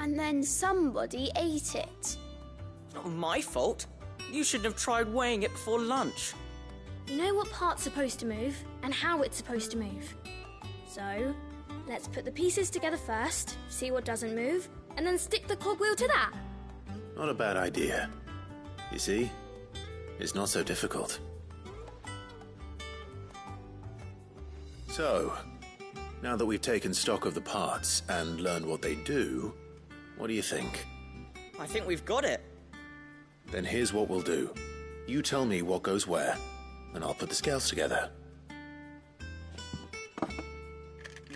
[SPEAKER 20] And then somebody ate it.
[SPEAKER 21] Not my fault. You shouldn't have tried weighing it before lunch.
[SPEAKER 20] You know what part's supposed to move, and how it's supposed to move. So, let's put the pieces together first, see what doesn't move, and then stick the cogwheel to that.
[SPEAKER 6] Not a bad idea. You see? It's not so difficult. So, now that we've taken stock of the parts and learned what they do, what do you think?
[SPEAKER 21] I think we've got it.
[SPEAKER 6] Then here's what we'll do. You tell me what goes where, and I'll put the scales together.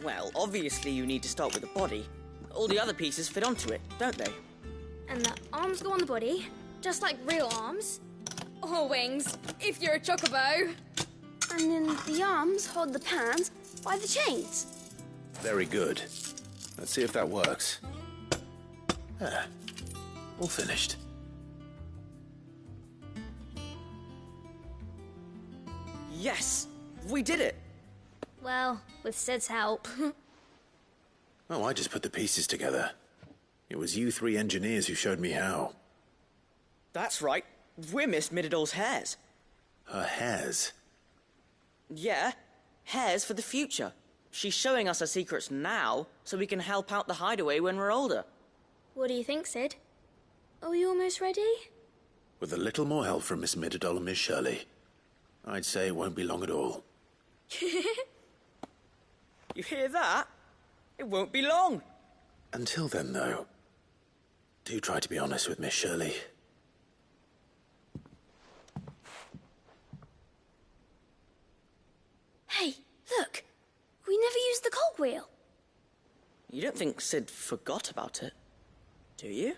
[SPEAKER 21] Well, obviously you need to start with the body. All the other pieces fit onto it, don't they?
[SPEAKER 20] And the arms go on the body, just like real arms. Or wings, if you're a chocobo. And then the arms hold the pans by the chains.
[SPEAKER 6] Very good. Let's see if that works. Ah, all finished.
[SPEAKER 21] Yes! We did it!
[SPEAKER 20] Well, with Sid's help.
[SPEAKER 6] Oh, I just put the pieces together. It was you three engineers who showed me how.
[SPEAKER 21] That's right. We're Miss Mididol's hairs.
[SPEAKER 6] Her hairs?
[SPEAKER 21] Yeah, hairs for the future. She's showing us her secrets now, so we can help out the hideaway when we're older.
[SPEAKER 20] What do you think, Sid? Are we almost ready?
[SPEAKER 6] With a little more help from Miss Mididol and Miss Shirley, I'd say it won't be long at all.
[SPEAKER 21] You hear that? It won't be long.
[SPEAKER 6] Until then, though, do try to be honest with Miss Shirley.
[SPEAKER 20] Hey, look! We never used the cogwheel.
[SPEAKER 21] You don't think Sid forgot about it, do you?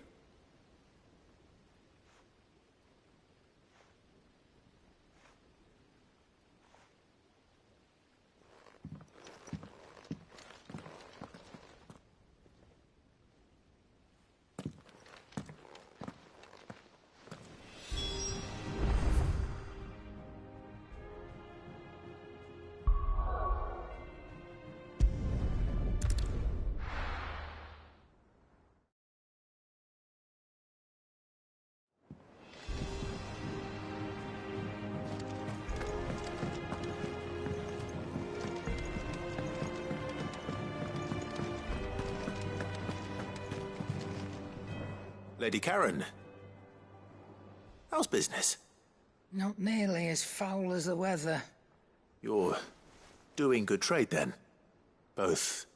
[SPEAKER 6] Lady Karen, how's business?
[SPEAKER 15] Not nearly as foul as the weather.
[SPEAKER 6] You're doing good trade, then? Both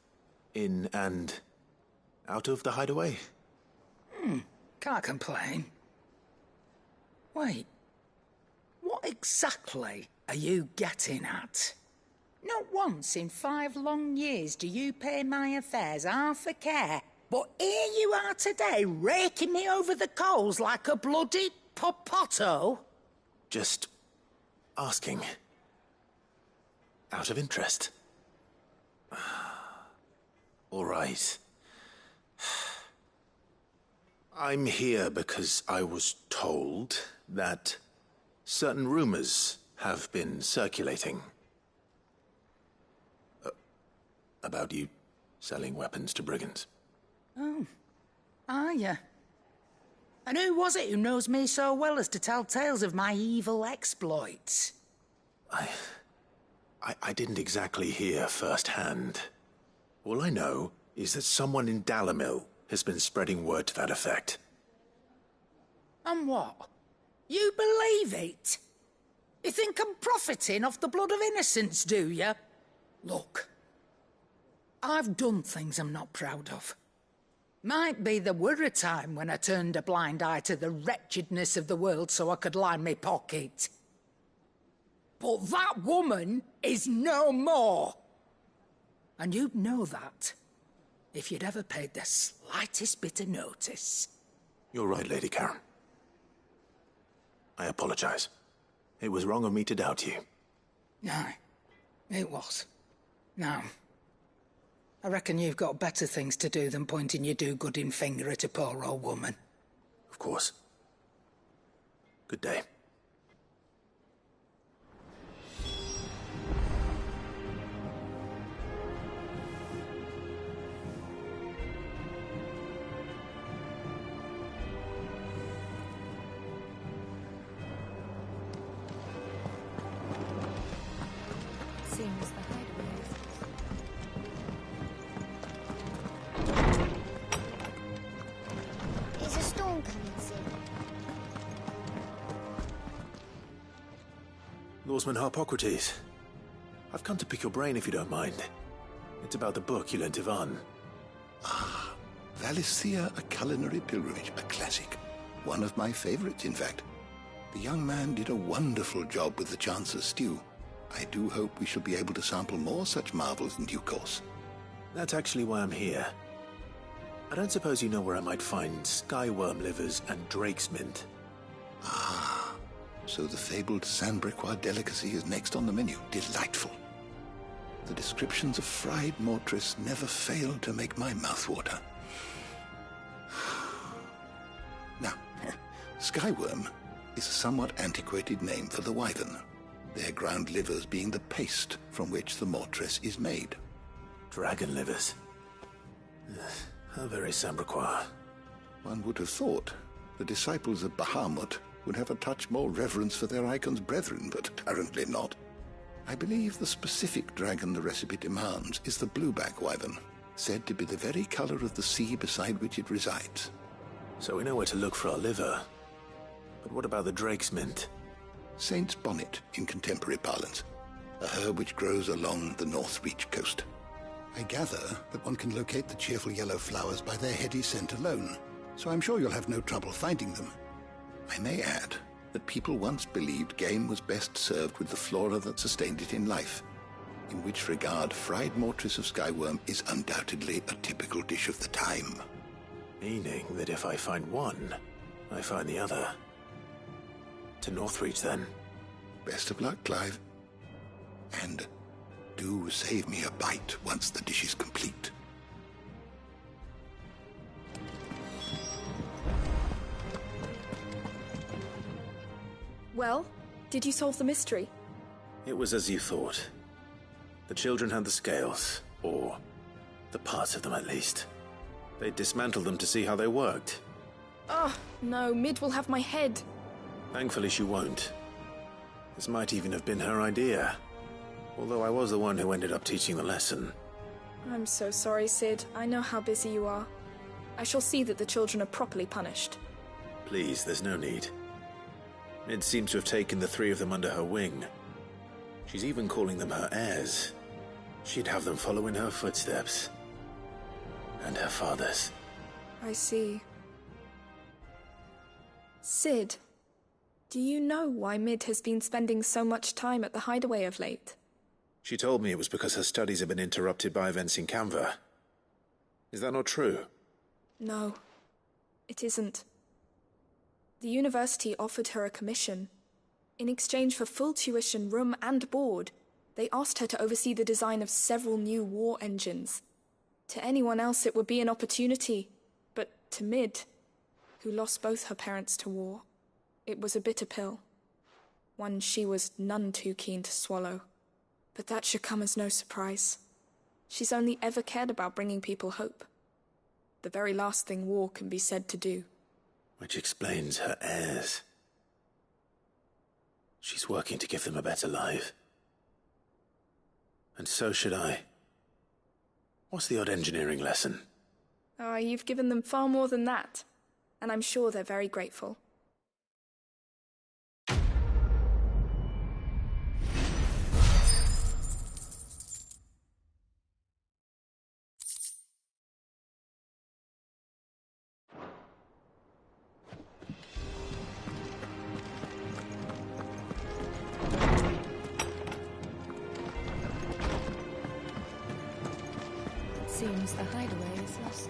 [SPEAKER 6] in and out of the hideaway?
[SPEAKER 15] Can't complain. Wait, what exactly are you getting at? Not once in 5 long years do you pay my affairs half a care. But here you are today, raking me over the coals like a bloody popoto?
[SPEAKER 6] Just asking. Out of interest. All right. I'm here because I was told that certain rumors have been circulating. About you selling weapons to brigands.
[SPEAKER 15] Oh, are you? And who was it who knows me so well as to tell tales of my evil exploits?
[SPEAKER 6] I didn't exactly hear firsthand. All I know is that someone in Dalimil has been spreading word to that effect.
[SPEAKER 15] And what? You believe it? You think I'm profiting off the blood of innocents, do you? Look, I've done things I'm not proud of. Might be there were a time when I turned a blind eye to the wretchedness of the world so I could line my pocket. But that woman is no more. And you'd know that if you'd ever paid the slightest bit of notice.
[SPEAKER 6] You're right, Lady Karen. I apologize. It was wrong of me to doubt you.
[SPEAKER 15] No, it was. Now, I reckon you've got better things to do than pointing your do-gooding finger at a poor old woman.
[SPEAKER 6] Of course. Good day.
[SPEAKER 13] Seems the hideaway is...
[SPEAKER 16] Is a storm coming, Sid?
[SPEAKER 6] Lawsman Harpocrates. I've come to pick your brain if you don't mind. It's about the book you lent Ivan.
[SPEAKER 17] Ah, Valisthea, A Culinary Pilgrimage, a classic. One of my favorites, in fact. The young man did a wonderful job with the Chance's stew. I do hope we shall be able to sample more such marvels in due course.
[SPEAKER 6] That's actually why I'm here. I don't suppose you know where I might find skyworm livers and drake's mint.
[SPEAKER 17] Ah, so the fabled Sandbrequois delicacy is next on the menu. Delightful. The descriptions of fried mortress never fail to make my mouth water. Now, skyworm is a somewhat antiquated name for the wyvern, their ground livers being the paste from which the mortress is made.
[SPEAKER 6] Dragon livers. How very Sandbrequois.
[SPEAKER 17] One would have thought the disciples of Bahamut would have a touch more reverence for their icon's brethren, but apparently not. I believe the specific dragon the recipe demands is the blueback wyvern, said to be the very color of the sea beside which it resides.
[SPEAKER 6] So we know where to look for our liver. But what about the drake's mint?
[SPEAKER 17] Saint's bonnet in contemporary parlance, a herb which grows along the North Reach coast. I gather that one can locate the cheerful yellow flowers by their heady scent alone, so I'm sure you'll have no trouble finding them. I may add that people once believed game was best served with the flora that sustained it in life, in which regard fried mortress of skyworm is undoubtedly a typical dish of the time.
[SPEAKER 6] Meaning that if I find one, I find the other. To Northreach, then.
[SPEAKER 17] Best of luck, Clive. And do save me a bite once the dish is complete.
[SPEAKER 14] Well, did you solve the mystery?
[SPEAKER 6] It was as you thought. The children had the scales, or the parts of them at least. They dismantled them to see how they worked.
[SPEAKER 14] Oh, no, Mid will have my head.
[SPEAKER 6] Thankfully she won't. This might even have been her idea. Although I was the one who ended up teaching the lesson.
[SPEAKER 14] I'm so sorry, Sid. I know how busy you are. I shall see that the children are properly punished.
[SPEAKER 6] Please, there's no need. Mid seems to have taken the three of them under her wing. She's even calling them her heirs. She'd have them follow in her footsteps. And her father's.
[SPEAKER 14] I see. Sid, do you know why Mid has been spending so much time at the hideaway of late?
[SPEAKER 6] She told me it was because her studies have been interrupted by events in Canva. Is that not true?
[SPEAKER 14] No, it isn't. The university offered her a commission. In exchange for full tuition, room and board, they asked her to oversee the design of several new war engines. To anyone else it would be an opportunity, but to Mid, who lost both her parents to war, it was a bitter pill. One she was none too keen to swallow. But that should come as no surprise. She's only ever cared about bringing people hope. The very last thing war can be said to do.
[SPEAKER 6] Which explains her heirs. She's working to give them a better life. And so should I. What's the odd engineering lesson?
[SPEAKER 14] Ah, you've given them far more than that. And I'm sure they're very grateful.
[SPEAKER 13] Seems the hideaway is lost.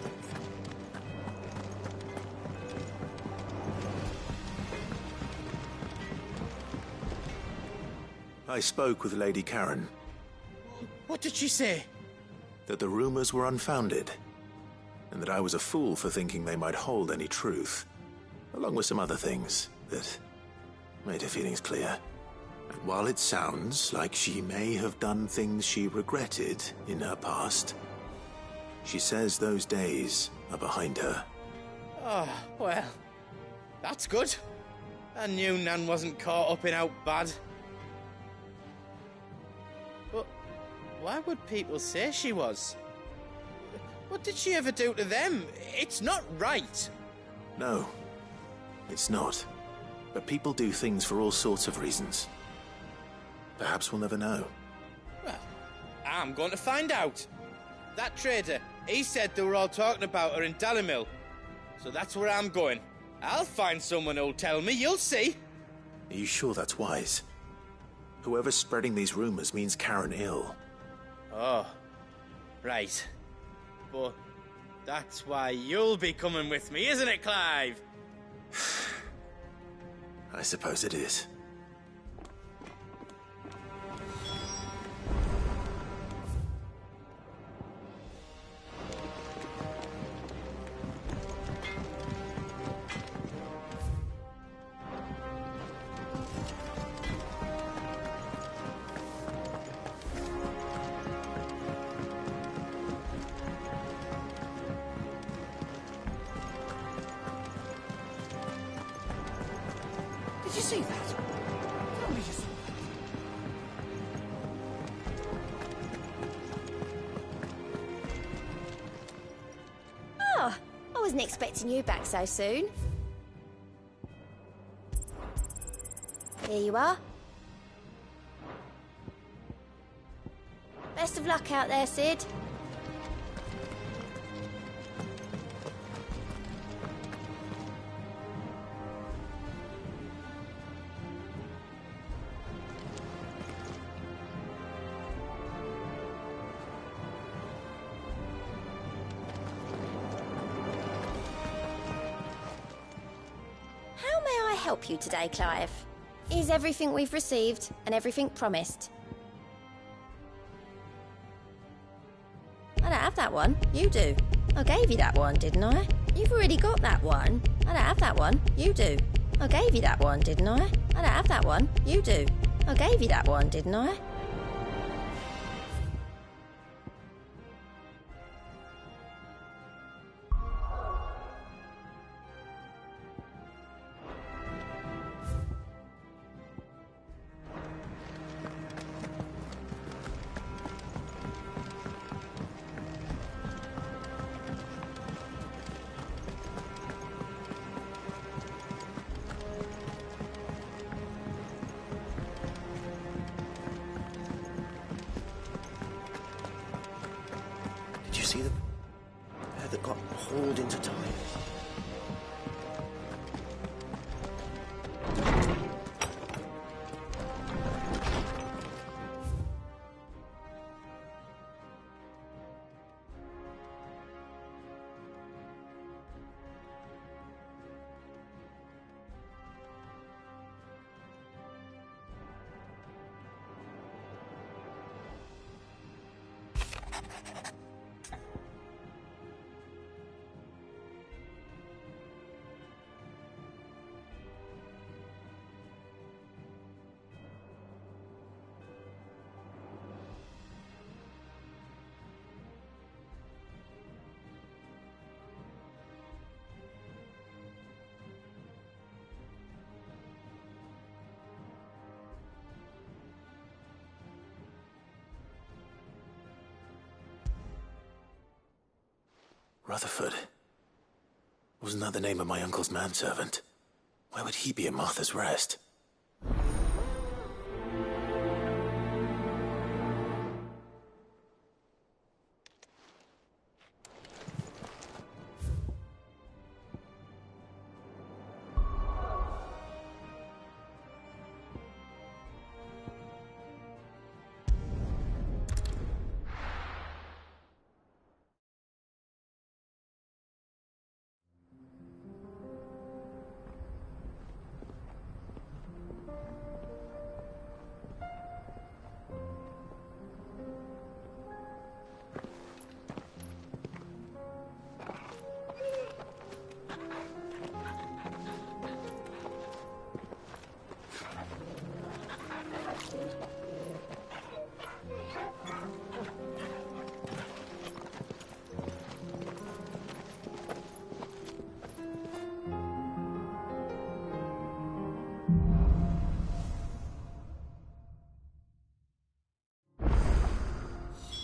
[SPEAKER 6] I spoke with Lady Karen.
[SPEAKER 9] What did she say?
[SPEAKER 6] That the rumors were unfounded, and that I was a fool for thinking they might hold any truth, along with some other things that made her feelings clear. And while it sounds like she may have done things she regretted in her past, she says those days are behind her.
[SPEAKER 9] Oh, well, that's good. I knew Nan wasn't caught up in out bad. But why would people say she was? What did she ever do to them? It's not right.
[SPEAKER 6] No, it's not. But people do things for all sorts of reasons. Perhaps we'll never know.
[SPEAKER 9] Well, I'm going to find out. That trader, he said they were all talking about her in Dalimil. So that's where I'm going. I'll find someone who'll tell me, you'll see.
[SPEAKER 6] Are you sure that's wise? Whoever's spreading these rumors means Karen ill.
[SPEAKER 9] Oh, right. But that's why you'll be coming with me, isn't it, Clive?
[SPEAKER 6] I suppose it is.
[SPEAKER 15] Did you see that? Tell me you saw
[SPEAKER 1] Oh, I wasn't expecting you back so soon. Here you are. Best of luck out there, Sid. How may I help you today, Clive? Is everything we've received and everything promised? I don't have that one. You do. I gave you that one, didn't I? You've already got that one. I don't have that one. You do. I gave you that one, didn't I? I don't have that one. You do. I gave you that one, didn't I?
[SPEAKER 11] Did you see the pair that got hauled into time?
[SPEAKER 6] Rutherford. Wasn't that the name of my uncle's manservant? Why would he be at Martha's Rest?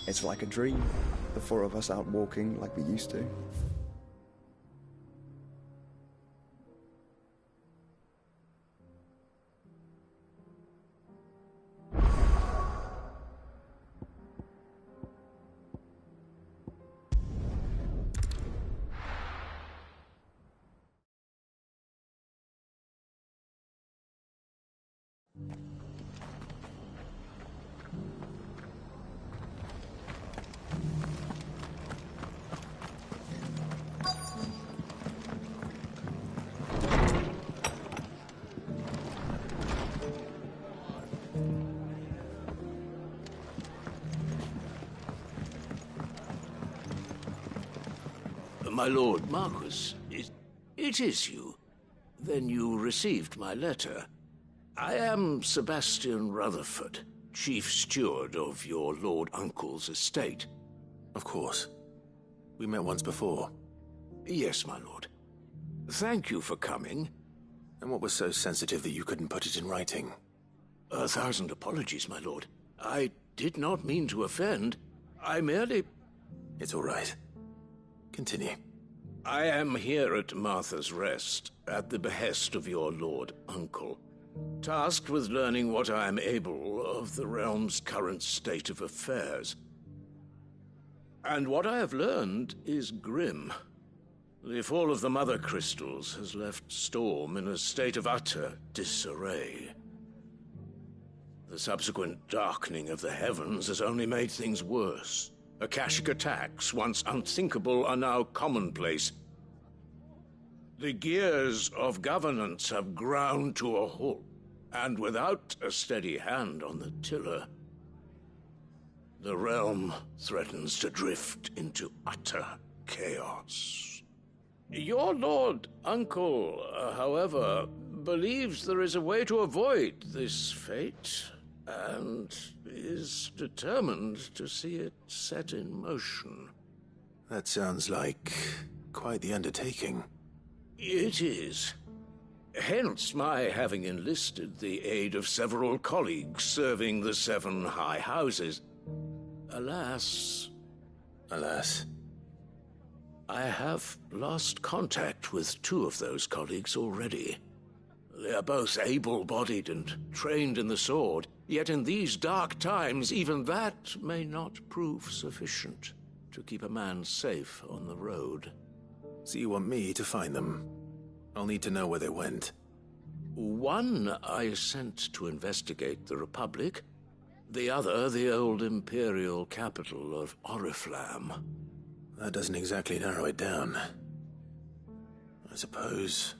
[SPEAKER 7] It's like a dream, the four of us out walking like we used to.
[SPEAKER 8] My lord Marquis, it is you. Then you received my letter. I am Sebastian Rutherford, chief steward of your lord uncle's estate.
[SPEAKER 6] Of course. We met once before.
[SPEAKER 8] Yes, my lord. Thank you for coming.
[SPEAKER 6] And what was so sensitive that you couldn't put it in writing?
[SPEAKER 8] 1,000 apologies, my lord. I did not mean to offend. I merely...
[SPEAKER 6] It's all right. Continue.
[SPEAKER 8] I am here at Martha's Rest, at the behest of your lord uncle, tasked with learning what I am able of the realm's current state of affairs. And what I have learned is grim. The fall of the Mother Crystals has left Storm in a state of utter disarray. The subsequent darkening of the heavens has only made things worse. Akashic attacks, once unthinkable, are now commonplace. The gears of governance have ground to a halt, and without a steady hand on the tiller, the realm threatens to drift into utter chaos. Your lord uncle, however, believes there is a way to avoid this fate, and is determined to see it set in motion.
[SPEAKER 6] That sounds like quite the undertaking.
[SPEAKER 8] It is. Hence my having enlisted the aid of several colleagues serving the 7 high houses. Alas, I have lost contact with 2 of those colleagues already. They are both able-bodied and trained in the sword, yet in these dark times, even that may not prove sufficient to keep a man safe on the road.
[SPEAKER 6] So you want me to find them? I'll need to know where they went.
[SPEAKER 8] One I sent to investigate the Republic, the other the old Imperial capital of Oriflamme.
[SPEAKER 6] That doesn't exactly narrow it down. I suppose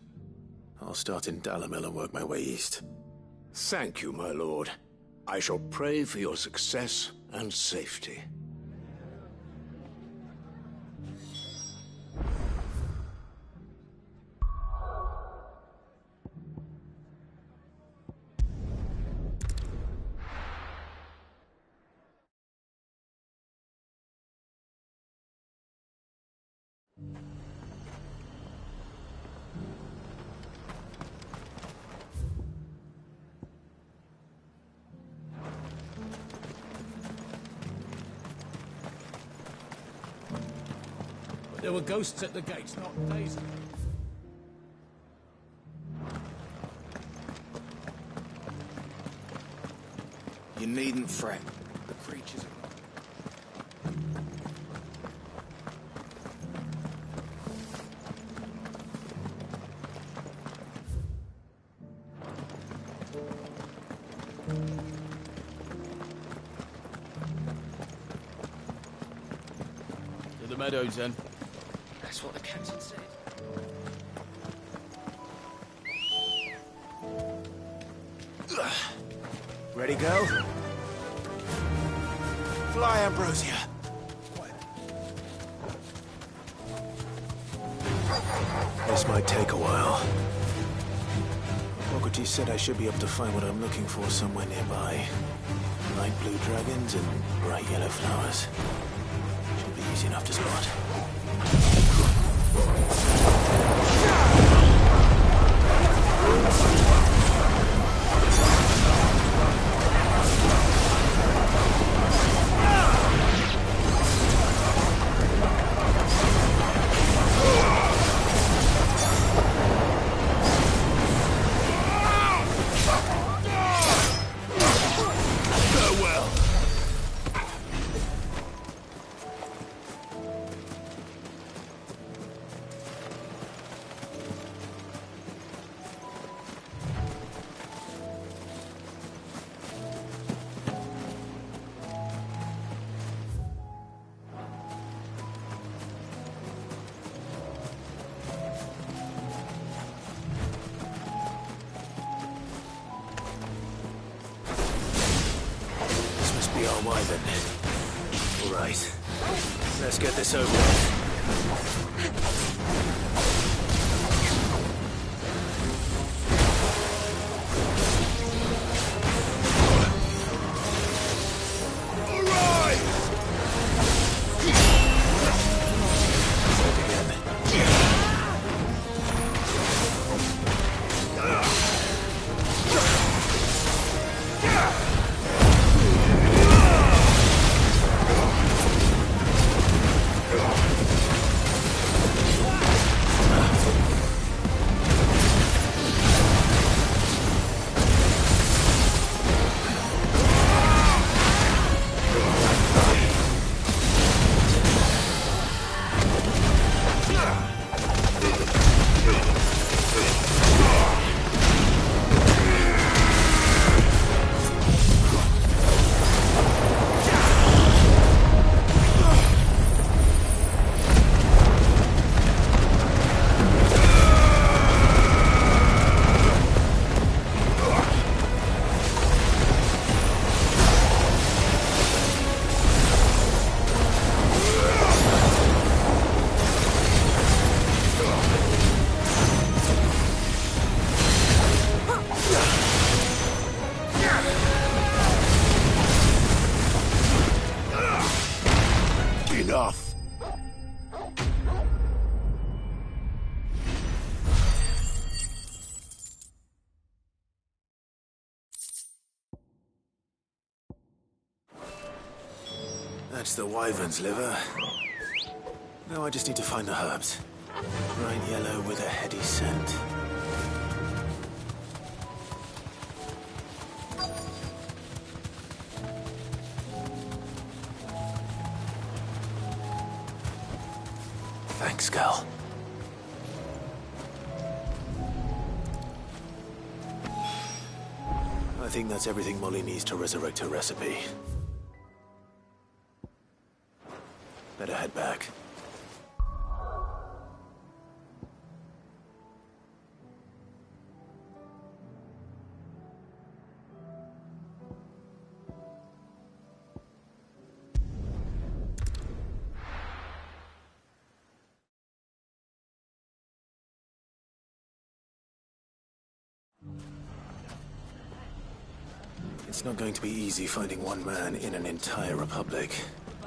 [SPEAKER 6] I'll start in Dalimil and work my way east.
[SPEAKER 8] Thank you, my lord. I shall pray for your success and safety.
[SPEAKER 3] There were ghosts at the gates not days ago.
[SPEAKER 6] You needn't fret.
[SPEAKER 3] The creatures are... To the meadows, then.
[SPEAKER 9] That's what the captain said.
[SPEAKER 6] Ready, go? Fly, Ambrosia. This might take a while. Socrates said I should be able to find what I'm looking for somewhere nearby. Light blue dragons and bright yellow flowers. Should be easy enough to spot. wyvern. All right. Let's get this over with.
[SPEAKER 3] Enough!
[SPEAKER 6] That's the wyvern's liver. Now I just need to find the herbs. Bright yellow with a heady scent. Thanks, Gal. I think that's everything Molly needs to resurrect her recipe. Better head back. It's not going to be easy finding one man in an entire republic.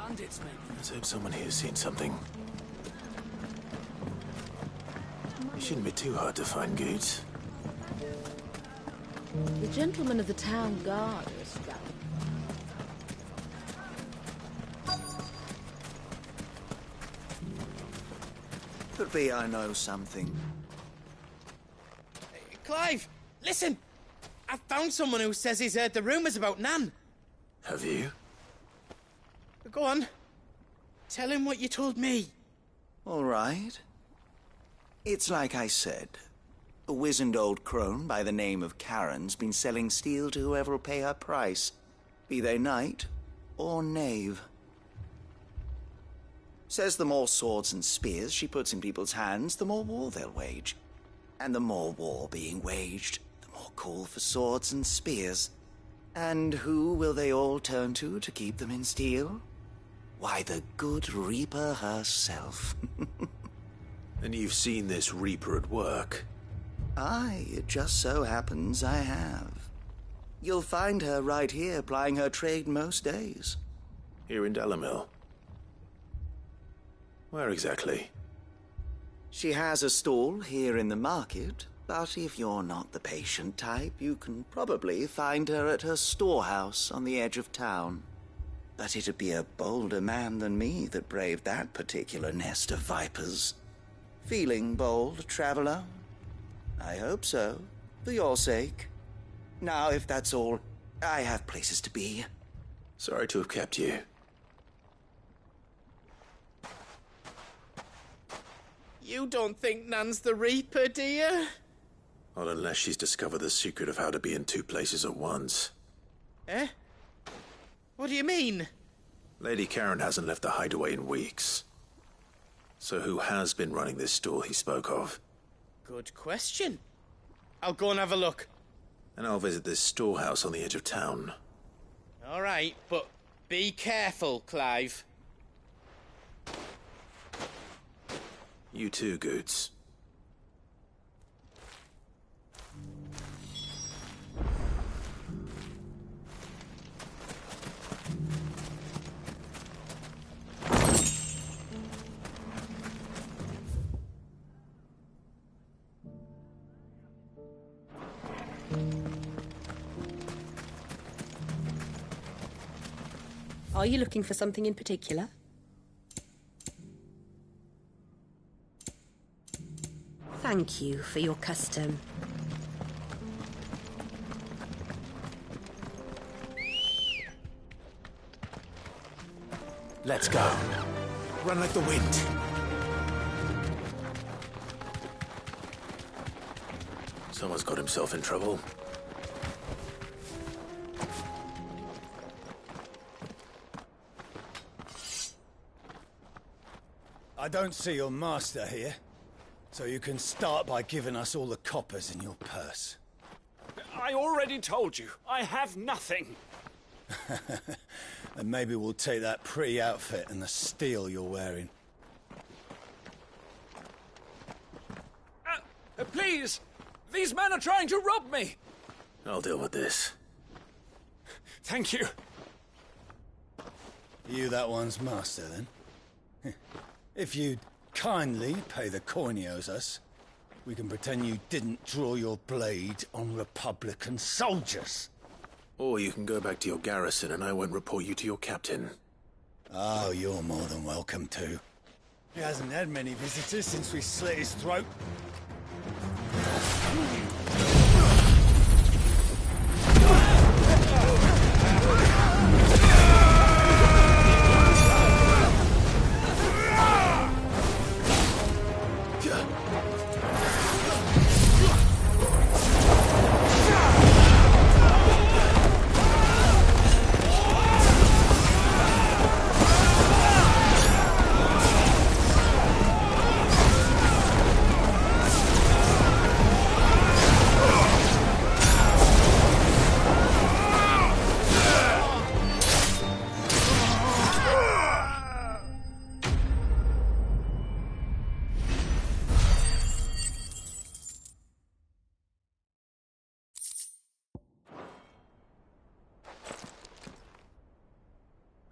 [SPEAKER 6] Let's hope someone here's seen something. It shouldn't be too hard to find Goots.
[SPEAKER 21] The gentleman of the town guard is scouting.
[SPEAKER 4] Could be I know something.
[SPEAKER 9] Clive, listen! I found someone who says he's heard the rumours about Nan.
[SPEAKER 6] Have you?
[SPEAKER 9] Go on. Tell him what you told me.
[SPEAKER 4] All right. It's like I said. A wizened old crone by the name of Karen's been selling steel to whoever will pay her price, be they knight or knave. Says the more swords and spears she puts in people's hands, the more war they'll wage. And the more war being waged, the more call for swords and spears. And who will they all turn to keep them in steel? Why, the good Reaper herself.
[SPEAKER 6] And you've seen this Reaper at work?
[SPEAKER 4] Aye, it just so happens I have. You'll find her right here plying her trade most days.
[SPEAKER 6] Here in Dalimil? Where exactly?
[SPEAKER 4] She has a stall here in the market, but if you're not the patient type, you can probably find her at her storehouse on the edge of town. But it'd be a bolder man than me that braved that particular nest of vipers. Feeling bold, traveler? I hope so, for your sake. Now, if that's all, I have places to be.
[SPEAKER 6] Sorry to have kept you.
[SPEAKER 9] You don't think Nan's the Reaper, do you?
[SPEAKER 6] Not unless she's discovered the secret of how to be in two places at once.
[SPEAKER 9] Eh? What do you mean?
[SPEAKER 6] Lady Karen hasn't left the hideaway in weeks. So who has been running this stall he spoke of?
[SPEAKER 9] Good question. I'll go and have a look.
[SPEAKER 6] And I'll visit this storehouse on the edge of town.
[SPEAKER 9] All right, but Be careful, Clive.
[SPEAKER 6] You too, Goots.
[SPEAKER 22] Are you looking for something in particular? Thank you for your custom.
[SPEAKER 3] Let's go. Run like the wind.
[SPEAKER 6] Someone's got himself in trouble.
[SPEAKER 5] I don't see your master here, so you can start by giving us all the coppers in your purse.
[SPEAKER 16] I already told you, I have nothing.
[SPEAKER 5] And maybe we'll take that pretty outfit and the steel you're wearing.
[SPEAKER 16] Please! These men are trying to rob me!
[SPEAKER 6] I'll deal with this.
[SPEAKER 16] Thank you.
[SPEAKER 5] You that one's master, then? If you'd kindly pay the coin he owes us, we can pretend you didn't draw your blade on Republican soldiers.
[SPEAKER 6] Or you can go back to your garrison and I won't report you to your captain.
[SPEAKER 5] Oh, you're more than welcome to. He hasn't had many visitors since we slit his throat.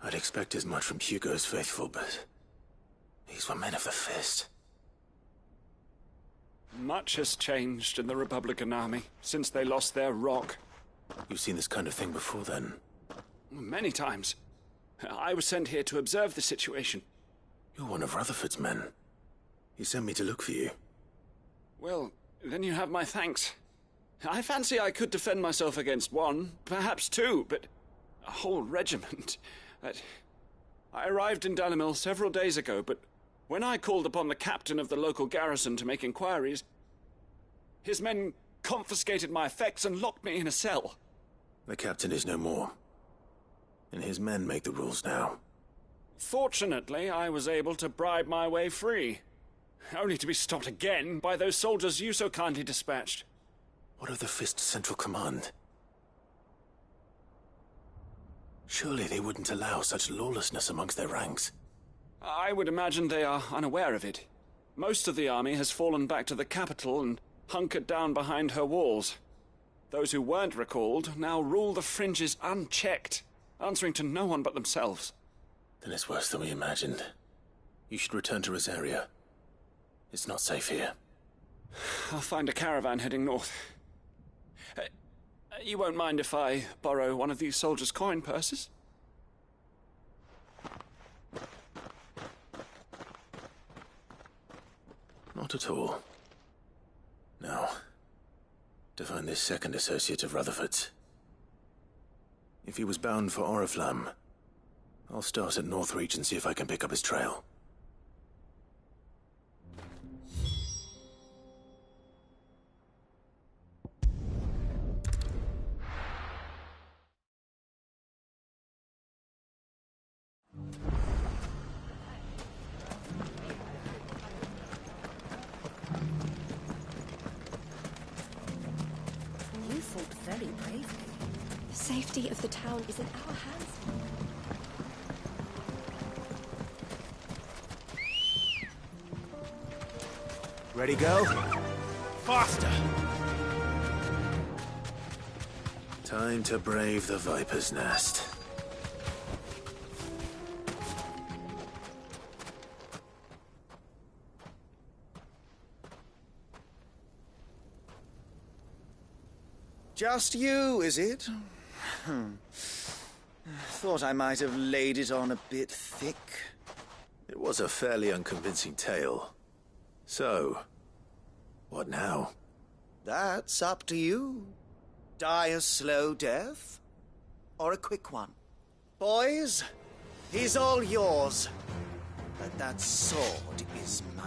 [SPEAKER 6] I'd expect as much from Hugo's faithful, but these were men of the fist.
[SPEAKER 16] Much has changed in the Republican army since they lost their rock.
[SPEAKER 6] You've seen this kind of thing before, then?
[SPEAKER 16] Many times. I was sent here to observe the situation.
[SPEAKER 6] You're one of Rutherford's men. He sent me to look for you.
[SPEAKER 16] Well, then you have my thanks. I fancy I could defend myself against one, perhaps two, but a whole regiment. I arrived in Dalimil several days ago, but when I called upon the captain of the local garrison to make inquiries, his men confiscated my effects and locked me in a cell.
[SPEAKER 6] The captain is no more, and his men make the rules now.
[SPEAKER 16] Fortunately, I was able to bribe my way free, only to be stopped again by those soldiers you so kindly dispatched.
[SPEAKER 6] What of the Fist's central command? Surely they wouldn't allow such lawlessness amongst their ranks.
[SPEAKER 16] I would imagine they are unaware of it. Most of the army has fallen back to the capital and hunkered down behind her walls. Those who weren't recalled now rule the fringes unchecked, answering to no one but themselves.
[SPEAKER 6] Then it's worse than we imagined. You should return to Rosaria. It's not safe here.
[SPEAKER 16] I'll find a caravan heading north. You won't mind if I borrow one of these soldiers' coin purses?
[SPEAKER 6] Not at all. Now, to find this second associate of Rutherford's. If he was bound for Oriflamme, I'll start at Northreach and see if I can pick up his trail.
[SPEAKER 22] You fought very bravely.
[SPEAKER 1] The safety of the town is in our hands.
[SPEAKER 3] Ready, go? Faster!
[SPEAKER 6] Time to brave the Viper's Nest.
[SPEAKER 4] Just you, is it? Thought I might have laid it on a bit thick.
[SPEAKER 6] It was a fairly unconvincing tale. So, what now?
[SPEAKER 4] That's up to you. Die a slow death, or a quick one. Boys, he's all yours. But that sword is mine.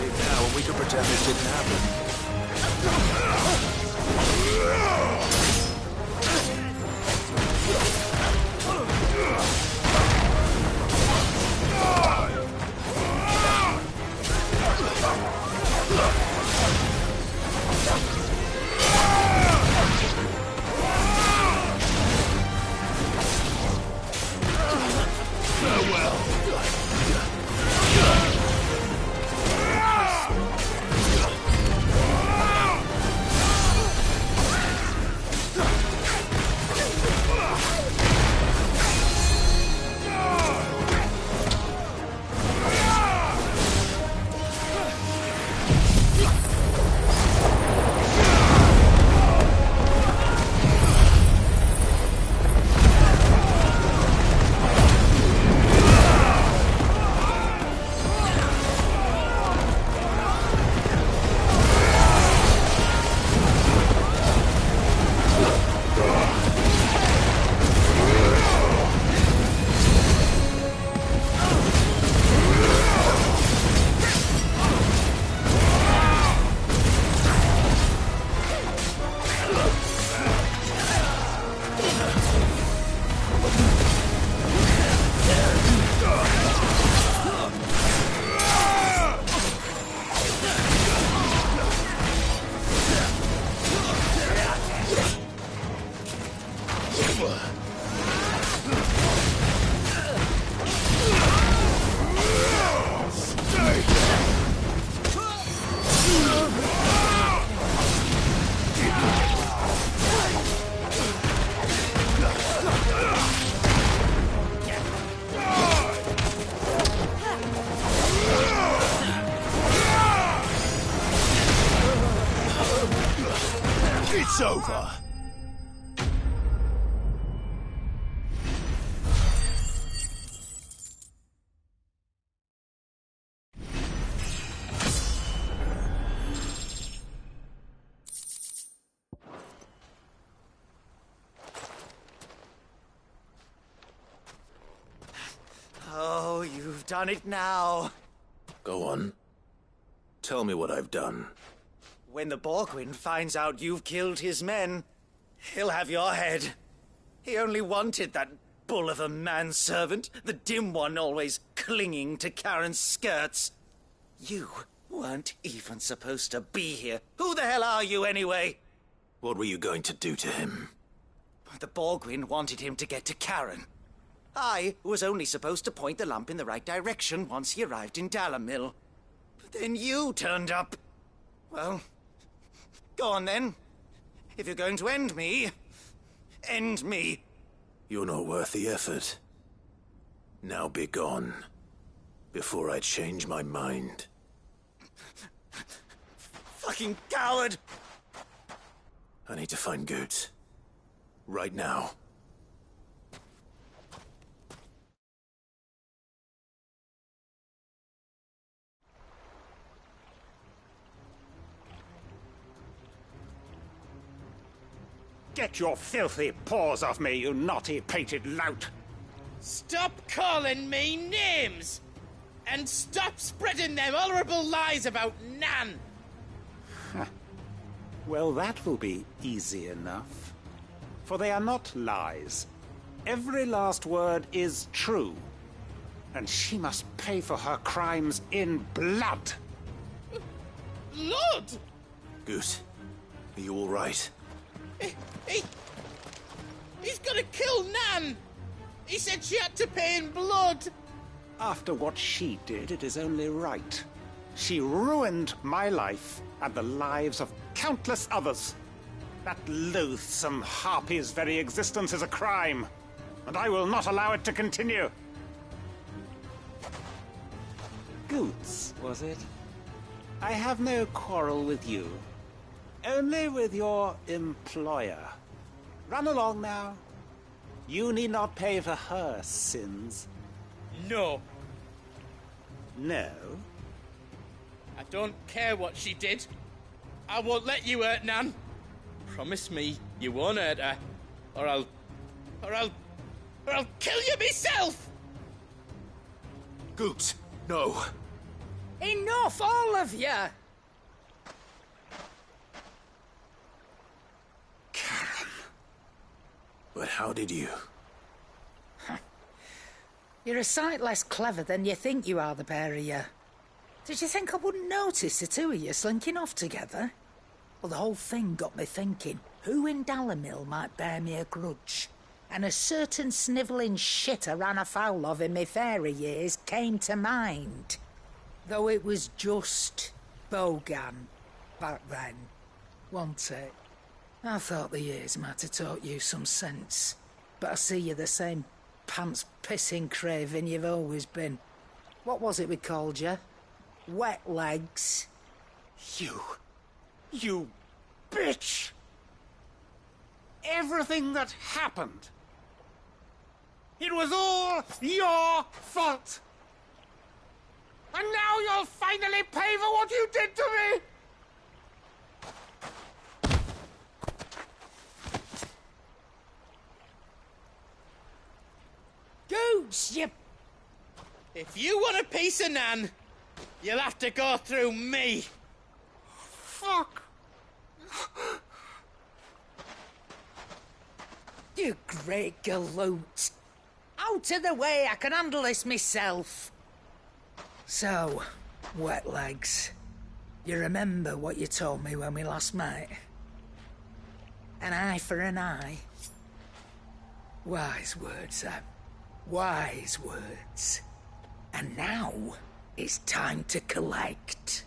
[SPEAKER 6] Leave now and we can pretend this didn't happen.
[SPEAKER 3] It's over!
[SPEAKER 4] Oh, you've done it now.
[SPEAKER 6] Go on. Tell me what I've done.
[SPEAKER 4] When the Borgwyn finds out you've killed his men, he'll have your head. He only wanted that bull of a manservant, the dim one always clinging to Karen's skirts. You weren't even supposed to be here. Who the hell are you anyway?
[SPEAKER 6] What were you going to do to him?
[SPEAKER 4] The Borgwyn wanted him to get to Karen. I was only supposed to point the lamp in the right direction once he arrived in Dalamil. But then you turned up. Well, go on then. If you're going to end me, end me.
[SPEAKER 6] You're not worth the effort. Now be gone, before I change my mind.
[SPEAKER 4] Fucking coward!
[SPEAKER 6] I need to find Goots. Right now.
[SPEAKER 2] Get your filthy paws off me, you naughty painted lout!
[SPEAKER 9] Stop calling me names! And stop spreading them horrible lies about Nan!
[SPEAKER 2] Well, that will be easy enough. For they are not lies. Every last word is true. And she must pay for her crimes in blood.
[SPEAKER 9] Blood?
[SPEAKER 6] Goose, are you all right?
[SPEAKER 9] He's gonna kill Nan! He said she had to pay in blood!
[SPEAKER 2] After what she did, it is only right. She ruined my life and the lives of countless others. That loathsome harpy's very existence is a crime, and I will not allow it to continue. Goots, was it? I have no quarrel with you. Only with your employer. Run along now. You need not pay for her sins.
[SPEAKER 9] No.
[SPEAKER 2] No?
[SPEAKER 9] I don't care what she did. I won't let you hurt Nan. Promise me you won't hurt her, or I'll kill you myself!
[SPEAKER 6] Goot, no.
[SPEAKER 15] Enough, all of you!
[SPEAKER 6] Karen. But how did you?
[SPEAKER 15] You're a sight less clever than you think you are, the pair of you. Did you think I wouldn't notice the two of you slinking off together? Well, the whole thing got me thinking, who in Dalimil might bear me a grudge? And a certain snivelling shit I ran afoul of in my fairy years came to mind. Though it was just Bogan back then, wasn't it? I thought the years might have taught you some sense, but I see you're the same pants-pissing craven you've always been. What was it we called you? Wet legs.
[SPEAKER 2] You bitch! Everything that happened, it was all your fault! And now you'll finally pay for what you did to me!
[SPEAKER 15] Gooch, you...
[SPEAKER 9] If you want a piece of Nan, you'll have to go through me.
[SPEAKER 2] Fuck!
[SPEAKER 15] You great galoot. Out of the way, I can handle this myself. So, wet legs, you remember what you told me when we last met? An eye for an eye. Wise words, Sam. Wise words. And now, it's time to collect.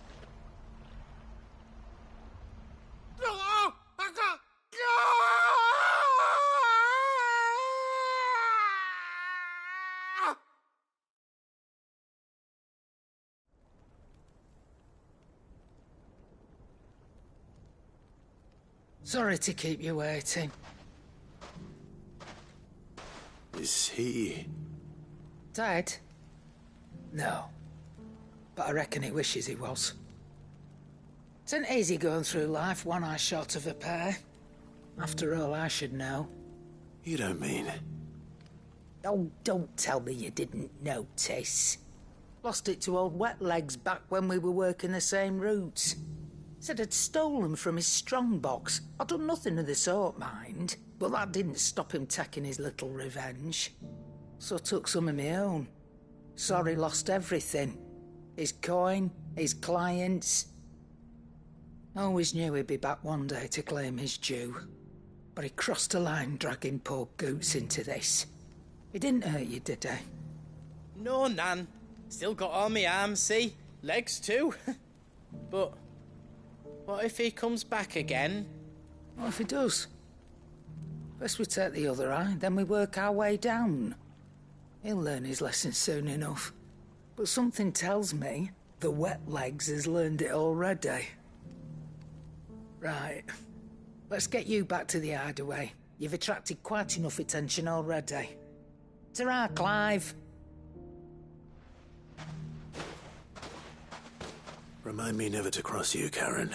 [SPEAKER 15] Sorry to keep you waiting.
[SPEAKER 6] Is he...
[SPEAKER 15] Dead? No. But I reckon he wishes he was. It isn't easy going through life one eye short of a pair. After all, I should know.
[SPEAKER 6] You don't mean...
[SPEAKER 15] Oh, don't tell me you didn't notice. Lost it to old Wet Legs back when we were working the same routes. Said I'd stolen from his strongbox. I'd done nothing of the sort, mind. But that didn't stop him taking his little revenge. So I took some of my own. Sorry, lost everything. His coin, his clients. Always knew he'd be back one day to claim his due. But he crossed a line dragging poor Goots into this. He didn't hurt you, did he?
[SPEAKER 9] No, Nan. Still got all my arms, see? Legs too. But what if he comes back again?
[SPEAKER 15] What if he does? First we take the other eye, then we work our way down. He'll learn his lesson soon enough. But something tells me the Wet Legs has learned it already. Right. Let's get you back to the hideaway. You've attracted quite enough attention already. Ta-ra, Clive.
[SPEAKER 6] Remind me never to cross you, Karen.